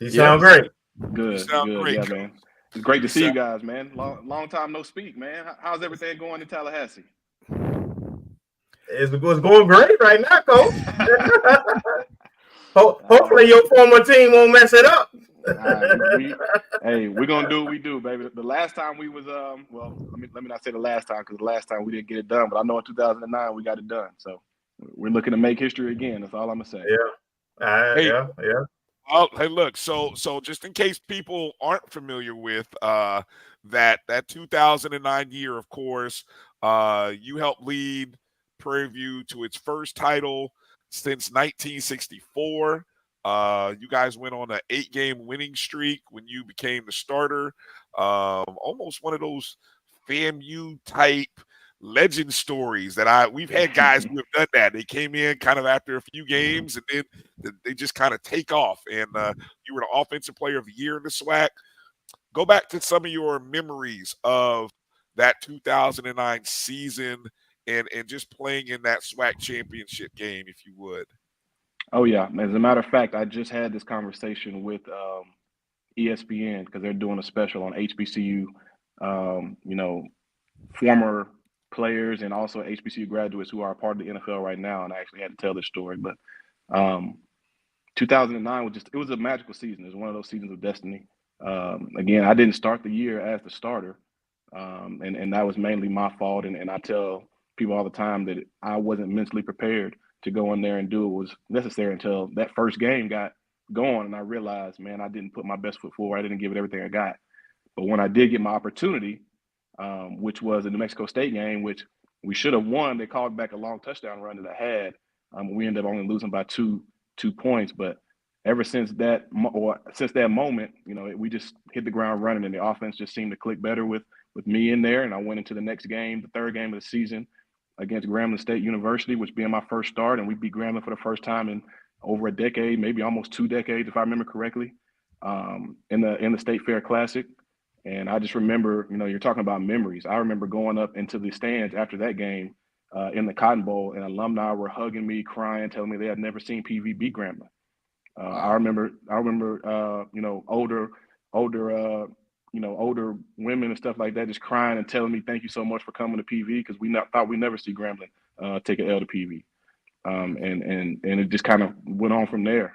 Speaker 3: You sound great.
Speaker 16: Good.
Speaker 1: You sound
Speaker 16: good.
Speaker 1: great,
Speaker 16: Yeah,
Speaker 1: Coach.
Speaker 16: man. It's great to see you guys, man. Long time no speak, man. How's everything going in Tallahassee?
Speaker 3: It's going great right now, Coach. Hopefully your former team won't mess it up.
Speaker 16: We're gonna do what we do, baby. The last time we was well, let me not say the last time, because the last time we didn't get it done, but I know in 2009 we got it done. So we're looking to make history again. That's all I'm gonna say.
Speaker 3: Yeah.
Speaker 1: Oh, hey, look. So just in case people aren't familiar with that 2009 year, of course, you helped lead Prairie View to its first title since 1964. You guys went on an 8-game winning streak when you became the starter. Almost one of those FAMU type legend stories that we've had guys who have done that. They came in kind of after a few games and then they just kind of take off. And you were the offensive player of the year in the SWAC. Go back to some of your memories of that 2009 season and just playing in that SWAC championship game, if you would.
Speaker 16: Oh, yeah. As a matter of fact, I just had this conversation with ESPN because they're doing a special on HBCU, former players and also HBCU graduates who are a part of the NFL right now. And I actually had to tell this story. But 2009 was a magical season. It was one of those seasons of destiny. Again, I didn't start the year as the starter, and that was mainly my fault. And I tell people all the time that I wasn't mentally prepared to go in there and do what was necessary until that first game got going. And I realized, man, I didn't put my best foot forward. I didn't give it everything I got. But when I did get my opportunity, which was the New Mexico State game, which we should have won, they called back a long touchdown run that I had. We ended up only losing by two points. But ever since that moment, we just hit the ground running, and the offense just seemed to click better with me in there. And I went into the next game, the third game of the season, against Grambling State University, which being my first start, and we beat Grambling for the first time in over a decade, maybe almost 2 decades, if I remember correctly, in the State Fair Classic. And I just remember, you're talking about memories. I remember going up into the stands after that game in the Cotton Bowl, and alumni were hugging me, crying, telling me they had never seen PV beat Grambling. I remember, older women and stuff like that just crying and telling me, thank you so much for coming to PV, because we thought we'd never see Grambling take an L to PV. And it just kind of went on from there.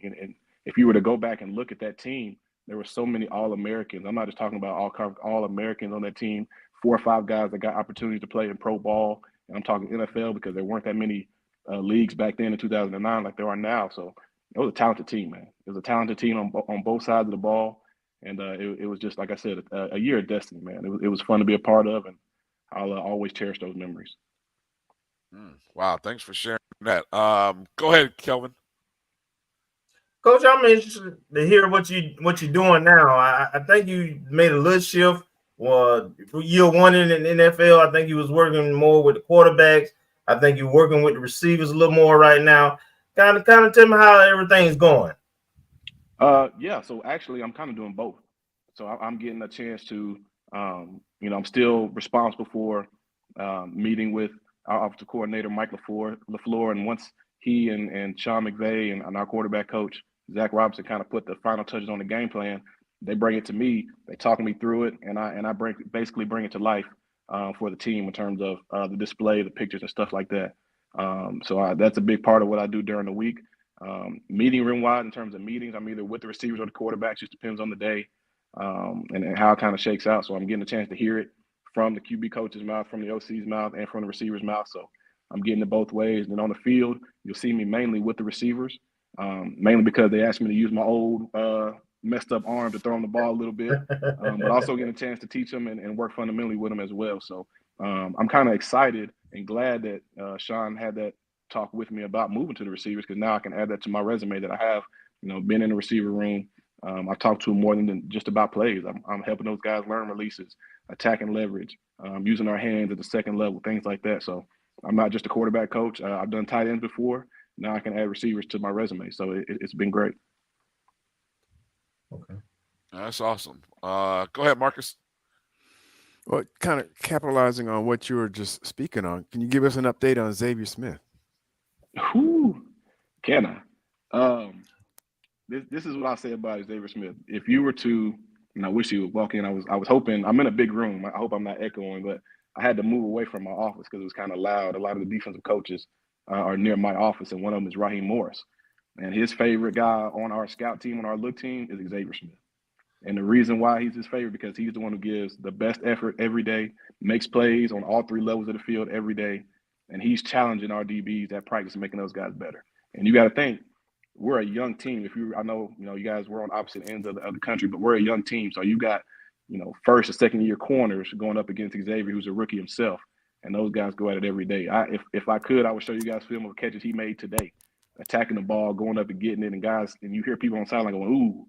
Speaker 16: And if you were to go back and look at that team, there were so many All-Americans. I'm not just talking about all-Americans on that team, 4 or 5 guys that got opportunities to play in pro ball. And I'm talking NFL because there weren't that many leagues back then in 2009 like there are now. So it was a talented team, man. It was a talented team on both sides of the ball. And it was just, like I said, a year of destiny, man. It was fun to be a part of, and I'll always cherish those memories.
Speaker 1: Wow, thanks for sharing that. Go ahead, Kelvin.
Speaker 3: Coach, I'm interested to hear what you're doing now. I think you made a little shift. Year one in the NFL, I think you was working more with the quarterbacks. I think you're working with the receivers a little more right now. Kind of tell me how everything's going.
Speaker 16: Yeah, so actually I'm kind of doing both. So I'm getting a chance to, I'm still responsible for meeting with our offensive coordinator, Mike LaFleur, and once he and Sean McVay and our quarterback coach, Zach Robinson, kind of put the final touches on the game plan, they bring it to me, they talk me through it, and I basically bring it to life for the team in terms of the display, the pictures, and stuff like that. So that's a big part of what I do during the week. Meeting room-wide in terms of meetings, I'm either with the receivers or the quarterbacks, just depends on the day and how it kind of shakes out. So I'm getting a chance to hear it from the QB coach's mouth, from the OC's mouth, and from the receiver's mouth. So I'm getting it both ways. And on the field, you'll see me mainly with the receivers, mainly because they asked me to use my old messed up arm to throw them the ball a little bit, but also getting a chance to teach them and work fundamentally with them as well. So I'm kind of excited and glad that Sean had that talk with me about moving to the receivers, because now I can add that to my resume that I have, been in the receiver room. I've talked to them more than just about plays. I'm helping those guys learn releases, attacking leverage, using our hands at the second level, things like that. So I'm not just a quarterback coach. I've done tight ends before. Now I can add receivers to my resume. So it's been great.
Speaker 3: Okay.
Speaker 1: That's awesome. Go ahead, Marcus.
Speaker 2: Well, kind of capitalizing on what you were just speaking on, can you give us an update on Xavier Smith?
Speaker 16: Can I? This is what I say about Xavier Smith. If you were to, and I wish he would walk in, I was hoping, I'm in a big room. I hope I'm not echoing, but I had to move away from my office because it was kind of loud. A lot of the defensive coaches are near my office, and one of them is Raheem Morris. And his favorite guy on our scout team, on our look team, is Xavier Smith. And the reason why he's his favorite, because he's the one who gives the best effort every day, makes plays on all 3 levels of the field every day, and he's challenging our DBs at practice and making those guys better. And you got to think, we're a young team. I know you guys were on opposite ends of the country, but we're a young team. So you got, first and second year corners going up against Xavier, who's a rookie himself, and those guys go at it every day. If I could, I would show you guys film of catches he made today, attacking the ball, going up and getting it, and you hear people on the sideline going, ooh,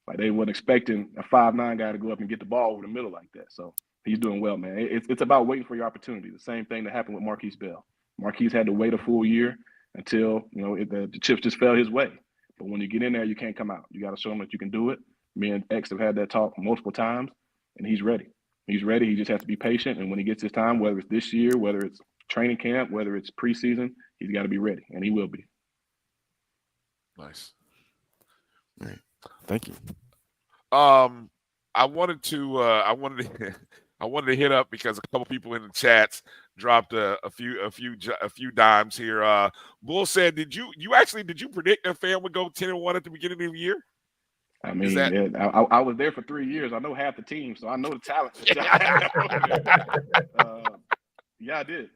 Speaker 16: like they weren't expecting a 5'9" guy to go up and get the ball over the middle like that. So he's doing well, man. It's about waiting for your opportunity. The same thing that happened with Marquise Bell. Marquise had to wait a full year until the chips just fell his way. But when you get in there, you can't come out. You got to show him that you can do it. Me and X have had that talk multiple times, and he's ready. He's ready. He just has to be patient. And when he gets his time, whether it's this year, whether it's training camp, whether it's preseason, he's got to be ready, and he will be.
Speaker 1: Nice.
Speaker 2: All right. Thank you.
Speaker 1: I wanted to hit up because a couple people in the chats dropped a few dimes here. Bull said, did you predict that FAM would go 10-1 at the beginning of the year?
Speaker 16: I mean, I was there for 3 years. I know half the team, so I know the talent. Yeah, I did,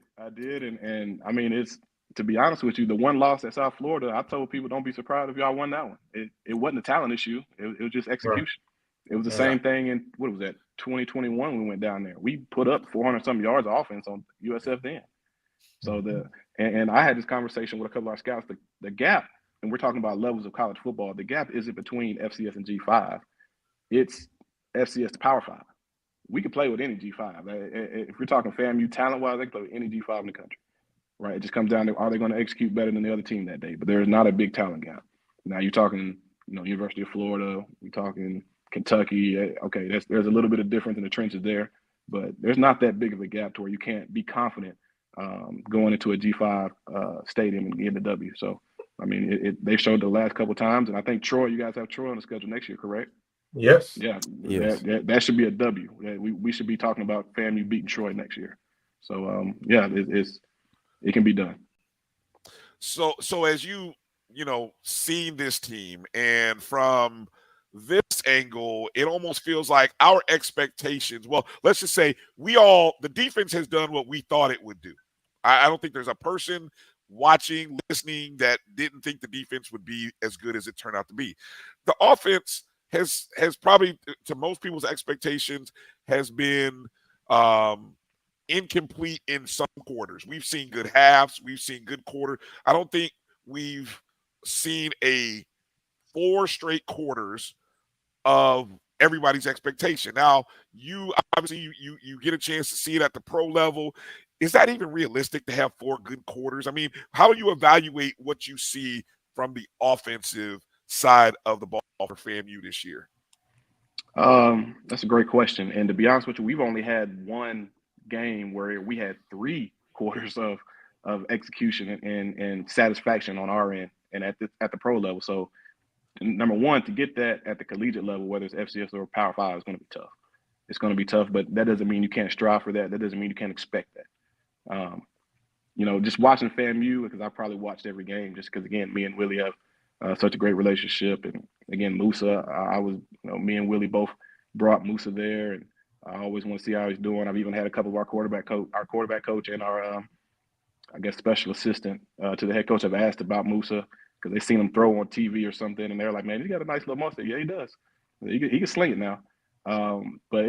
Speaker 16: and I mean, it's, to be honest with you, the one loss at South Florida, I told people, don't be surprised if y'all won that one. It wasn't a talent issue. It was just execution. Right. It was the same thing in, what was that, 2021 when we went down there. We put up 400-some yards of offense on USF then. So and I had this conversation with a couple of our scouts. The gap, and we're talking about levels of college football, the gap isn't between FCS and G5. It's FCS to Power 5. We can play with any G5. If we're talking FAMU talent-wise, they can play with any G5 in the country. Right, it just comes down to, are they going to execute better than the other team that day? But there is not a big talent gap. Now you're talking, University of Florida, you're talking Kentucky. Okay, there's a little bit of difference in the trenches there, but there's not that big of a gap to where you can't be confident going into a G5 stadium and getting the W. So, I mean, they showed the last couple of times, and I think Troy, you guys have Troy on the schedule next year, correct?
Speaker 3: Yes.
Speaker 16: Yeah.
Speaker 2: Yes.
Speaker 16: That should be a W. We should be talking about FAMU beating Troy next year. So, it can be done.
Speaker 1: So as you seen this team, and from this angle, it almost feels like our expectations. Well, let's just say the defense has done what we thought it would do. I don't think there's a person watching, listening that didn't think the defense would be as good as it turned out to be. The offense has probably, to most people's expectations, has been incomplete in some quarters. We've seen good halves. We've seen good quarters. I don't think we've seen 4 straight quarters of everybody's expectation. Now, you obviously you get a chance to see it at the pro level. Is that even realistic to have 4 good quarters? I mean, how do you evaluate what you see from the offensive side of the ball for FAMU this year?
Speaker 16: That's a great question. And to be honest with you, we've only had one game where we had 3 quarters of execution and satisfaction on our end and at the pro level. So number one, to get that at the collegiate level, whether it's FCS or Power 5, is going to be tough. It's going to be tough, but that doesn't mean you can't strive for that. That doesn't mean you can't expect that. Just watching FAMU, because I probably watched every game just because, again, me and Willie have such a great relationship. And, again, Musa, me and Willie both brought Musa there, and I always want to see how he's doing. I've even had a couple of our quarterback coach and our, special assistant to the head coach have asked about Musa, because they seen him throw on TV or something, and they're like, man, he got a nice little mustache. Yeah, he does. He can sling it now. But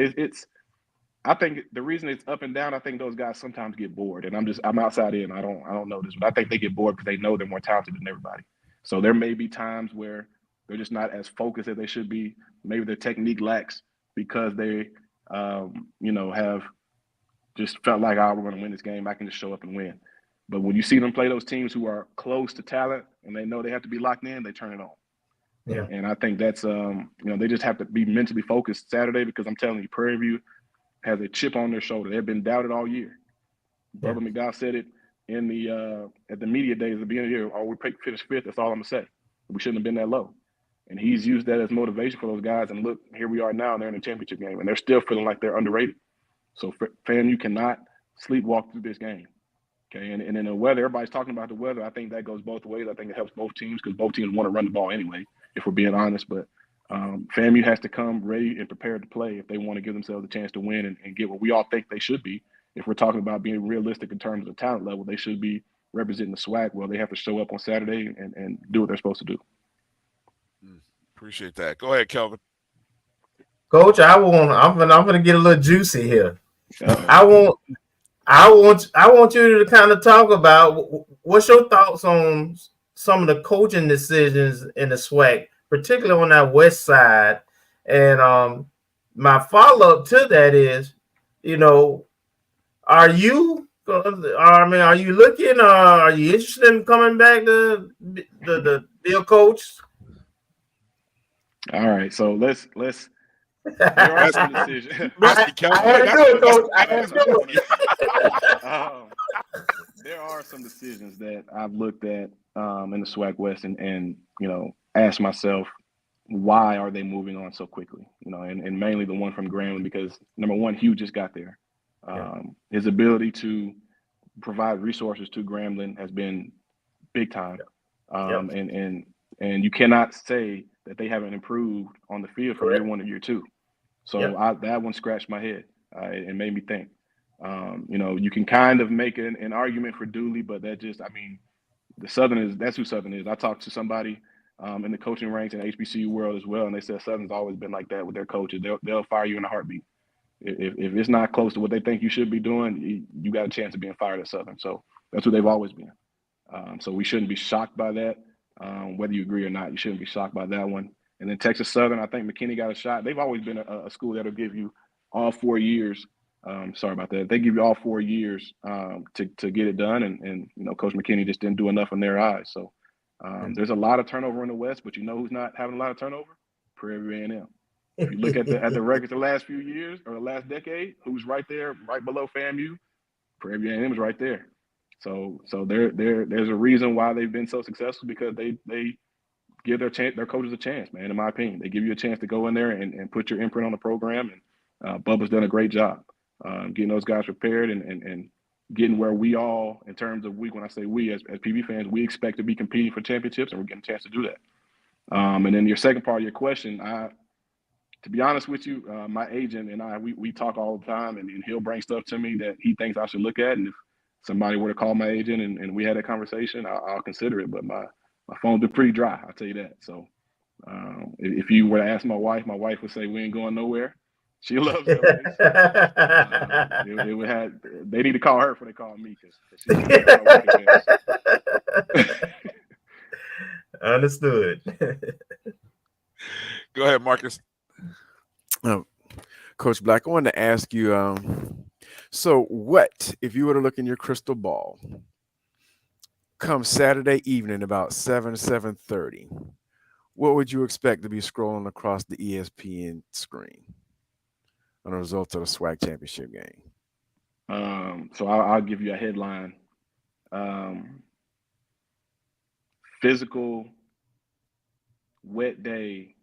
Speaker 16: I think the reason it's up and down, I think those guys sometimes get bored. And I'm outside in. I don't know this, but I think they get bored because they know they're more talented than everybody. So there may be times where they're just not as focused as they should be. Maybe their technique lacks because they, have just felt like, we're going to win this game. I can just show up and win. But when you see them play those teams who are close to talent and they know they have to be locked in, they turn it on.
Speaker 3: Yeah.
Speaker 16: And I think that's, they just have to be mentally focused Saturday, because I'm telling you, Prairie View has a chip on their shoulder. They've been doubted all year. Yeah. Bubba McDowell said it in the at the media days at the beginning of the year, we finished 5th. That's all I'm going to say. We shouldn't have been that low. And he's used that as motivation for those guys. And look, here we are now. They're in the championship game, and they're still feeling like they're underrated. So FAMU cannot sleepwalk through this game. Okay, and in the weather, everybody's talking about the weather. I think that goes both ways. I think it helps both teams, because both teams want to run the ball anyway, if we're being honest. But FAMU has to come ready and prepared to play if they want to give themselves a chance to win and get what we all think they should be. If we're talking about being realistic in terms of the talent level, they should be representing the SWAC. Well, they have to show up on Saturday and do what they're supposed to do.
Speaker 1: Appreciate that. Go ahead, Kelvin.
Speaker 3: Coach, I'm gonna get a little juicy here. I want you to kind of talk about what's your thoughts on some of the coaching decisions in the SWAC, particularly on that west side. And my follow-up to that is, are you looking? Are you interested in coming back to the deal coach?
Speaker 16: All right, so let's. There are some decisions. There are some decisions that I've looked at in the SWAC West and asked myself, why are they moving on so quickly? And mainly the one from Grambling, because number one, Hugh just got there. His ability to provide resources to Grambling has been big time. And you cannot say that they haven't improved on the field from year 1 to year 2. So that one scratched my head and made me think. You can kind of make an argument for Dooley, but that's who Southern is. I talked to somebody in the coaching ranks in the HBCU world as well, and they said Southern's always been like that with their coaches. They'll fire you in a heartbeat. If it's not close to what they think you should be doing, you got a chance of being fired at Southern. So that's what they've always been. So we shouldn't be shocked by that. Whether you agree or not, you shouldn't be shocked by that one. And then Texas Southern, I think McKinney got a shot. They've always been a school that'll give you all 4 years. Sorry about that. They give you all 4 years to get it done. And Coach McKinney just didn't do enough in their eyes. So there's a lot of turnover in the West, but who's not having a lot of turnover? Prairie A&M. If you look at the records the last few years or the last decade, who's right there, right below FAMU? Prairie A&M is right there. So there's a reason why they've been so successful, because they give their coaches a chance, man, in my opinion. They give you a chance to go in there and put your imprint on the program. And Bubba's done a great job getting those guys prepared and getting where we all, in terms of when I say we as PV fans, we expect to be competing for championships, and we're getting a chance to do that. And then your second part of your question, to be honest with you, my agent and we talk all the time, and he'll bring stuff to me that he thinks I should look at. And if somebody were to call my agent and we had a conversation, I'll consider it. But my phone's been pretty dry, I'll tell you that. So if you were to ask my wife would say we ain't going nowhere. She loves LA. So, they need to call her before they call me because she's
Speaker 3: Understood.
Speaker 1: Go ahead, Marcus.
Speaker 2: Coach Black, I wanted to ask you, so what, if you were to look in your crystal ball, come Saturday evening about 7:30, what would you expect to be scrolling across the ESPN screen on the results of the SWAC Championship game?
Speaker 16: So I'll give you a headline. Physical wet day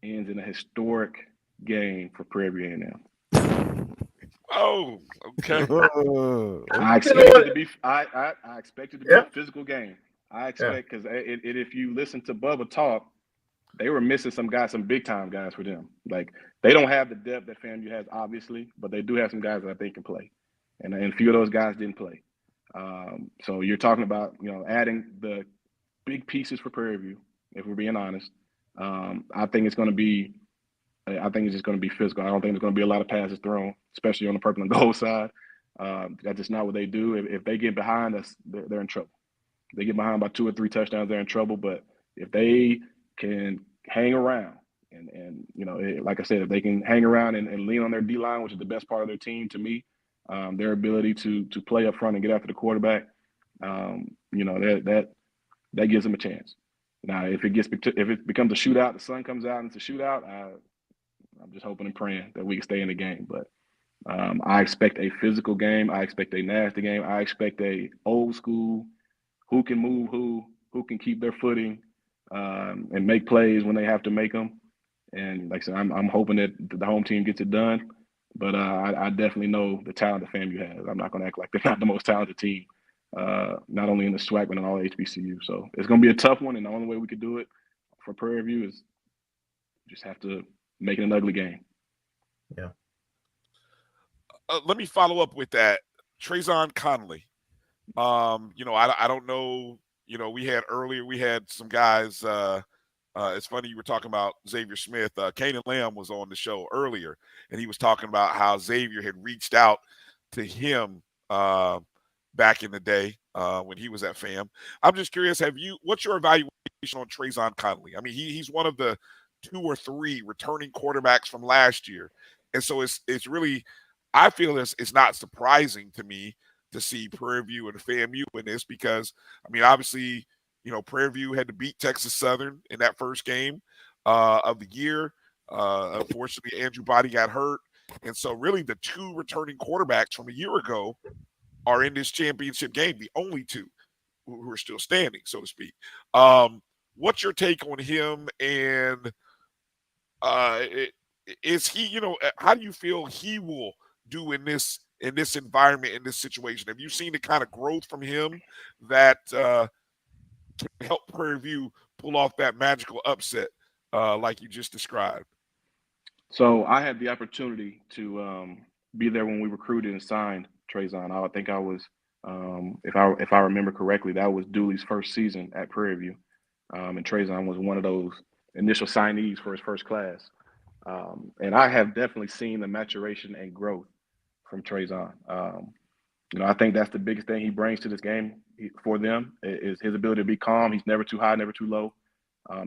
Speaker 16: ends in a historic game for Prairie A&M.
Speaker 1: Oh, okay.
Speaker 16: I expect it to be. I expect it to be a physical game. I expect because if you listen to Bubba talk, they were missing some big time guys for them. Like they don't have the depth that FAMU has, obviously, but they do have some guys that I think can play, and a few of those guys didn't play. So you're talking about adding the big pieces for Prairie View. If we're being honest, I think it's going to be. I think it's just going to be physical. I don't think there's going to be a lot of passes thrown, especially on the purple and gold side. That's just not what they do. If they get behind us, they're in trouble. If they get behind by 2 or 3 touchdowns, they're in trouble. But if they can hang around and like I said, if they can hang around and lean on their D-line, which is the best part of their team to me, their ability to play up front and get after the quarterback, that gives them a chance. Now, if it becomes a shootout, the sun comes out and it's a shootout, I'm just hoping and praying that we can stay in the game. But I expect a physical game. I expect a nasty game. I expect a old school, who can move who can keep their footing and make plays when they have to make them. And like I said, I'm hoping that the home team gets it done. But I definitely know the talent that FAMU has. I'm not going to act like they're not the most talented team, not only in the SWAC, but in all HBCU. So it's going to be a tough one. And the only way we could do it for Prairie View is just have to make it an ugly game.
Speaker 3: Yeah.
Speaker 1: Let me follow up with that. Tyronn Conley. I don't know. We had some guys. It's funny you were talking about Xavier Smith. Kanan Lamb was on the show earlier, and he was talking about how Xavier had reached out to him back in the day when he was at FAM. I'm just curious. What's your evaluation on Tyronn Conley? I mean, he's one of the 2 or 3 returning quarterbacks from last year. And so it's really, I feel it's not surprising to me to see Prairie View and FAMU in this because, I mean, obviously, Prairie View had to beat Texas Southern in that first game of the year. Unfortunately, Andrew Body got hurt. And so really the 2 returning quarterbacks from a year ago are in this championship game, the only 2 who are still standing, so to speak. What's your take on him, and is he, how do you feel he will do in this environment, in this situation? Have you seen the kind of growth from him that can help Prairie View pull off that magical upset like you just described?
Speaker 16: So I had the opportunity to be there when we recruited and signed Tyronn. I think I was, if I remember correctly, that was Dooley's first season at Prairie View. And Tyronn was one of those initial signees for his first class. And I have definitely seen the maturation and growth from Tyronn. I think that's the biggest thing he brings to this game for them is his ability to be calm. He's never too high, never too low.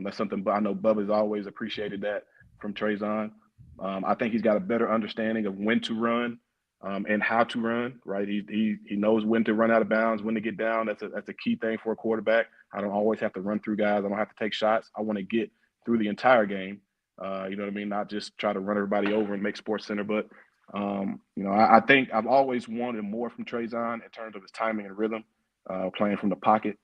Speaker 16: That's something I know Bubba's always appreciated that from Tyronn. I think he's got a better understanding of when to run and how to run, right? He knows when to run out of bounds, when to get down. That's a key thing for a quarterback. I don't always have to run through guys. I don't have to take shots. I want to get through the entire game. You know what I mean? Not just try to run everybody over and make Sports Center. But, I think I've always wanted more from Tyronn in terms of his timing and rhythm, playing from the pocket.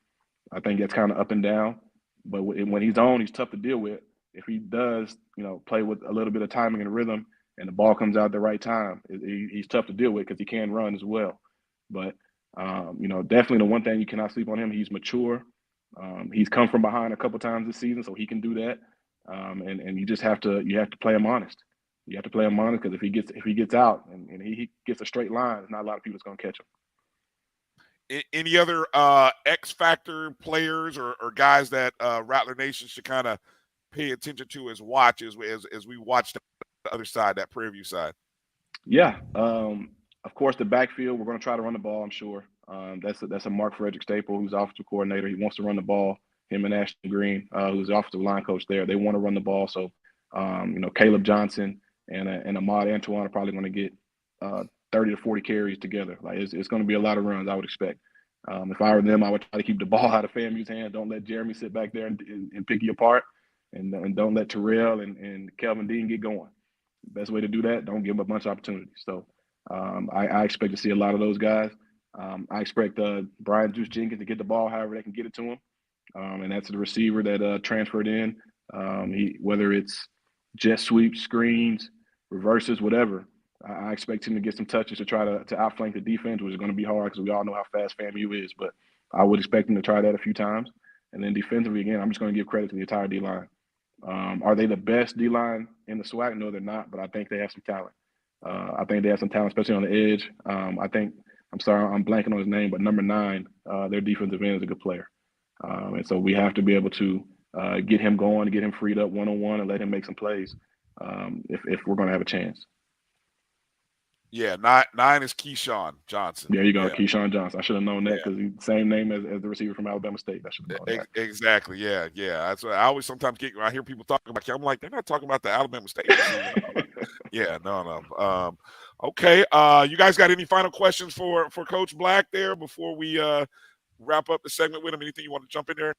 Speaker 16: I think that's kind of up and down. But when he's on, he's tough to deal with. If he does, play with a little bit of timing and rhythm and the ball comes out at the right time, he's tough to deal with because he can run as well. But, definitely the one thing you cannot sleep on him, he's mature. He's come from behind a couple times this season, so he can do that. And you just have to play him honest. You have to play him honest, because if he gets out and he gets a straight line, there's not a lot of people that's going to catch him.
Speaker 1: Any other X factor players or guys that Rattler Nation should kind of pay attention to as we watch the other side, that Prairie View side?
Speaker 16: Yeah, of course, the backfield, we're going to try to run the ball, I'm sure. That's a Mark Frederick Staple, who's offensive coordinator. He wants to run the ball. Him and Ashton Green, who's the offensive line coach there, they want to run the ball. So, Caleb Johnson and Ahmad Antoine are probably going to get 30 to 40 carries together. Like it's going to be a lot of runs, I would expect. If I were them, I would try to keep the ball out of FAMU's hands. Don't let Jeremy sit back there and pick you apart, and don't let Terrell and Kelvin Dean get going. The best way to do that, don't give them a bunch of opportunities. So I expect to see a lot of those guys. I expect Brian Juice Jenkins to get the ball however they can get it to him. And that's the receiver that transferred in. Whether it's jet sweeps, screens, reverses, whatever, I expect him to get some touches to try to outflank the defense, which is going to be hard because we all know how fast FAMU is. But I would expect him to try that a few times. And then defensively, again, I'm just going to give credit to the entire D-line. Are they the best D-line in the SWAC? No, they're not, but I think they have some talent. I think they have some talent, especially on the edge. I'm sorry, I'm blanking on his name, but number 9, their defensive end is a good player. And so we have to be able to get him going, get him freed up one-on-one, and let him make some plays if we're going to have a chance.
Speaker 1: Yeah, 9 is Keyshawn Johnson.
Speaker 16: There you go, yeah. Keyshawn Johnson. I should have known that because he's the same name as the receiver from Alabama State. I should have known that.
Speaker 1: Exactly, yeah. That's what I always sometimes get when I hear people talking about. I'm like, they're not talking about the Alabama State. Yeah, no. Okay, you guys got any final questions for Coach Black there before we wrap up the segment with him? Anything you want to jump in there?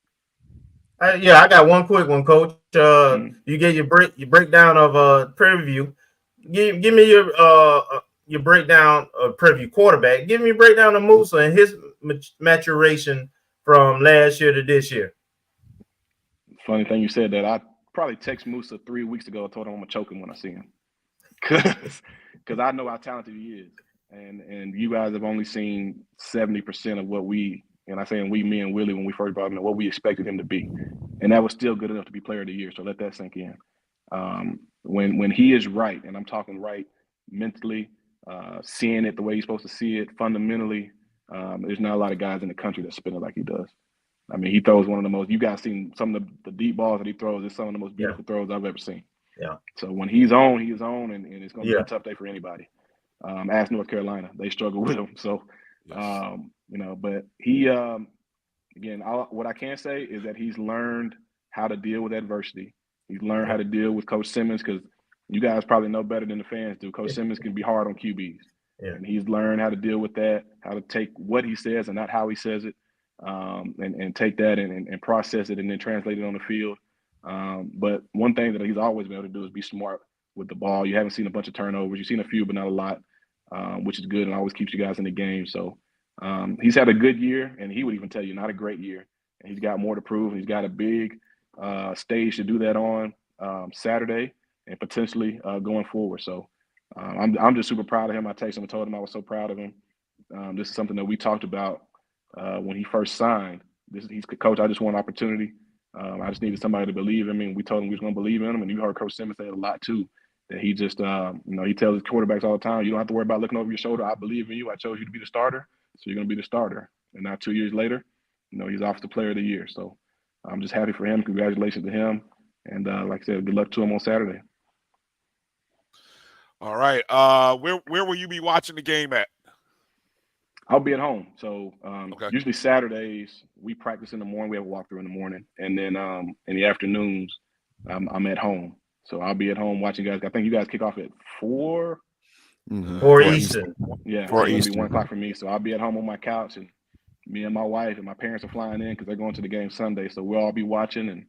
Speaker 3: Yeah, I got one quick one, Coach. You get your breakdown of Prairie View. Give me your breakdown of Prairie View quarterback. Give me a breakdown of Musa and his maturation from last year to this year.
Speaker 16: Funny thing you said that. I probably texted Musa 3 weeks ago. I told him I'm gonna choke him when I see him, because I know how talented he is, and you guys have only seen 70% of what we, and I say me and Willie when we first brought him in, what we expected him to be, and that was still good enough to be Player of the Year. So let that sink in. When he is right, and I'm talking right mentally, seeing it the way he's supposed to see it fundamentally, there's not a lot of guys in the country that spin it like he does. I mean, he throws one of the most, you guys seen some of the deep balls that he throws. It's some of the most beautiful throws I've ever seen.
Speaker 3: Yeah.
Speaker 16: So when he's on, and it's going to be a tough day for anybody. Ask North Carolina. They struggle with him. So, but he, again, what I can say is that he's learned how to deal with adversity. He's learned how to deal with Coach Simmons, because you guys probably know better than the fans do. Coach Simmons can be hard on QBs. Yeah. And he's learned how to deal with that, how to take what he says and not how he says it, and take that and process it and then translate it on the field. But one thing that he's always been able to do is be smart with the ball. You haven't seen a bunch of turnovers. You've seen a few, but not a lot, which is good and always keeps you guys in the game. So he's had a good year, and he would even tell you not a great year. And he's got more to prove. He's got a big stage to do that on Saturday and potentially going forward. So I'm just super proud of him. I texted him and told him I was so proud of him. This is something that we talked about when he first signed. He's coach. I just want an opportunity. I just needed somebody to believe in me, and we told him we was going to believe in him. And you heard Coach Simmons say it a lot too, that he just, he tells his quarterbacks all the time, you don't have to worry about looking over your shoulder. I believe in you. I chose you to be the starter, so you're going to be the starter. And now 2 years later, he's off the Player of the Year. So I'm just happy for him. Congratulations to him. And like I said, good luck to him on Saturday.
Speaker 1: All right. Where will you be watching the game at?
Speaker 16: I'll be at home. So usually Saturdays we practice in the morning. We have a walkthrough in the morning, and then in the afternoons I'm at home. So I'll be at home watching you guys. I think you guys kick off at 4.
Speaker 3: 4 Eastern.
Speaker 16: Yeah, 4 Eastern. It'll be 1 o'clock for me. So I'll be at home on my couch, and me and my wife and my parents are flying in because they're going to the game Sunday. So we'll all be watching, and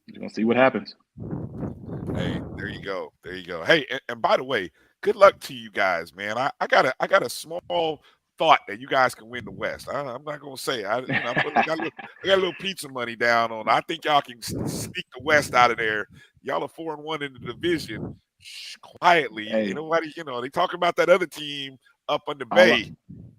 Speaker 16: we're gonna see what happens.
Speaker 1: Hey, there you go. There you go. Hey, and by the way, good luck to you guys, man. I got a small thought that you guys can win the West. I'm not gonna say I got a little pizza money down on. I think y'all can sneak the West out of there. Y'all are 4-1 in the division quietly.
Speaker 16: Hey.
Speaker 1: Nobody, they talking about that other team up on the Bay.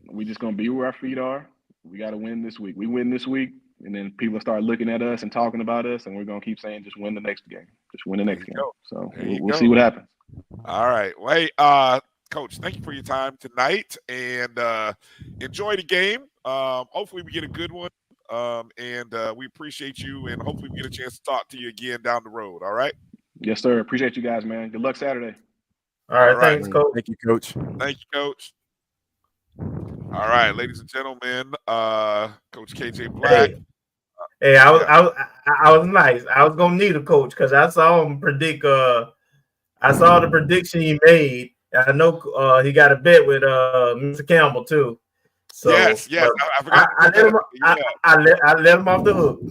Speaker 16: We just gonna be where our feet are. We got to win this week. We win this week, and then people start looking at us and talking about us, and we're gonna keep saying, just win the next game, just win the next game. So we'll see what happens.
Speaker 1: All right. Well, hey, Coach, thank you for your time tonight, and enjoy the game. Hopefully, we get a good one. And we appreciate you, and hopefully, we get a chance to talk to you again down the road. All right.
Speaker 16: Yes, sir. Appreciate you guys, man. Good luck Saturday.
Speaker 3: All right. Thanks, Coach.
Speaker 2: Thank you, Coach.
Speaker 1: Thank you, Coach. All right, ladies and gentlemen, Coach KJ Black.
Speaker 3: Hey, I was nice. I was gonna need a coach because I saw him predict. I saw the prediction he made. I know he got a bet with Mr. Campbell too. So,
Speaker 1: yes. I forgot.
Speaker 3: I let him off the hook.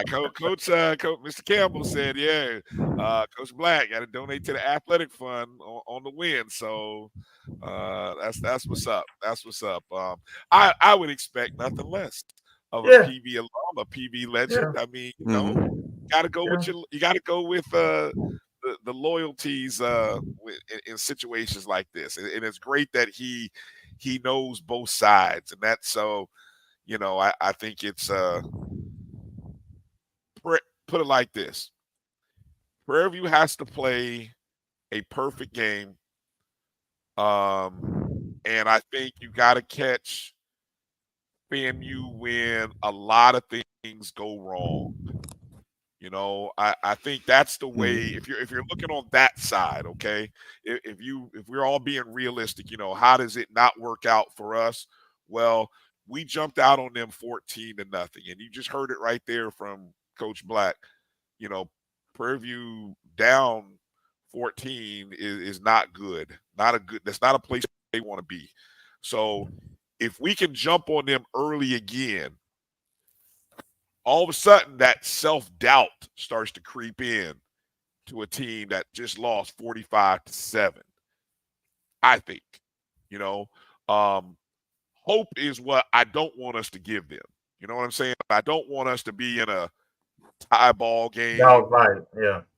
Speaker 1: Coach Mr. Campbell said, Coach Black got to donate to the athletic fund on the win. So that's what's up. That's what's up. I would expect nothing less of a PV alum, a PV legend. I mean, you know, got to go with you got to go with the loyalties in situations like this, and it's great that he knows both sides, and that's so. You know, I think it's put it like this. Prairie View has to play a perfect game. And I think you got to catch FAMU when a lot of things go wrong. You know, I think that's the way. If you're looking on that side, okay. If we're all being realistic, you know, how does it not work out for us? Well, we jumped out on them 14-0, and you just heard it right there from Coach Black. You know, Prairie View down 14 is not good. That's not a place they want to be. So if we can jump on them early again, all of a sudden that self-doubt starts to creep in to a team that just lost 45-7. I think, you know, hope is what I don't want us to give them. You know what I'm saying? I don't want us to be in a tie ball game.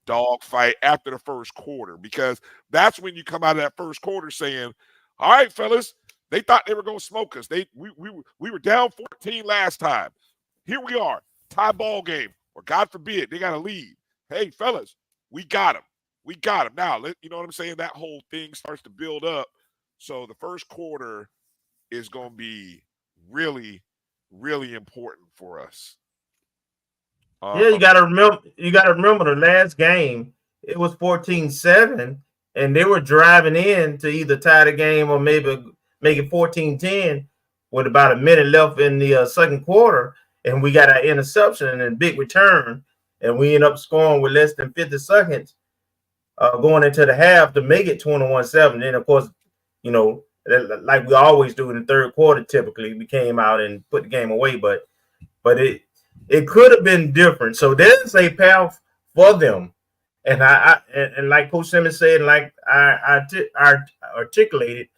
Speaker 1: Dog fight after the first quarter, because that's when you come out of that first quarter saying, all right, fellas, they thought they were going to smoke us. We were down 14 last time. Here we are, tie ball game, or God forbid, they got to lead. Hey, fellas, we got them. We got them. Now, you know what I'm saying? That whole thing starts to build up. So the first quarter is going to be really, really important for us.
Speaker 3: You got to remember the last game. It was 14-7, and they were driving in to either tie the game or maybe make it 14-10 with about a minute left in the second quarter, and we got an interception and a big return, and we end up scoring with less than 50 seconds going into the half to make it 21-7. Then, of course, you know, like we always do in the third quarter, typically we came out and put the game away, but it could have been different. So there's a path for them, and and like Coach Simmons said, and like I articulated,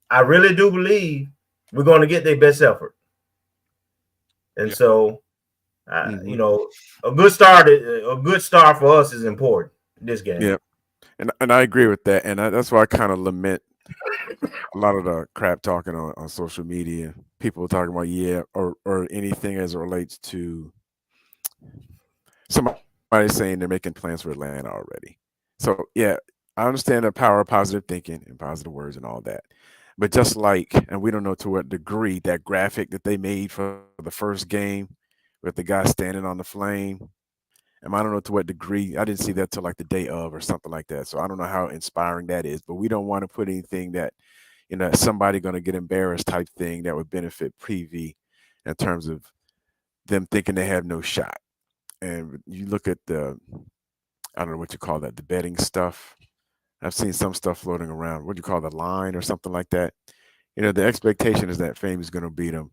Speaker 3: I really do believe we're going to get their best effort, and so you know, a good start for us is important in this game.
Speaker 2: Yeah, and I agree with that, and that's why I kind of lament a lot of the crap talking on social media. People talking about or anything as it relates to somebody saying they're making plans for Atlanta already. So yeah, I understand the power of positive thinking and positive words and all that. But just like, and we don't know to what degree, that graphic that they made for the first game with the guy standing on the flame, and I don't know to what degree, I didn't see that till like the day of or something like that. So I don't know how inspiring that is, but we don't want to put anything that, you know, somebody going to get embarrassed type thing that would benefit PV in terms of them thinking they have no shot. And you look at I don't know what you call that, the betting stuff. I've seen some stuff floating around. What do you call the line or something like that? You know, the expectation is that FAMU is going to beat them.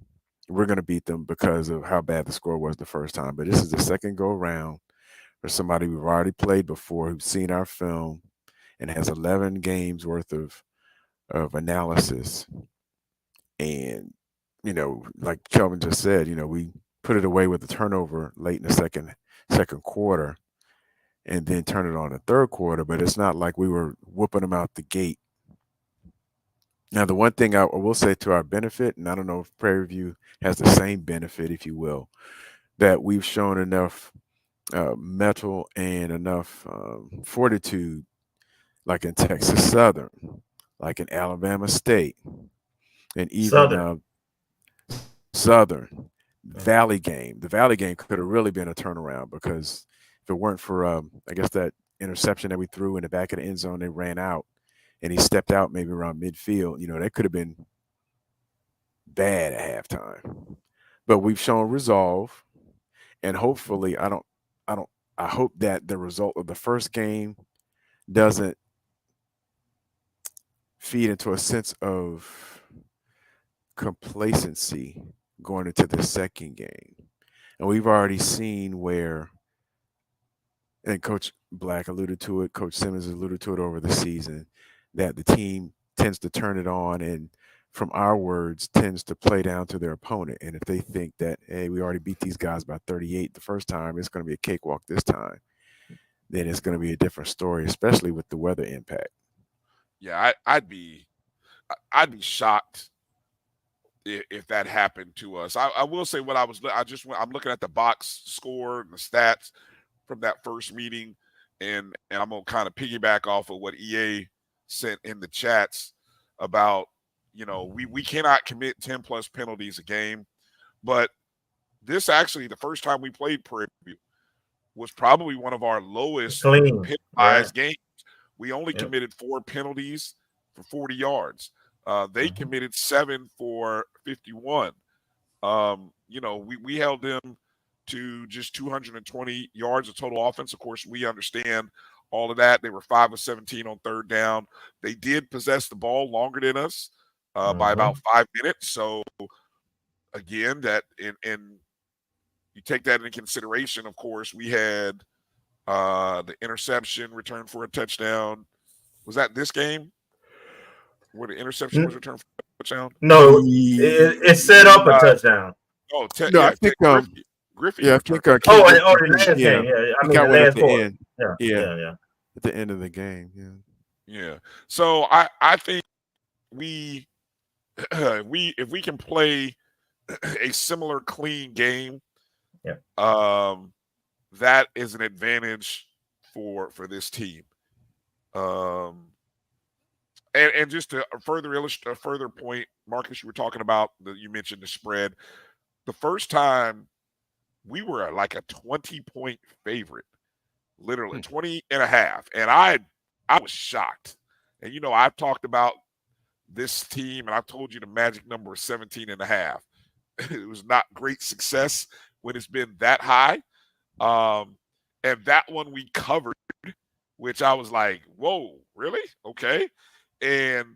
Speaker 2: We're going to beat them because of how bad the score was the first time. But this is the second go around for somebody we've already played before, who's seen our film and has 11 games worth of analysis. And, you know, like Kelvin just said, you know, we put it away with the turnover late in the second quarter and then turn it on the third quarter. But it's not like we were whooping them out the gate Now, the one thing I will say to our benefit, and I don't know if Prairie View has the same benefit, if you will, that we've shown enough mettle and enough fortitude, like in Texas Southern, like in Alabama State, and even Southern Valley game. The Valley game could have really been a turnaround, because if it weren't for, I guess, that interception that we threw in the back of the end zone, they ran out, and he stepped out maybe around midfield. That could have been bad at halftime. But we've shown resolve, and hopefully, I hope that the result of the first game doesn't feed into a sense of complacency going into the second game. And we've already seen where, and Coach Black alluded to it, Coach Simmons alluded to it over the season, that the team tends to turn it on and, from our words, tends to play down to their opponent. And if they think that, hey, we already beat these guys by 38 the first time, it's going to be a cakewalk this time, then it's going to be a different story, especially with the weather impact.
Speaker 1: Yeah, I'd be shocked if that happened to us. I will say what I'm looking at the box score and the stats from that first meeting, and I'm gonna kind of piggyback off of what EA sent in the chats about, we cannot commit 10 plus penalties a game, but this actually, the first time we played Prairie View, was probably one of our lowest penalized games. We only committed 4 penalties for 40 yards. They committed 7 for 51. We held them to just 220 yards of total offense. Of course, we understand all of that. They were 5 of 17 on third down. They did possess the ball longer than us by about 5 minutes. So again, that and you take that into consideration. Of course, we had the interception returned for a touchdown. Was that this game where the interception was returned for a touchdown?
Speaker 3: No, it set up a touchdown.
Speaker 2: I think
Speaker 1: Griffey.
Speaker 2: Yeah, I think.
Speaker 3: The last game. Yeah, I mean the last quarter.
Speaker 2: Yeah, at the end of the game.
Speaker 1: Yeah. So I think we if we can play a similar clean game, that is an advantage for this team. And just to further illustrate, a further point, Marcus, you were talking about you mentioned the spread. The first time we were like a 20-point favorite, literally 20 and a half. And I was shocked. And, I've talked about this team, and I've told you the magic number is 17 and a half. It was not great success when it's been that high. And that one we covered, which I was like, whoa, really? Okay. And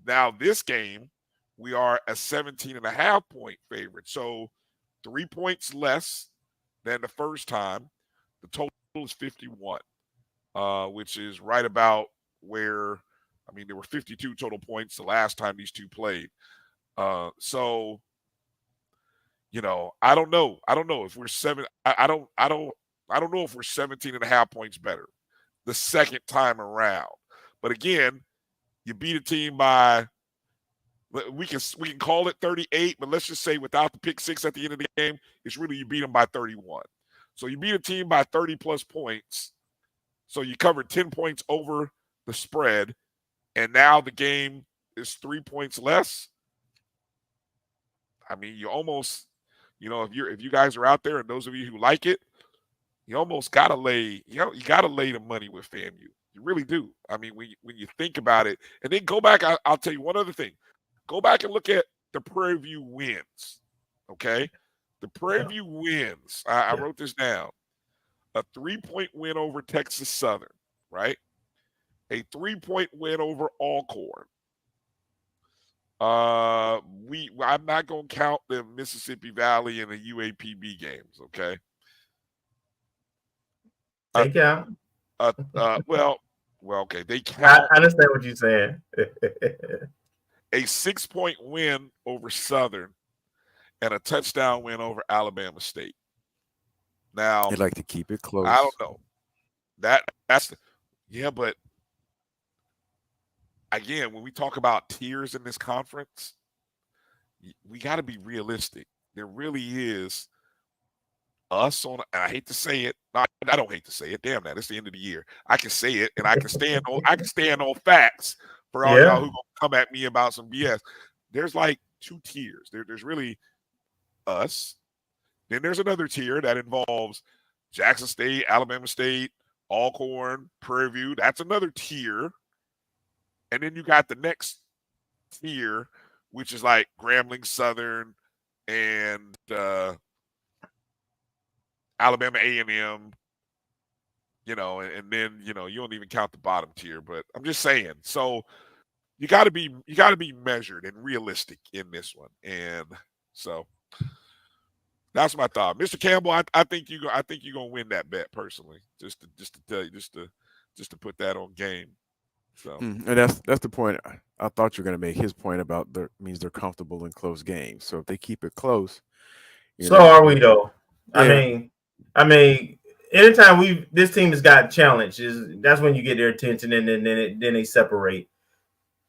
Speaker 1: now this game, we are a 17 and a half point favorite. So 3 points less than the first time. The total is 51, which is right about where, there were 52 total points the last time these two played. So, I don't know. I don't know if we're I don't know if we're 17 and a half points better the second time around. But again, you beat a team by, we can call it 38, but let's just say without the pick six at the end of the game, it's really you beat them by 31. So you beat a team by 30 plus points. So you covered 10 points over the spread, and now the game is 3 points less. You almost, if you guys are out there, and those of you who like it, you almost gotta lay, you gotta lay the money with FAMU. You really do. When you think about it, and then go back, I'll tell you one other thing. Go back and look at the Prairie View wins. Okay, the Prairie View wins. I wrote this down. A 3-point win over Texas Southern, right? A 3-point win over Alcorn. I'm not gonna count the Mississippi Valley and the UAPB games. Okay.
Speaker 3: Take out.
Speaker 1: Well, okay. They count.
Speaker 3: I understand what you're saying.
Speaker 1: A 6-point win over Southern and a touchdown win over Alabama State. Now,
Speaker 2: I'd like to keep it close.
Speaker 1: I don't know. That's but again, when we talk about tiers in this conference, we got to be realistic. There really is us on. And I hate to say it. I don't hate to say it. Damn that! It's the end of the year. I can say it, and I can stand on. I can stand on facts for all y'all who gonna come at me about some BS. There's like 2 tiers. There's really us. Then there's another tier that involves Jackson State, Alabama State, Alcorn, Prairie View. That's another tier. And then you got the next tier, which is like Grambling Southern and Alabama A&M, and then, you don't even count the bottom tier, but I'm just saying. So you got to be measured and realistic in this one. And so that's my thought. Mr. Campbell, I think you're going to win that bet personally. Just to tell you, just to put that on game. So
Speaker 2: and that's the point I thought you were going to make. His point about means they're comfortable in close games. So if they keep it close,
Speaker 3: are we though? Yeah. I mean, anytime this team has got challenged, that's when you get their attention, and then they separate.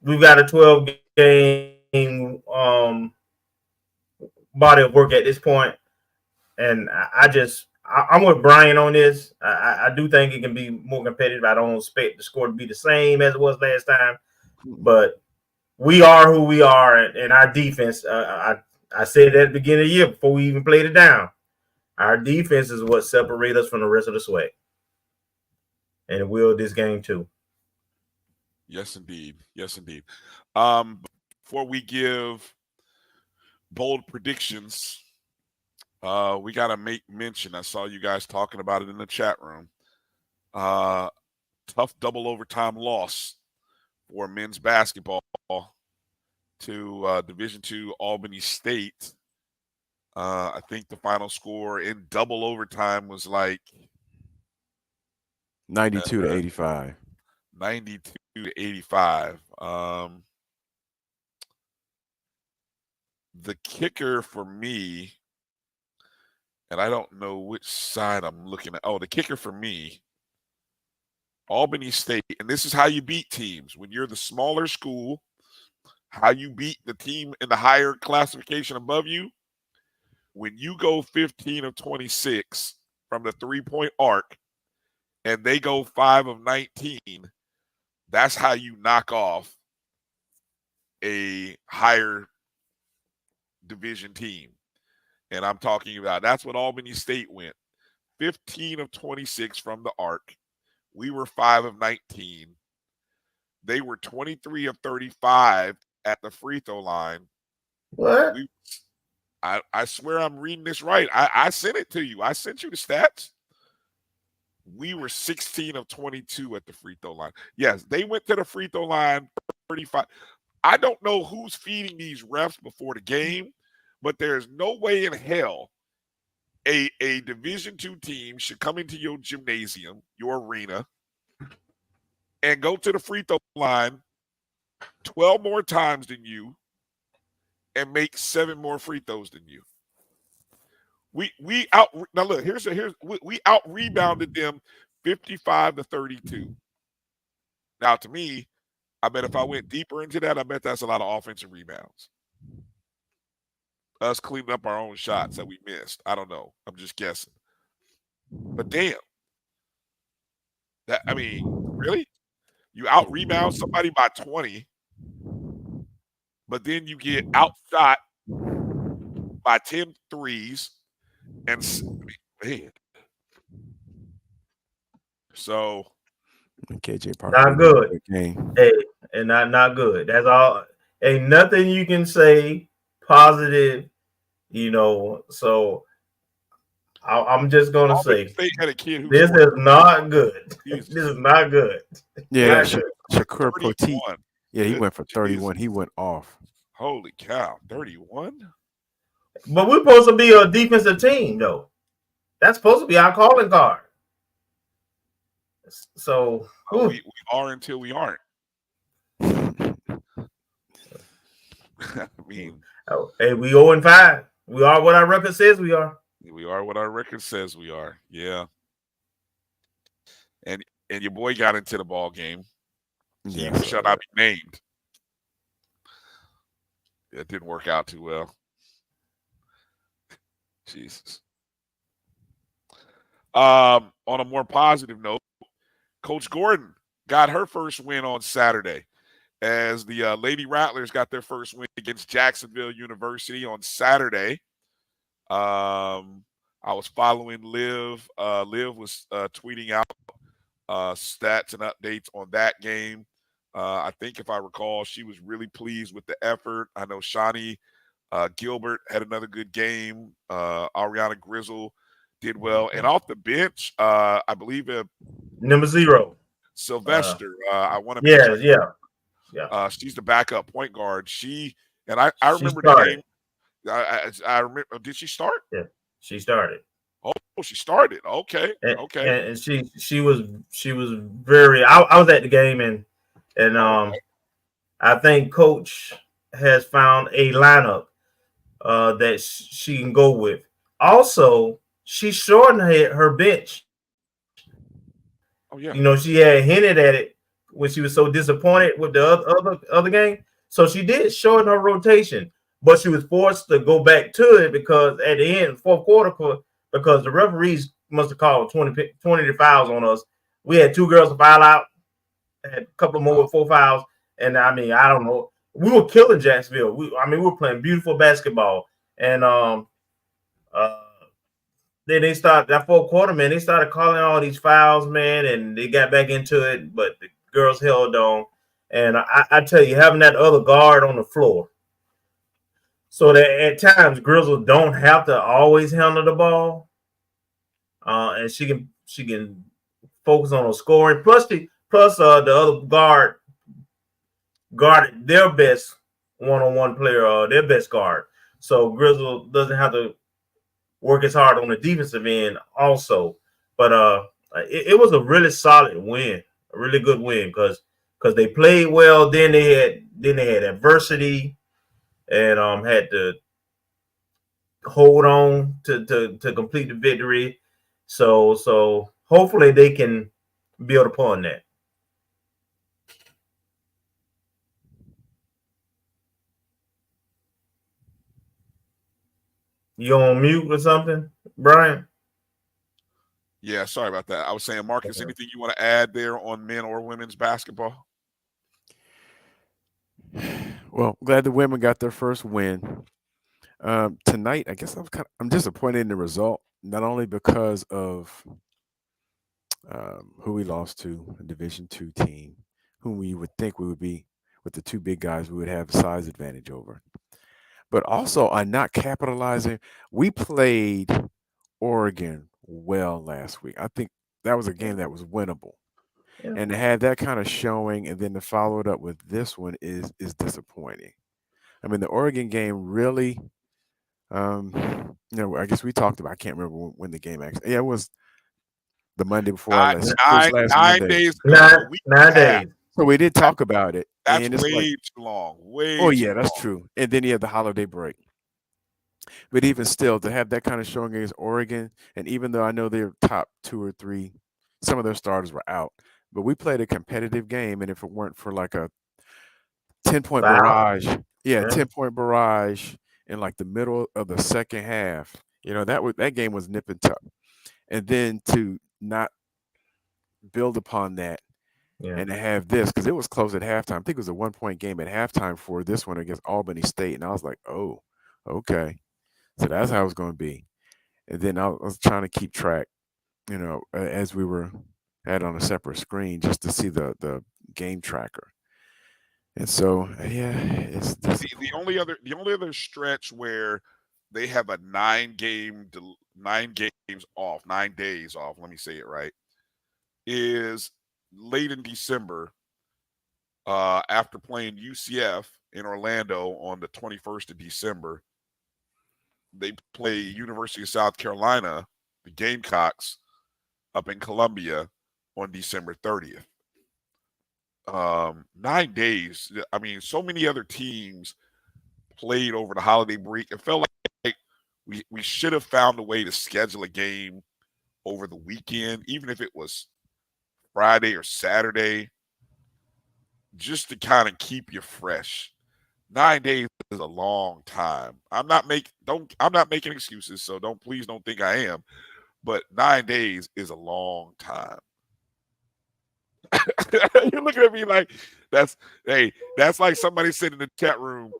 Speaker 3: We've got a 12-game body of work at this point, and I'm with Brian on this. I do think it can be more competitive. I don't expect the score to be the same as it was last time, but we are who we are, and our defense. I said at the beginning of the year before we even played it down. Our defense is what separates us from the rest of the SWAC, and it will this game too.
Speaker 1: Yes, indeed. Yes, indeed. Before we give bold predictions, we got to make mention. I saw you guys talking about it in the chat room. Tough double overtime loss for men's basketball to Division II Albany State. I think the final score in double overtime was like
Speaker 2: 92 to 85.
Speaker 1: 92 to 85. The kicker for me, and I don't know which side I'm looking at. Oh, the kicker for me, Albany State, and this is how you beat teams. When you're the smaller school, how you beat the team in the higher classification above you, when you go 15 of 26 from the three-point arc and they go 5 of 19, that's how you knock off a higher division team. And I'm talking about, that's what Albany State went. 15 of 26 from the arc. We were 5 of 19. They were 23 of 35 at the free throw line.
Speaker 3: What?
Speaker 1: I swear I'm reading this right. I sent it to you. I sent you the stats. We were 16 of 22 at the free throw line. Yes, they went to the free throw line 35. I don't know who's feeding these refs before the game, but there's no way in hell a Division II team should come into your gymnasium, your arena, and go to the free throw line 12 more times than you and make 7 more free throws than you. We out rebounded them 55 to 32. Now, to me, I bet if I went deeper into that, I bet that's a lot of offensive rebounds. Us cleaning up our own shots that we missed. I don't know. I'm just guessing. But damn. Really? You out rebound somebody by 20, but then you get outshot by 10 threes. And man, so
Speaker 2: KJ Parker
Speaker 3: not good. Hey, and not good. That's all. Ain't nothing you can say positive, So I'm just gonna say
Speaker 1: had a kid who
Speaker 3: this is not good. This is not good.
Speaker 2: Yeah, Shakur Poteet. Yeah, he went for 31. He went off.
Speaker 1: Holy cow, 31.
Speaker 3: But we're supposed to be a defensive team, though. That's supposed to be our calling card. So
Speaker 1: we are until we aren't. I mean,
Speaker 3: hey, we 0-5. We are what our record says we are.
Speaker 1: We are what our record says we are. Yeah. And your boy got into the ball game. He who shall not be named. It didn't work out too well. Jesus. On a more positive note, Coach Gordon got her first win on Saturday as the Lady Rattlers got their first win against Jacksonville University on Saturday. I was following Liv. Liv was tweeting out stats and updates on that game. I think if I recall, she was really pleased with the effort. I know Shawnee Gilbert had another good game. Ariana Grizzle did well. And off the bench, I believe
Speaker 3: number 0.
Speaker 1: Sylvester. I want to
Speaker 3: Yeah.
Speaker 1: She's the backup point guard. I remember the game. I remember. Did she start?
Speaker 3: Yeah, she started.
Speaker 1: Oh, she started. Okay.
Speaker 3: And she was very. I was at the game and I think Coach has found a lineup that she can go with. Also, she shortened her bench.
Speaker 1: Oh yeah.
Speaker 3: You know, she had hinted at it when she was so disappointed with the other game. So she did shorten her rotation, but she was forced to go back to it because at the end, fourth quarter, because the referees must have called 20 fouls on us. We had 2 girls to foul out, had a couple more with 4 fouls, and I mean, I don't know. We were killing Jacksonville. We were playing beautiful basketball, and then they started that fourth quarter, man. They started calling all these fouls, man, and they got back into it, but the girls held on. And I tell you, having that other guard on the floor, so that at times Grizzle don't have to always handle the ball, and she can focus on her scoring. Plus the other guard guarded their best one-on-one player, their best guard. So Grizzle doesn't have to work as hard on the defensive end also. But it was a really solid win, a really good win because they played well. Then they had adversity and had to hold on to complete the victory. So hopefully they can build upon that. You on mute or something, Brian?
Speaker 1: Yeah, sorry about that. I was saying, Marcus, anything you want to add there on men or women's basketball?
Speaker 2: Well, glad the women got their first win. Tonight, I guess I'm disappointed in the result, not only because of who we lost to, a Division II team, whom we would think we would be with the 2 big guys, we would have a size advantage over, but also on not capitalizing. We played Oregon well last week. I think that was a game that was winnable. Yeah. And to have that kind of showing and then to follow it up with this one is disappointing. I mean, the Oregon game really, I guess we talked about, I can't remember when the game actually, it was the Monday before last.
Speaker 1: 9 days.
Speaker 3: 9 days.
Speaker 2: So we did talk about it.
Speaker 1: That's way too long.
Speaker 2: That's true. And then you have the holiday break. But even still, to have that kind of showing against Oregon, and even though I know their top 2 or 3, some of their starters were out, but we played a competitive game, and if it weren't for like a 10-point barrage, 10-point barrage in like the middle of the second half, that game was nip and tuck. And then to not build upon that and to have this, because it was close at halftime. I think it was a 1-point game at halftime for this one against Albany State, and I was like, oh, okay. So that's how it was going to be. And then I was trying to keep track, as we were at on a separate screen just to see the game tracker. And so, it's
Speaker 1: the only other stretch where they have a 9 days off, let me say it right, is late in December after playing UCF in Orlando on the 21st of December. They play University of South Carolina, the Gamecocks, up in Columbia on December 30th. 9 days. I mean, so many other teams played over the holiday break. It felt like we should have found a way to schedule a game over the weekend, even if it was Friday or Saturday. just to kind of keep you fresh. 9 days is a long time. I'm not making excuses, so please don't think I am. But 9 days is a long time. You're looking at me like that's like somebody said in the chat room.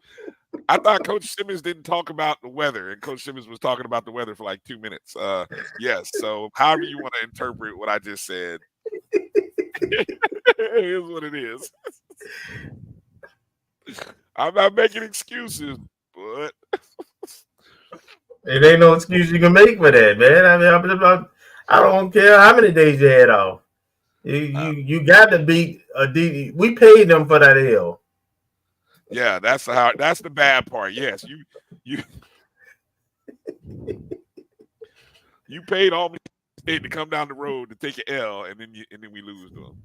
Speaker 1: I thought Coach Simmons didn't talk about the weather, and Coach Simmons was talking about the weather for like 2 minutes. Yes, so however you want to interpret what I just said, it is what it is. I'm not making excuses, but
Speaker 3: it ain't no excuse you can make for that, man. I mean, I don't care how many days you had off. You got to beat a D. We paid them for that L.
Speaker 1: Yeah, that's the bad part. Yes, you paid Albany State to come down the road to take an L, and then we lose to them.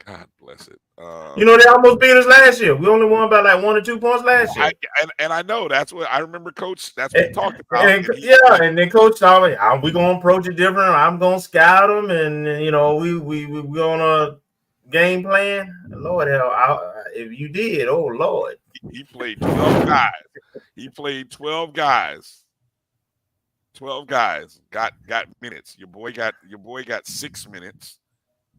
Speaker 1: God bless it.
Speaker 3: They almost beat us last year. We only won by like 1 or 2 points last year.
Speaker 1: I know that's what I remember, Coach. That's what we talked about.
Speaker 3: And then Coach told me, "We gonna approach it different. I'm gonna scout them, and we gonna game plan." Lord hell, if you did, oh Lord,
Speaker 1: he played 12 guys. He played 12 guys. 12 guys got minutes. Your boy got 6 minutes.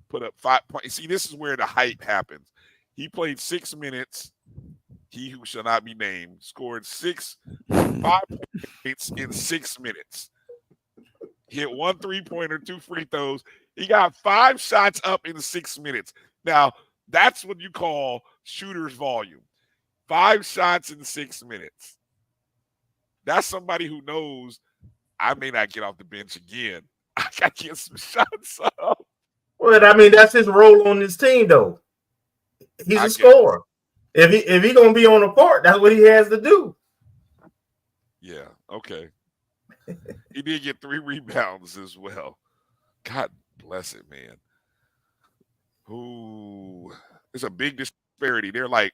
Speaker 1: Put up 5 points. See, this is where the hype happens. He played 6 minutes. He who shall not be named scored 5 points in 6 minutes. Hit 1 3-pointer, 2 free throws. He got 5 shots up in 6 minutes. Now, that's what you call shooter's volume. 5 shots in 6 minutes. That's somebody who knows I may not get off the bench again. I got to get some shots up.
Speaker 3: Well, I mean, that's his role on this team, though. He's a scorer. If he gonna be on the court, that's what he has to do.
Speaker 1: Yeah. Okay. He did get 3 rebounds as well. God bless it, man. Ooh, it's a big disparity. They're like,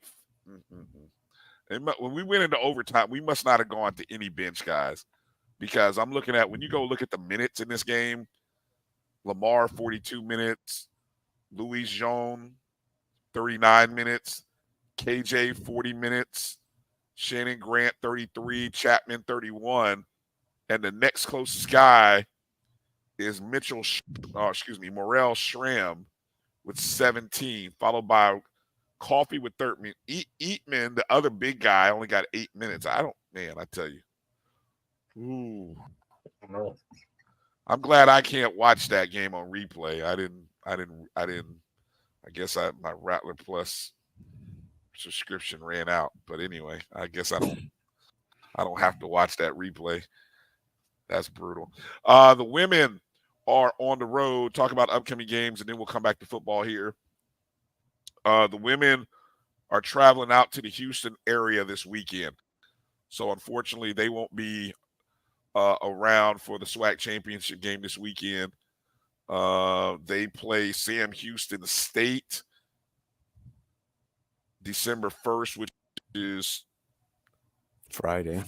Speaker 1: when we went into overtime, we must not have gone to any bench guys, because I'm looking at, when you go look at the minutes in this game, Lamar 42 minutes, Louis Jean 39 minutes, KJ 40 minutes, Shannon Grant 33, Chapman 31, and the next closest guy is Morel Schramm with 17, followed by Coffee with 13. Eatman, the other big guy, only got 8 minutes. I tell you. Ooh.
Speaker 3: No.
Speaker 1: I'm glad I can't watch that game on replay. I guess my Rattler Plus subscription ran out. But anyway, I guess I don't have to watch that replay. That's brutal. The women are on the road. Talk about upcoming games, and then we'll come back to football here. The women are traveling out to the Houston area this weekend. So unfortunately, they won't be around for the SWAC Championship game this weekend. They play Sam Houston State December 1st, which is
Speaker 2: Friday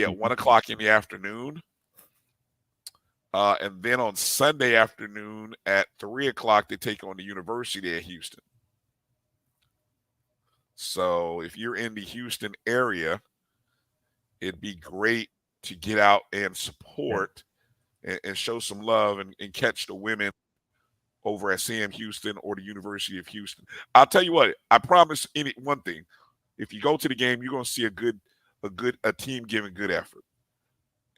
Speaker 1: at 1 o'clock in the afternoon. And then on Sunday afternoon at 3 o'clock, they take on the University of Houston. So if you're in the Houston area, it'd be great to get out and support and show some love and catch the women over at Sam Houston or the University of Houston. I'll tell you what, I promise one thing. If you go to the game, you're going to see a team giving good effort.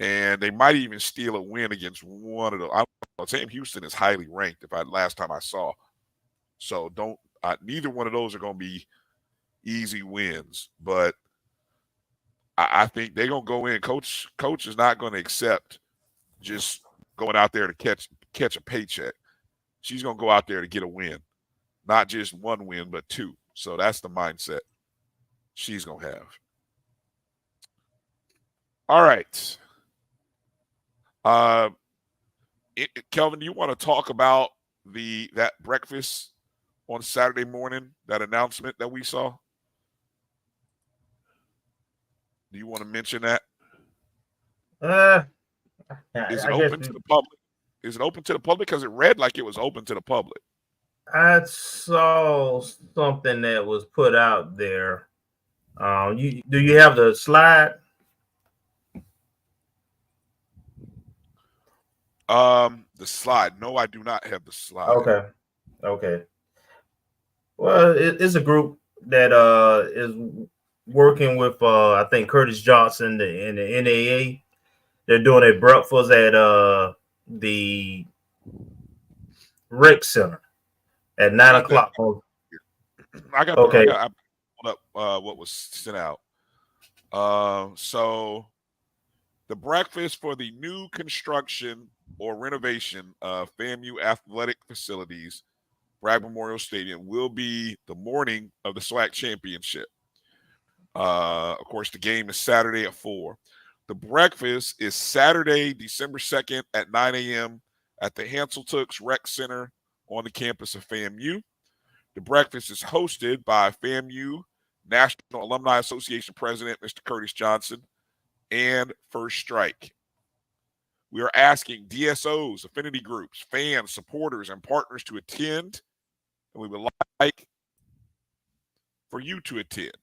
Speaker 1: And they might even steal a win against one of those. I don't know. Sam Houston is highly ranked last time I saw. So neither one of those are going to be easy wins. But I think they're going to go in. Coach is not going to accept just going out there to catch a paycheck. She's going to go out there to get a win. Not just one win, but 2. So that's the mindset she's going to have. All right. Kelvin, do you want to talk about that breakfast on Saturday morning, that announcement that we saw? Do you want to mention that? Is it open to the public? Is it open to the public? Because it read like it was open to the public.
Speaker 3: I saw something that was put out there. Do you have the slide?
Speaker 1: The slide. No, I do not have the slide.
Speaker 3: Okay. Well, it's a group that is working with I think Curtis Johnson and the NAA. They're doing a breakfast at the Rec Center at 9:00.
Speaker 1: I got
Speaker 3: okay.
Speaker 1: I pulled up what was sent out. So the breakfast for the new construction or renovation of FAMU athletic facilities, Bragg Memorial Stadium, will be the morning of the SWAC Championship. Of course, the game is Saturday at 4. The breakfast is Saturday, December 2nd at 9 a.m. at the Hansel Tooks Rec Center on the campus of FAMU. The breakfast is hosted by FAMU National Alumni Association President, Mr. Curtis Johnson, and First Strike. We are asking DSOs, affinity groups, fans, supporters, and partners to attend, and we would like for you to attend.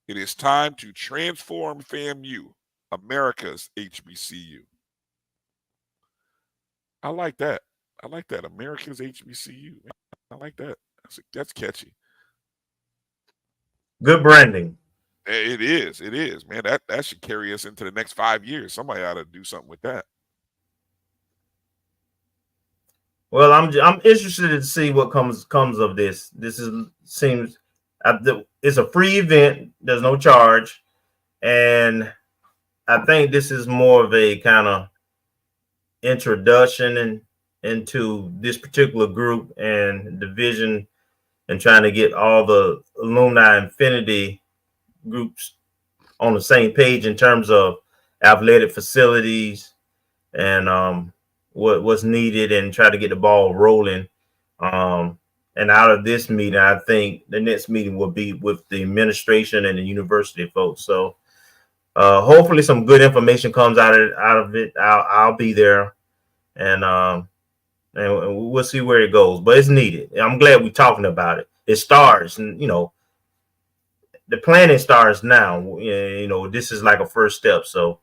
Speaker 1: It is time to transform FAMU, America's HBCU. I like that. America's HBCU. I like that. That's catchy.
Speaker 3: Good branding.
Speaker 1: It is, man. That should carry us into the next 5 years. Somebody ought to do something with that.
Speaker 3: Well, I'm interested to see what comes of this. This seems it's a free event. There's no charge, and I think this is more of a kind of introduction into this particular group and division, and trying to get all the alumni infinity groups on the same page in terms of athletic facilities and what's needed, and try to get the ball rolling. And out of this meeting, I think the next meeting will be with the administration and the university folks. So hopefully some good information comes out of it. I'll be there, and we'll see where it goes. But it's needed. I'm glad we're talking about it. It starts, and the planning starts now. This is like a first step. So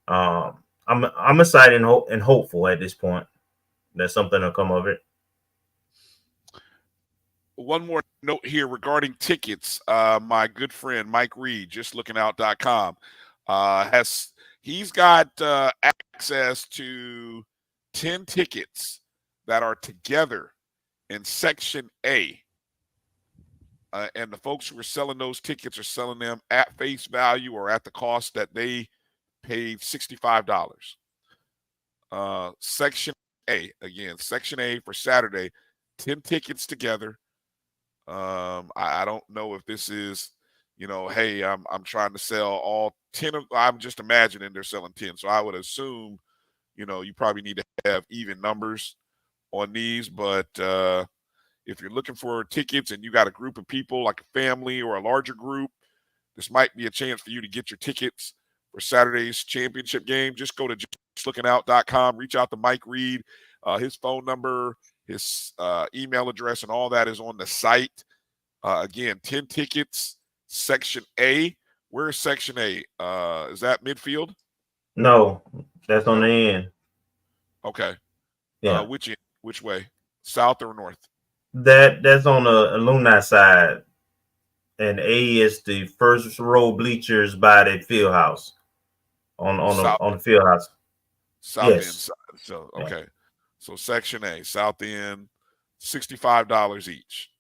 Speaker 3: I'm excited and hopeful at this point that something will come of it.
Speaker 1: One more note here regarding tickets. My good friend Mike Reed, justlookingout.com, he's got access to 10 tickets that are together in Section A. And the folks who are selling those tickets are selling them at face value or at the cost that they paid $65. Section A, again, Section A for Saturday, 10 tickets together. I don't know if this is, hey, I'm trying to sell all 10 of, I'm just imagining they're selling 10. So I would assume, you probably need to have even numbers on these, but if you're looking for tickets and you got a group of people like a family or a larger group, this might be a chance for you to get your tickets for Saturday's championship game. Just go to justlookingout.com, reach out to Mike Reed. His phone number, his email address, and all that is on the site. Again, 10 tickets, Section A. Where is Section A? Is that midfield?
Speaker 3: No, that's on the end.
Speaker 1: Okay.
Speaker 3: Yeah.
Speaker 1: Which end? Which way? South or north?
Speaker 3: That's on the alumni side, and A is the first row bleachers by the field house on the field house.
Speaker 1: South end side. So okay. Yeah. So Section A, South End, $65 each.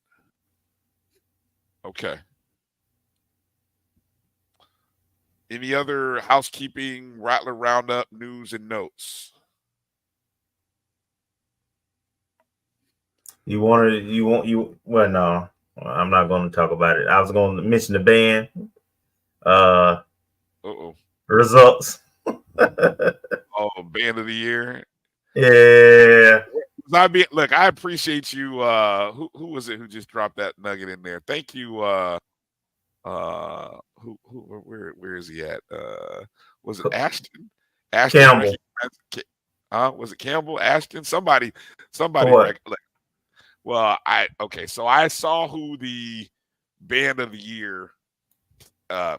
Speaker 1: Okay. Any other housekeeping, Rattler Roundup, news and notes?
Speaker 3: Well, no, I'm not going to talk about it. I was going to mention the band. Results.
Speaker 1: Band of the year.
Speaker 3: Yeah.
Speaker 1: I appreciate you. Who was it who just dropped that nugget in there? Thank you. Where is he at? Was it Ashton?
Speaker 3: Campbell.
Speaker 1: Was it Campbell? Ashton? Somebody. Well, so I saw who the band of the year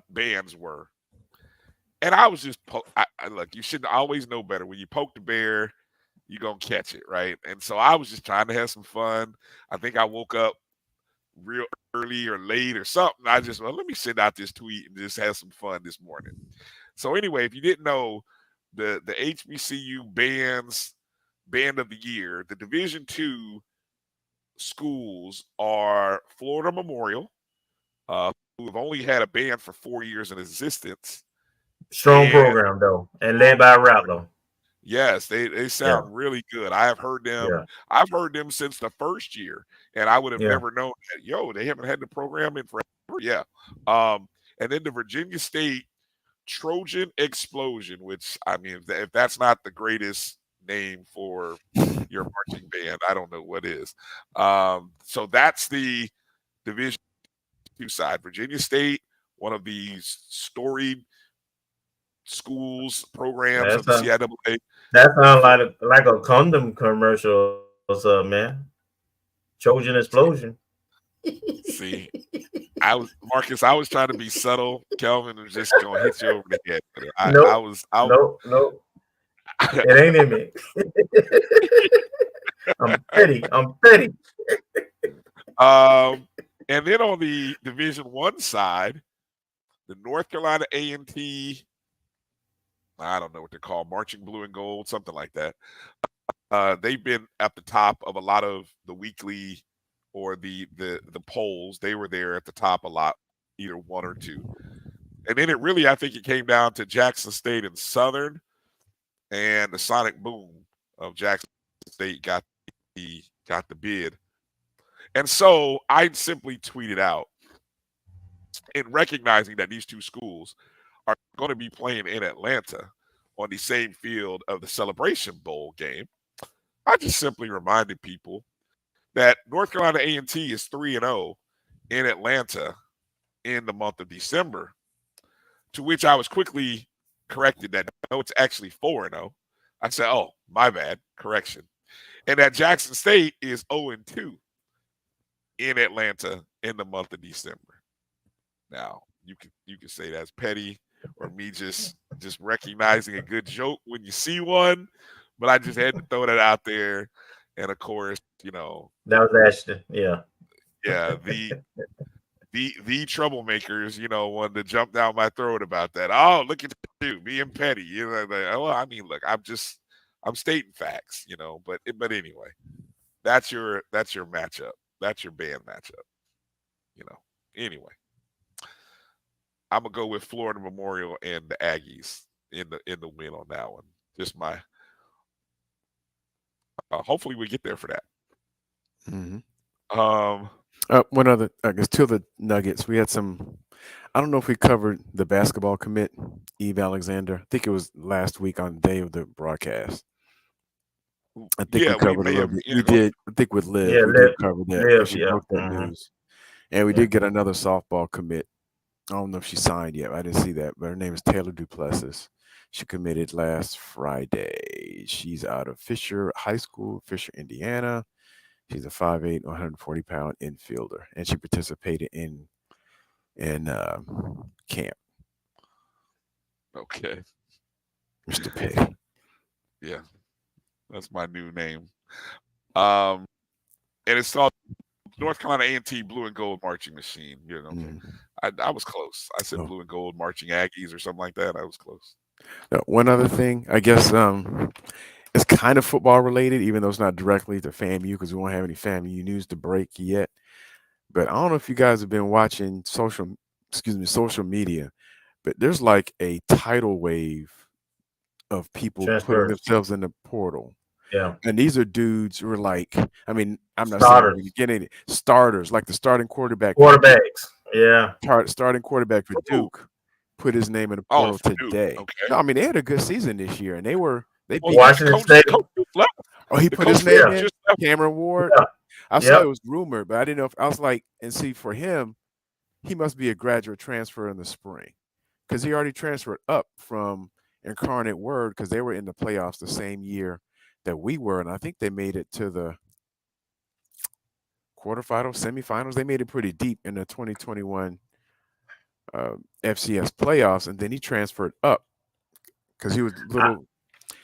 Speaker 1: bands were, and I was just look. You should always know better. When you poke the bear, you're gonna catch it, right? And so I was just trying to have some fun. I think I woke up real early or late or something. I just let me send out this tweet and just have some fun this morning. So anyway, if you didn't know, the HBCU band of the year, the Division II schools are Florida Memorial, who have only had a band for 4 years in existence.
Speaker 3: Strong program though, and led by Rattler.
Speaker 1: Yes, they sound really good. I have heard them. Yeah. I've heard them since the first year, and I would have never known that. They haven't had the program in forever. Yeah. And then the Virginia State Trojan Explosion, which I mean, if that's not the greatest name for your marching band, I don't know what is. So that's the Division II side. Virginia State, one of these storied schools, programs of the CIAA.
Speaker 3: That sounds like a condom commercial or something, man. Trojan Explosion.
Speaker 1: See, Marcus, I was trying to be subtle. Kelvin was just gonna hit you over the head.
Speaker 3: Nope. It ain't in me. I'm petty.
Speaker 1: And then on the Division I side, the North Carolina A&T, I don't know what they're called, Marching Blue and Gold, something like that. They've been at the top of a lot of the weekly or the polls. They were there at the top a lot, either one or two. And then I think it came down to Jackson State and Southern, and the Sonic Boom of Jackson State got the bid. And so I simply tweeted out, in recognizing that these two schools are going to be playing in Atlanta on the same field of the Celebration Bowl game, I just simply reminded people that North Carolina A&T is 3-0 in Atlanta in the month of December, to which I was quickly corrected that no, it's actually 4-0. I said, oh, my bad, correction. And that Jackson State is 0-2 in Atlanta in the month of December. Now, you can say that's petty or me just recognizing a good joke when you see one, but I just had to throw that out there. And of course, that
Speaker 3: was Ashton. Yeah.
Speaker 1: Yeah. The troublemakers, wanted to jump down my throat about that. Oh, look at you being petty. I mean, look, I'm stating facts, but anyway, that's your matchup. That's your band matchup. Anyway, I'm gonna go with Florida Memorial and the Aggies in the win on that one. Just my. Hopefully, we get there for that.
Speaker 2: Mm-hmm. One other, I guess, to the Nuggets, we had some. I don't know if we covered the basketball commit, Eve Alexander. I think it was last week on the day of the broadcast. I think we covered a little bit. We did. I think with Liv, we did cover that. She broke that news, and we did get another softball commit. I don't know if she signed yet. I didn't see that, but her name is Taylor Duplessis. She committed last Friday. She's out of Fisher High School, Fisher, Indiana. She's a 5'8", 140-pound infielder, and she participated in camp.
Speaker 1: Okay,
Speaker 2: Mr. Petty.
Speaker 1: Yeah, that's my new name. And it's called North Carolina A&T Blue and Gold Marching Machine. I was close. I said Blue and Gold Marching Aggies or something like that. I was close.
Speaker 2: Now, one other thing, I guess it's kind of football related, even though it's not directly to FAMU because we won't have any FAMU news to break yet. But I don't know if you guys have been watching social media, but there's like a tidal wave of people putting themselves in the portal.
Speaker 3: Yeah.
Speaker 2: And these are dudes who are like, I mean, I'm not saying we're going to get any starters, like the starting quarterback.
Speaker 3: Quarterbacks. Yeah.
Speaker 2: Starting quarterback for Duke put his name in the portal today. Okay. No, I mean, they had a good season this year, and they beat
Speaker 3: Washington State.
Speaker 2: Oh, he put his name in? Cameron Ward? Yeah. I saw it was rumored, but I didn't know if I was like, and see, for him, he must be a graduate transfer in the spring because he already transferred up from Incarnate Word because they were in the playoffs the same year that we were, and I think they made it to the quarterfinals, semifinals. They made it pretty deep in the 2021 FCS playoffs, and then he transferred up because he was little.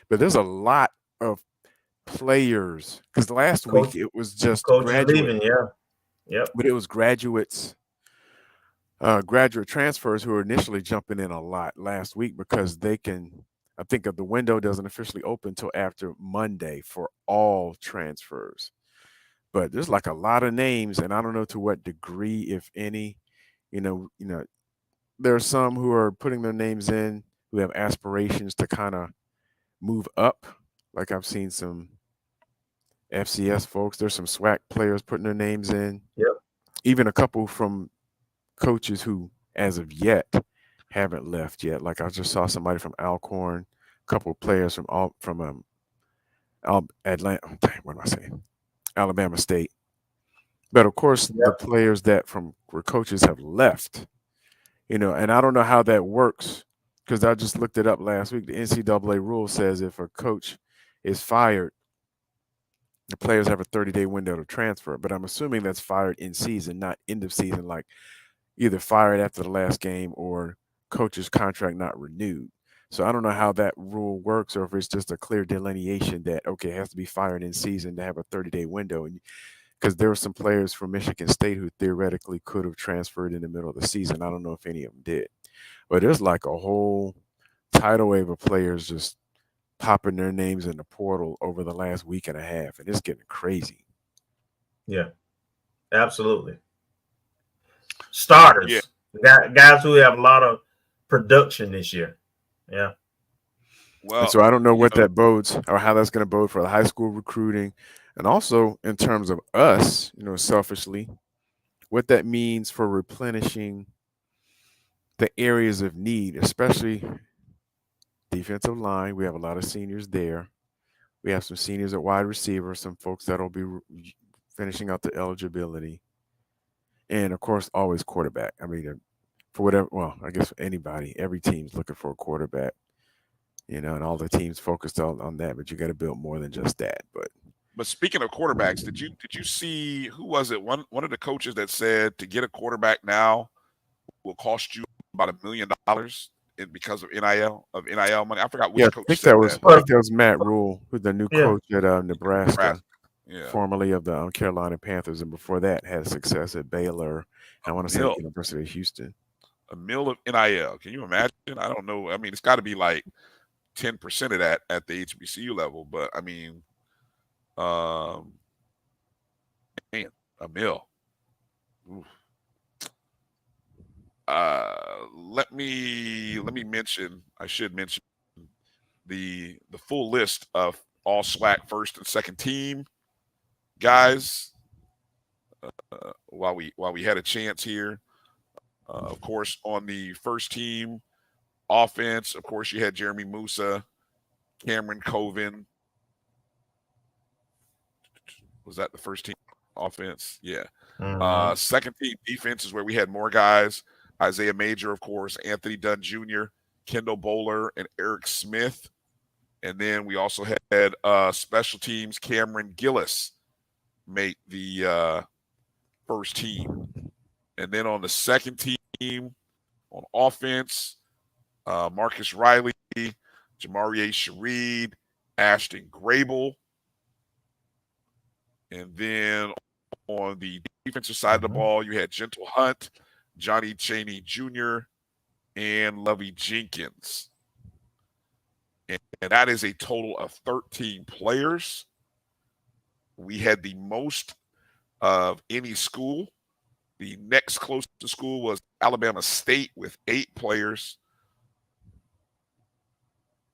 Speaker 2: But there's a lot of players because last week it was just
Speaker 3: coaches leaving. Yeah, yep.
Speaker 2: But it was graduates, graduate transfers who were initially jumping in a lot last week because they can. I think the window doesn't officially open until after Monday for all transfers. But there's like a lot of names, and I don't know to what degree, if any. You know, there are some who are putting their names in who have aspirations to kind of move up. Like I've seen some FCS folks. There's some SWAC players putting their names in.
Speaker 3: Yep.
Speaker 2: Even a couple from coaches who, as of yet, haven't left yet. Like I just saw somebody from Alcorn, a couple of players from Atlanta. What am I saying? Alabama State. But of course, the players that from where coaches have left, and I don't know how that works because I just looked it up last week. The NCAA rule says if a coach is fired, the players have a 30-day window to transfer. But I'm assuming that's fired in season, not end of season, like either fired after the last game or coach's contract not renewed. So I don't know how that rule works or if it's just a clear delineation that, okay, it has to be fired in season to have a 30-day window. And because there were some players from Michigan State who theoretically could have transferred in the middle of the season. I don't know if any of them did. But there's like a whole tidal wave of players just popping their names in the portal over the last week and a half, and it's getting crazy.
Speaker 3: Yeah, absolutely. Starters, guys who have a lot of production this year. Yeah.
Speaker 2: Well, and so I don't know what that bodes or how that's going to bode for the high school recruiting. And also in terms of us, selfishly, what that means for replenishing the areas of need, especially defensive line. We have a lot of seniors there. We have some seniors at wide receiver, some folks that'll be finishing out the eligibility. And of course, always quarterback. I mean, for whatever, well, I guess for anybody, every team's looking for a quarterback, and all the teams focused on that, but you got to build more than just that.
Speaker 1: But speaking of quarterbacks, did you see who was it? One of the coaches that said to get a quarterback now will cost you about $1 million because of NIL money. I forgot which coach said that.
Speaker 2: I think that was Matt Rule, who's the new coach at Nebraska, formerly of the Carolina Panthers, and before that had success at Baylor. I want to say University of Houston.
Speaker 1: $1 million of NIL. Can you imagine? I don't know. I mean, it's got to be like 10% of that at the HBCU level, but I mean. Man, $1 million. Let me mention. I should mention the full list of all SWAC first and second team guys. While we had a chance here, of course, on the first team offense, of course, you had Jeremy Musa, Cameron Coven. Was that the first team offense? Yeah.
Speaker 3: Mm-hmm.
Speaker 1: Second team defense is where we had more guys. Isaiah Major, of course, Anthony Dunn Jr., Kendall Bowler, and Eric Smith. And then we also had special teams. Cameron Gillis made the first team. And then on the second team on offense, Marcus Riley, Jamarie Shareed, Ashton Grable. And then on the defensive side of the ball, you had Gentle Hunt, Johnny Chaney Jr., and Lovey Jenkins. And that is a total of 13 players. We had the most of any school. The next closest school was Alabama State with 8 players.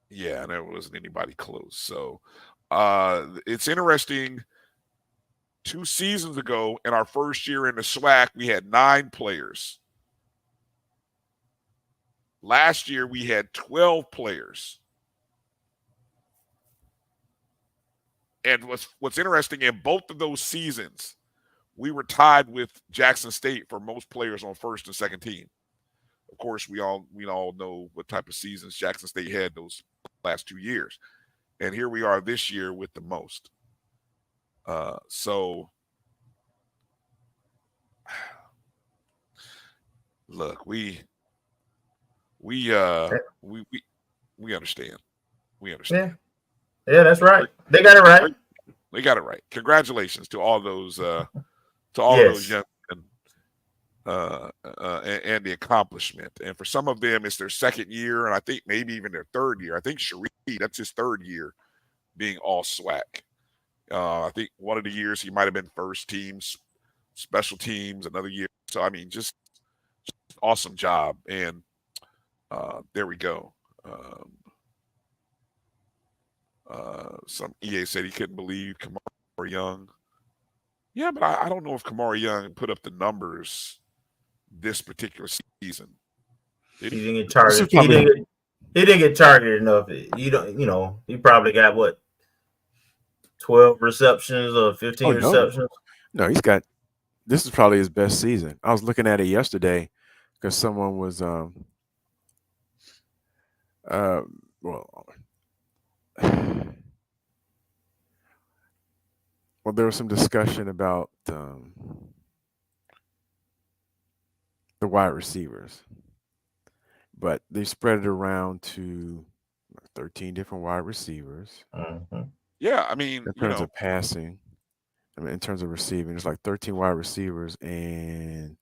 Speaker 1: Yeah, and there wasn't anybody close. So it's interesting. 2 seasons ago, in our first year in the SWAC, we had 9 players. Last year, we had 12 players. And what's interesting, in both of those seasons, we were tied with Jackson State for most players on first and second team. Of course, we all know what type of seasons Jackson State had those last 2 years. And here we are this year with the most. So look, we understand. We understand.
Speaker 3: Yeah, that's right. They got it right.
Speaker 1: They got it right. Congratulations to all those
Speaker 3: Yes.
Speaker 1: young men, and the accomplishment. And for some of them, it's their second year, and I think maybe even their third year. I think Sharif, that's his third year being all SWAC. I think one of the years he might have been first teams, special teams, another year. So I mean, just awesome job. And there we go. Some EA said he couldn't believe Kamari Young. Yeah, but I don't know if Kamari Young put up the numbers this particular season.
Speaker 3: He didn't get targeted. He didn't get targeted enough. He probably got what, 12 receptions or 15 receptions.
Speaker 2: No, he's got. This is probably his best season. I was looking at it yesterday because someone was well, there was some discussion about the wide receivers, but they spread it around to 13 different wide receivers.
Speaker 1: Yeah, I mean,
Speaker 2: in terms of passing, I mean, in terms of receiving, it's like 13 wide receivers, and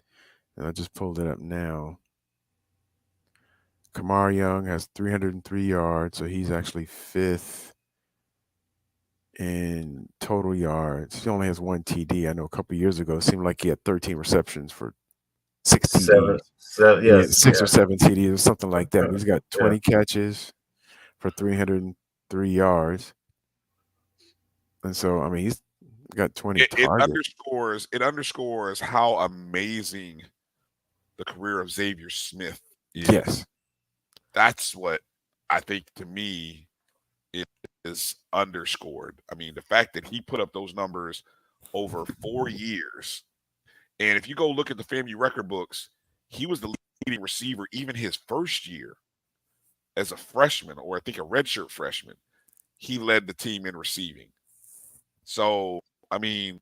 Speaker 2: I just pulled it up now. Kamari Young has 303 yards, so he's actually fifth in total yards. He only has one TD. I know a couple of years ago, it seemed like he had 13 receptions for 6 TDs. 6 or 7 TDs or something like that. He's got 20 catches for 303 yards. And so, I mean, he's got 20 targets.
Speaker 1: It underscores how amazing the career of Xavier Smith is.
Speaker 2: Yes.
Speaker 1: That's what I think, to me, it is underscored. I mean, the fact that he put up those numbers over 4 years. And if you go look at the FAMU record books, he was the leading receiver even his first year as a freshman, or I think a redshirt freshman. He led the team in receiving. So, I mean,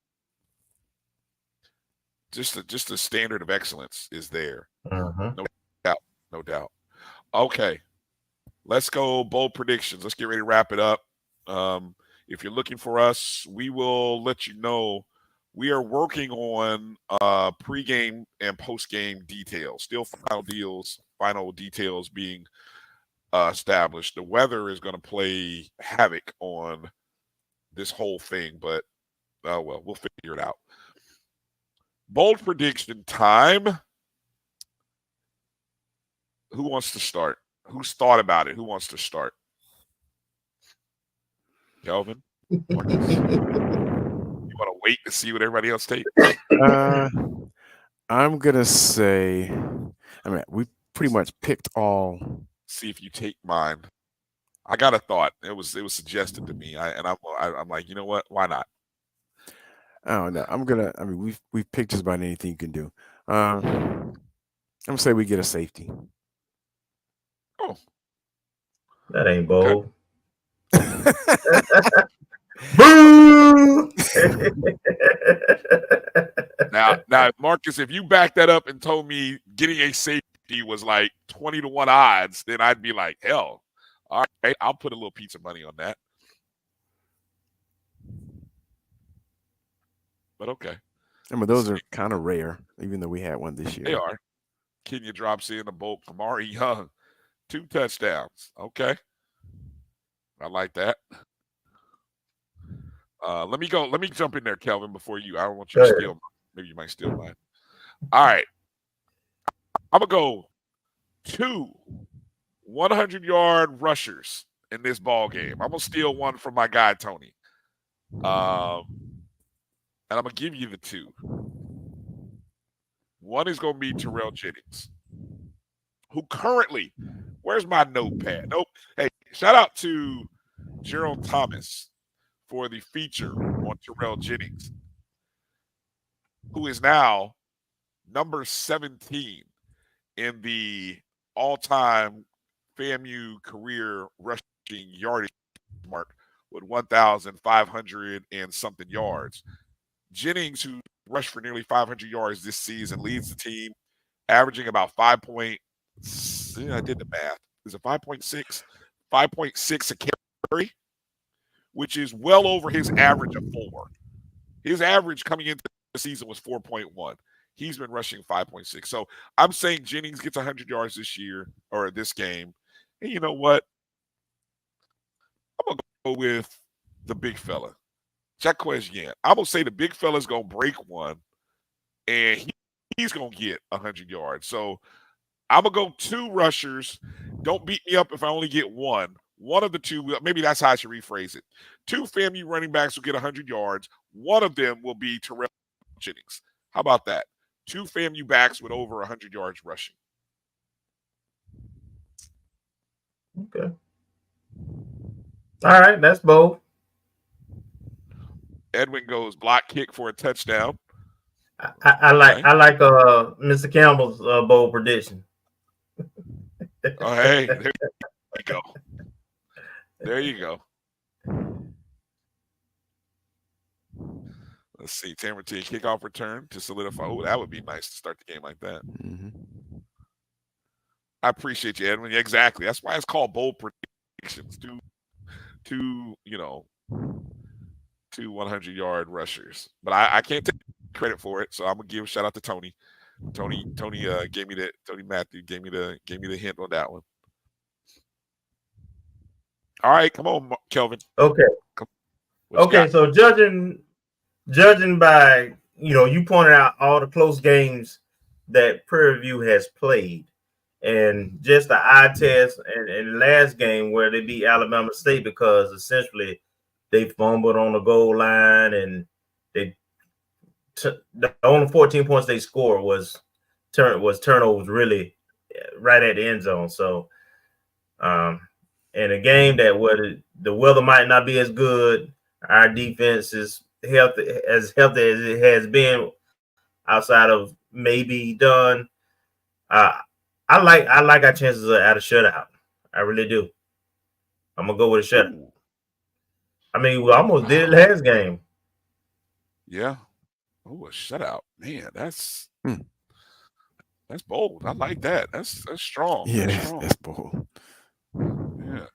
Speaker 1: just the standard of excellence is there. No doubt. Okay, let's go bold predictions. Let's get ready to wrap it up. If you're looking for us, we will let you know. We are working on pregame and postgame details. Still final details being established. The weather is going to play havoc on this whole thing, but well, we'll figure it out. Bold prediction time. Who wants to start? Who's thought about it? Who wants to start? Kelvin? You want to wait to see what everybody else takes?
Speaker 2: I'm going to say, I mean, we pretty much picked all.
Speaker 1: See if you take mine. I got a thought. It was suggested to me. I'm like, you know what? Why not?
Speaker 2: Oh no, I mean, we've picked just about anything you can do. I'm gonna say we get a safety.
Speaker 1: Oh,
Speaker 3: that ain't bold. Boo!
Speaker 1: now, Marcus, if you back that up and told me getting a safety was like 20-1 odds, then I'd be like, hell, all right, I'll put a little pizza money on that. But okay.
Speaker 2: I mean, those are kind of rare, even though we had one this year.
Speaker 1: They are. Kenya drops in a bolt. Kamari Young, 2 touchdowns. Okay. I like that. Let me jump in there, Kelvin, before you. I don't want you to steal mine. Maybe you might steal mine. All right. I'm going to go 2 100-yard rushers in this ball game. I'm going to steal one from my guy, Tony. And I'm going to give you the 2. One is going to be Tyrell Jennings, who currently, where's my notepad? Nope. Hey, shout out to Gerald Thomas for the feature on Tyrell Jennings, who is now number 17 in the all-time FAMU career rushing yardage mark with 1,500 and something yards. Jennings, who rushed for nearly 500 yards this season, leads the team, averaging about 5 point. I did the math. Is it 5.6? 5.6 a carry, which is well over his average of 4. His average coming into the season was 4.1. He's been rushing 5.6. So I'm saying Jennings gets 100 yards this year or this game. And you know what? I'm going to go with the big fella. Jacquez Yan. I'm going to say the big fella's going to break one, and he's going to get 100 yards. So I'm going to go 2 rushers. Don't beat me up if I only get one. One of the 2, maybe that's how I should rephrase it. 2 FAMU running backs will get 100 yards. One of them will be Terrell Jennings. How about that? 2 FAMU backs with over 100 yards rushing.
Speaker 3: Okay. All right, that's bold.
Speaker 1: Edwin goes block kick for a touchdown.
Speaker 3: I like Mr. Campbell's bold prediction.
Speaker 1: Oh, hey, there you go. There you go. Let's see. Tamron kickoff return to solidify. Oh, that would be nice to start the game like that.
Speaker 2: Mm-hmm.
Speaker 1: I appreciate you, Edwin. Yeah, exactly. That's why it's called bold predictions. Two 100-yard rushers. But I can't take credit for it, so I'm gonna give a shout out to Tony. Tony gave me Tony Matthew gave me the hint on that one. All right, come on, Kelvin.
Speaker 3: Okay. Okay, so judging by, you pointed out all the close games that Prairie View has played, and just the eye test and last game where they beat Alabama State because essentially they fumbled on the goal line, and the only 14 points they scored was turnovers, really right at the end zone. So, in a game that where the weather might not be as good, our defense is healthy as it has been outside of maybe done. I like our chances at a shutout. I really do. I'm gonna go with a shutout. I mean, we almost did it last game.
Speaker 1: Yeah. Oh, a shutout. Man, that's bold. I like that. That's strong.
Speaker 2: Yeah,
Speaker 1: that's strong.
Speaker 2: That's bold.
Speaker 1: Yeah.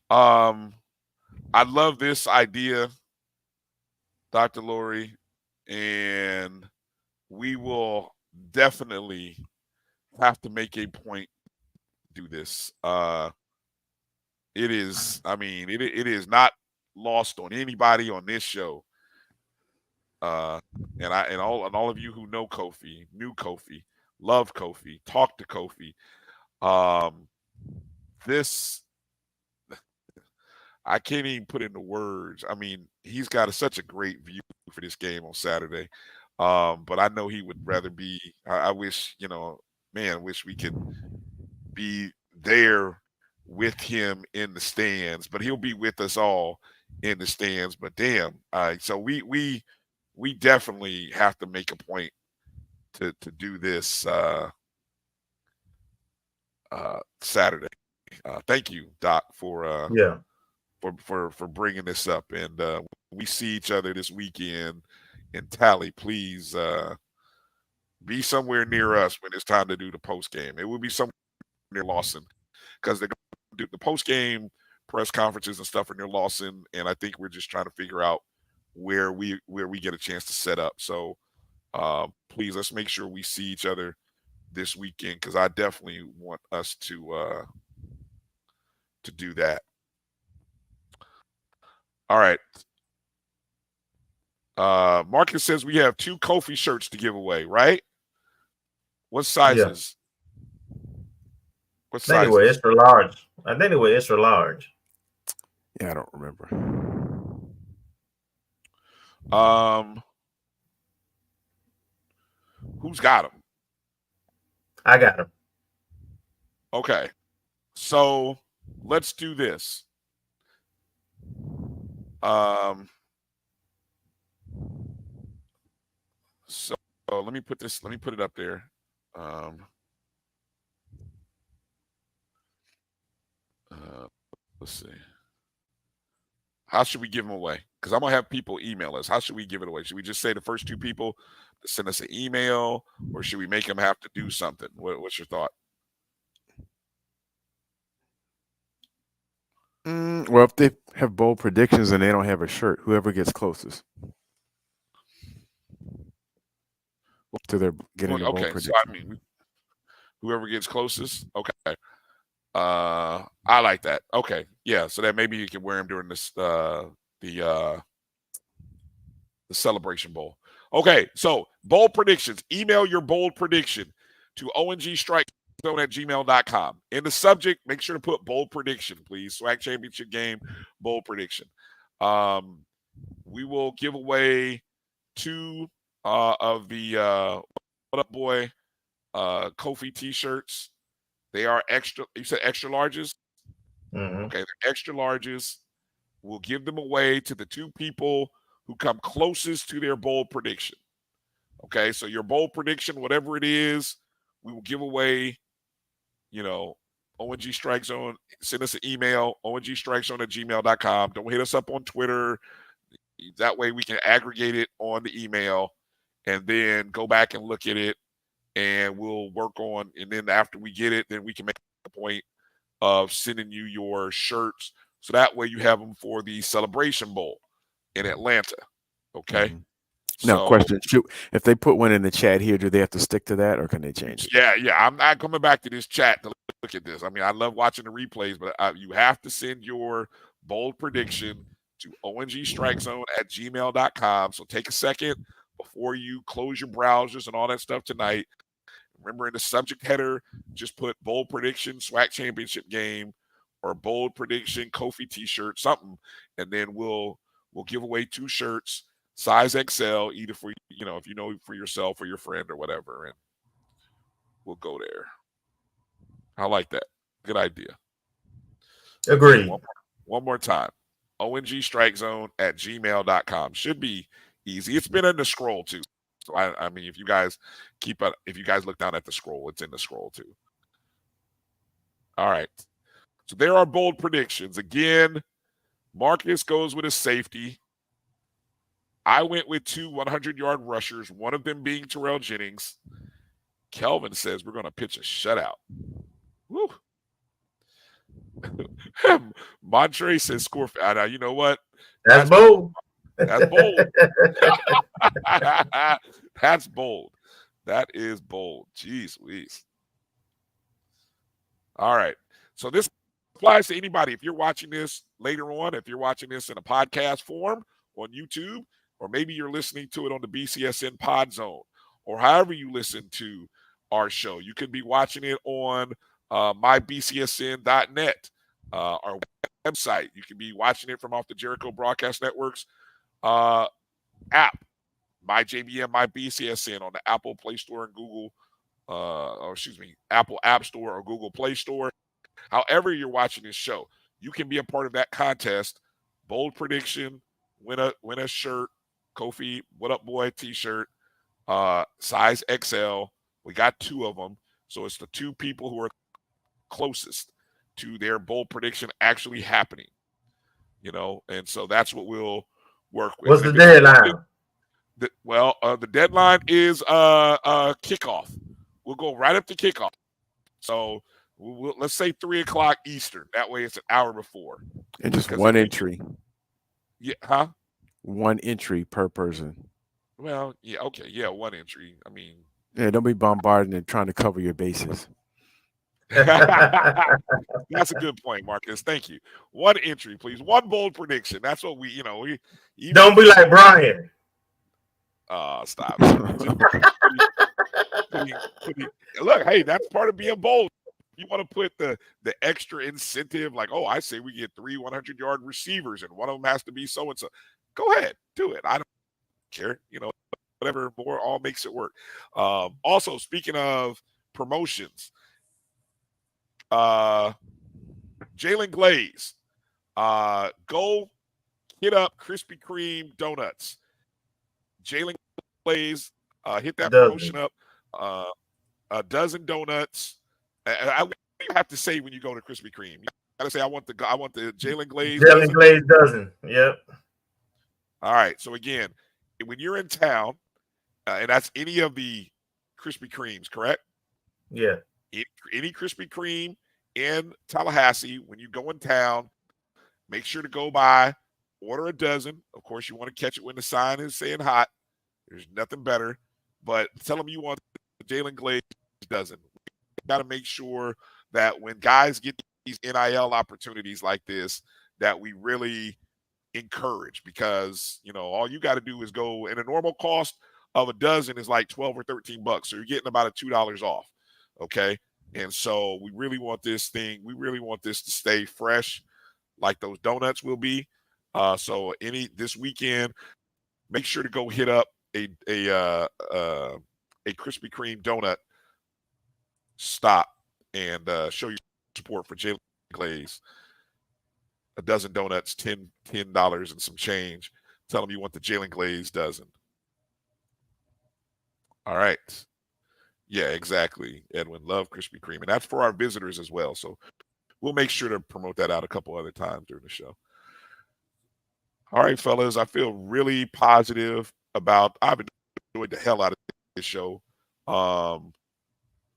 Speaker 1: I love this idea, Dr. Lori, and we will definitely have to make a point to do this. It is, it is not lost on anybody on this show. And all of you who know Kofi, knew Kofi, love Kofi, talk to Kofi. This I can't even put into words. I mean, he's got such a great view for this game on Saturday. But I know he would rather be. I wish, wish we could be there with him in the stands. But he'll be with us all in the stands. But damn, so we definitely have to make a point to do this Saturday. Thank you, Doc, for bringing this up. And we see each other this weekend in Tally. Please be somewhere near us when it's time to do the post game. It will be somewhere near Lawson because they're going to do the post game press conferences and stuff are near Lawson, and I think we're just trying to figure out where we get a chance to set up. So please, let's make sure we see each other this weekend because I definitely want us to do that. All right. Marcus says we have 2 Kofi shirts to give away, right? What sizes?
Speaker 3: Yeah.
Speaker 1: What sizes?
Speaker 3: Anyway, extra large. I think they were extra large.
Speaker 2: Yeah, I don't remember.
Speaker 1: Who's got them?
Speaker 3: I got them.
Speaker 1: Okay. So let's do this. So let me put it up there. Let's see. How should we give them away? Because I'm going to have people email us. How should we give it away? Should we just say the first 2 people to send us an email, or should we make them have to do something? What's your thought?
Speaker 2: Well, if they have bold predictions and they don't have a shirt, whoever gets closest to their getting the bold prediction.
Speaker 1: So I mean, whoever gets closest. Okay. I like that. Okay. Yeah. So that maybe you can wear them during this the Celebration Bowl. Okay. So bold predictions. Email your bold prediction to O&G StrikeZone@gmail.com. In the subject, make sure to put bold prediction, please. SWAC Championship game, bold prediction. We will give away 2 of the What Up Boy Kofi t-shirts. They are extra. You said extra larges?
Speaker 3: Mm-hmm.
Speaker 1: Okay, they're extra larges. We'll give them away to the 2 people who come closest to their bold prediction. Okay, so your bold prediction, whatever it is, we will give away, O&G StrikeZone. Send us an email, ONGStrikeZone@gmail.com. Don't hit us up on Twitter. That way we can aggregate it on the email and then go back and look at it, and we'll work on, and then after we get it, then we can make a point of sending you your shirts. So that way you have them for the Celebration Bowl in Atlanta. Okay.
Speaker 2: Mm-hmm. Now, question: if they put one in the chat here, do they have to stick to that, or can they change it?
Speaker 1: Yeah. I'm not coming back to this chat to look at this. I mean, I love watching the replays, but you have to send your bold prediction to ONGStrikeZone@gmail.com. So take a second before you close your browsers and all that stuff tonight. Remember, in the subject header, just put bold prediction SWAC Championship game or bold prediction Kofi t-shirt, something, and then we'll give away 2 shirts, size XL, either for if for yourself or your friend or whatever, and we'll go there. I like that. Good idea.
Speaker 3: Agreed.
Speaker 1: One more time. ONGStrikeZone@gmail.com. Should be easy. It's been in the scroll too. So I mean, if you guys look down at the scroll, it's in the scroll too. All right. So there are bold predictions. Again, Marcus goes with a safety. I went with 2 100-yard rushers, one of them being Terrell Jennings. Kelvin says we're going to pitch a shutout. Woo. Montre says score. You know what?
Speaker 3: That's bold.
Speaker 1: That's bold. That's bold. That is bold. Jeez Louise. All right. So this applies to anybody. If you're watching this later on, if you're watching this in a podcast form on YouTube, or maybe you're listening to it on the BCSN Pod Zone, or however you listen to our show, you could be watching it on mybcsn.net, our website. You can be watching it from off the Jericho Broadcast Network's app, MyJBM, MyBCSN, on the Apple Play Store and Google, Apple App Store or Google Play Store. However you're watching this show, you can be a part of that contest. Bold prediction, win a shirt, Kofi What Up Boy t-shirt, size XL. We got 2 of them. So it's the 2 people who are closest to their bold prediction actually happening. And so that's what we'll work with.
Speaker 3: What's the deadline?
Speaker 1: The deadline is kickoff. We'll go right up to kickoff. So let's say 3:00 Eastern. That way it's an hour before.
Speaker 2: And just one entry.
Speaker 1: Yeah, huh?
Speaker 2: 1 entry per person.
Speaker 1: Well, yeah, okay, yeah, 1 entry. I mean,
Speaker 2: yeah, don't be bombarding and trying to cover your bases.
Speaker 1: That's a good point, Marcus. Thank you. 1 entry, please. 1 bold prediction. That's what we
Speaker 3: don't be like Brian.
Speaker 1: Stop. Look, hey, that's part of being bold. You want to put the extra incentive, like, oh, I say we get 3 100-yard receivers and one of them has to be so and so. Go ahead, do it. I don't care. Whatever more, all makes it work. Also, speaking of promotions, Jalen Glaze, go hit up Krispy Kreme donuts. Jalen Glaze, hit that promotion up. A dozen donuts. What do you have to say when you go to Krispy Kreme? gotta say I want the Jalen Glaze.
Speaker 3: Jalen Glaze dozen. Yep.
Speaker 1: All right. So again, when you're in town, and that's any of the Krispy Kremes, correct?
Speaker 3: Yeah.
Speaker 1: Any Krispy Kreme in Tallahassee, when you go in town, make sure to go by, order a dozen. Of course, you want to catch it when the sign is saying hot. There's nothing better. But tell them you want the Jalen Glaze dozen. Got to make sure that when guys get these NIL opportunities like this, that we really encourage, because all you got to do is go, and the normal cost of a dozen is like $12 or $13, so you're getting about $2 off. Okay, and so we really want this to stay fresh, like those donuts will be. So this weekend, make sure to go hit up a Krispy Kreme donut stop and show your support for Jalen Glaze. A dozen donuts, $10 and some change. Tell them you want the Jalen Glaze dozen. All right. Yeah, exactly. Edwin, love Krispy Kreme. And that's for our visitors as well. So we'll make sure to promote that out a couple other times during the show. All right, fellas, I feel really positive about, I've enjoyed the hell out of this show.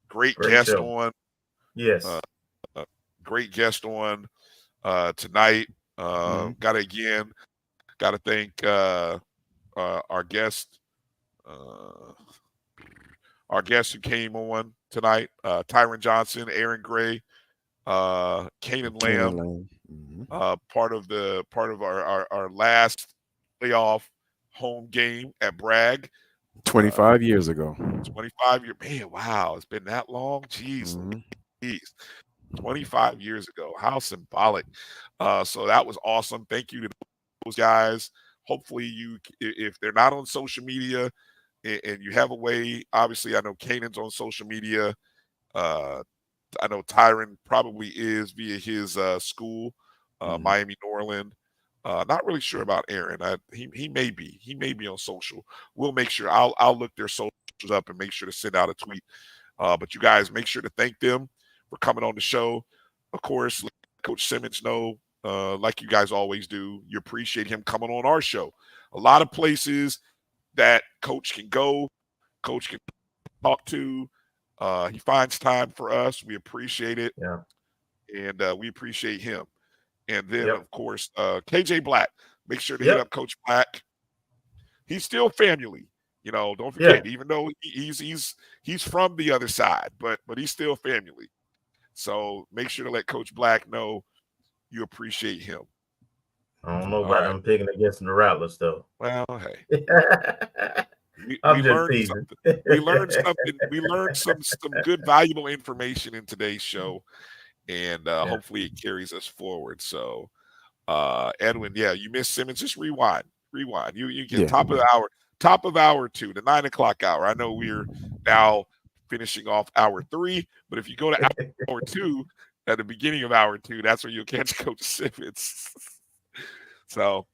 Speaker 1: Great guest
Speaker 3: show.
Speaker 1: on.
Speaker 3: Yes.
Speaker 1: Great guest on tonight. Got to thank our guest who came on tonight, Tyronn Johnson, Aaron Gray, Kanan Lamb, part of our last playoff home game at Bragg.
Speaker 2: 25 years ago.
Speaker 1: 25 years. Man, wow. It's been that long. Jeez. 25 years ago. How symbolic. So that was awesome. Thank you to those guys. Hopefully if they're not on social media and you have a way, obviously I know Kanan's on social media. I know Tyronn probably is via his school, Miami Norland. Not really sure about Aaron. He may be on social. We'll make sure. I'll look their socials up and make sure to send out a tweet. But you guys make sure to thank them for coming on the show. Of course, let Coach Simmons know, like you guys always do, you appreciate him coming on our show. A lot of places that Coach can go, Coach can talk to. He finds time for us. We appreciate it.
Speaker 3: Yeah.
Speaker 1: And we appreciate him. And then, of course, KJ Black. Make sure to hit up Coach Black. He's still family. Don't forget, even though he's from the other side, but he's still family. So make sure to let Coach Black know you appreciate him.
Speaker 3: I don't know about them picking against the Rattlers, though.
Speaker 1: Well, hey. We learned something. We learned some good, valuable information in today's show. And hopefully it carries us forward. So, Edwin, you missed Simmons. Just rewind. You get top of hour 2, the 9 o'clock hour. I know we're now finishing off hour 3, but if you go to hour 2, at the beginning of hour 2, that's where you'll catch Coach Simmons. So,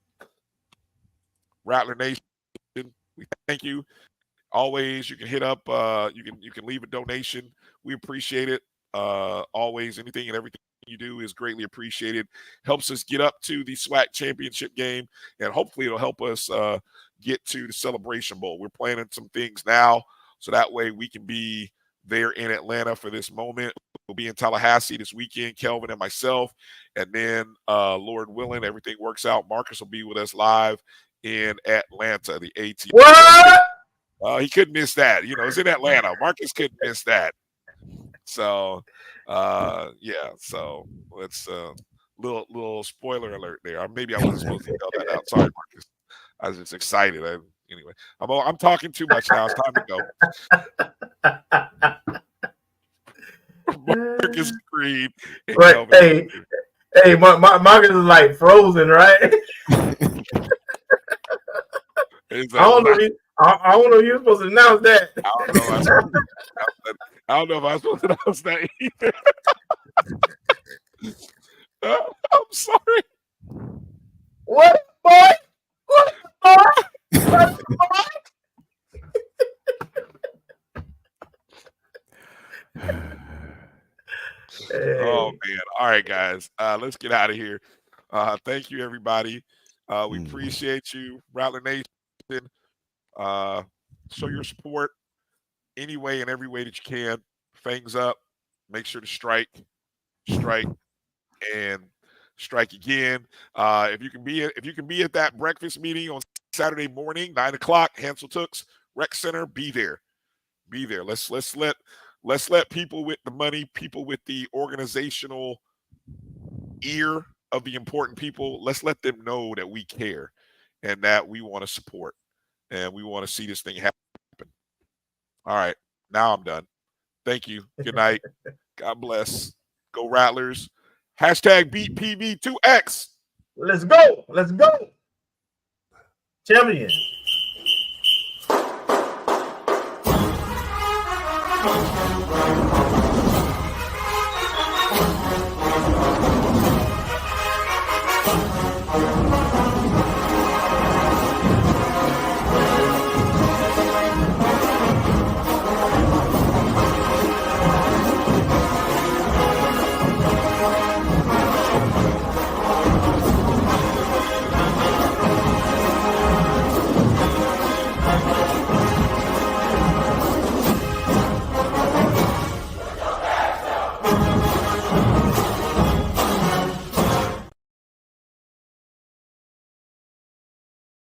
Speaker 1: Rattler Nation, we thank you. Always, you can hit up. You can leave a donation. We appreciate it. Always, anything and everything you do is greatly appreciated. Helps us get up to the SWAC Championship game, and hopefully it'll help us get to the Celebration Bowl. We're planning some things now, so that way we can be there in Atlanta for this moment. We'll be in Tallahassee this weekend, Kelvin and myself, and then Lord willing, everything works out, Marcus will be with us live in Atlanta, the AT.
Speaker 3: What?
Speaker 1: He couldn't miss that. It's in Atlanta. Marcus couldn't miss that. So, so let's little spoiler alert there. Or maybe I wasn't supposed to tell that out. Sorry, Marcus. I was just excited. Anyway, I'm talking too much now. It's time to go. Marcus Green.
Speaker 3: Right. Hey, Marcus is like frozen, right? I don't know if you're supposed to announce that.
Speaker 1: I don't know if I'm supposed to announce that either. I'm sorry.
Speaker 3: What, boy? What, boy? What, boy?
Speaker 1: Oh man. All right, guys. Let's get out of here. Thank you, everybody. We appreciate you, Rattler Nation. Show your support any way and every way that you can. Fangs up. Make sure to strike, and strike again. If you can be at that breakfast meeting on Saturday morning, 9 o'clock, Hansel Tooks Rec Center, be there. Let's let people with the money, people with the organizational ear of the important people, let's let them know that we care and that we want to support and we want to see this thing happen. All right, now I'm done. Thank you. Good night. God bless. Go Rattlers. Hashtag beat PV2X.
Speaker 3: Let's go. Champion.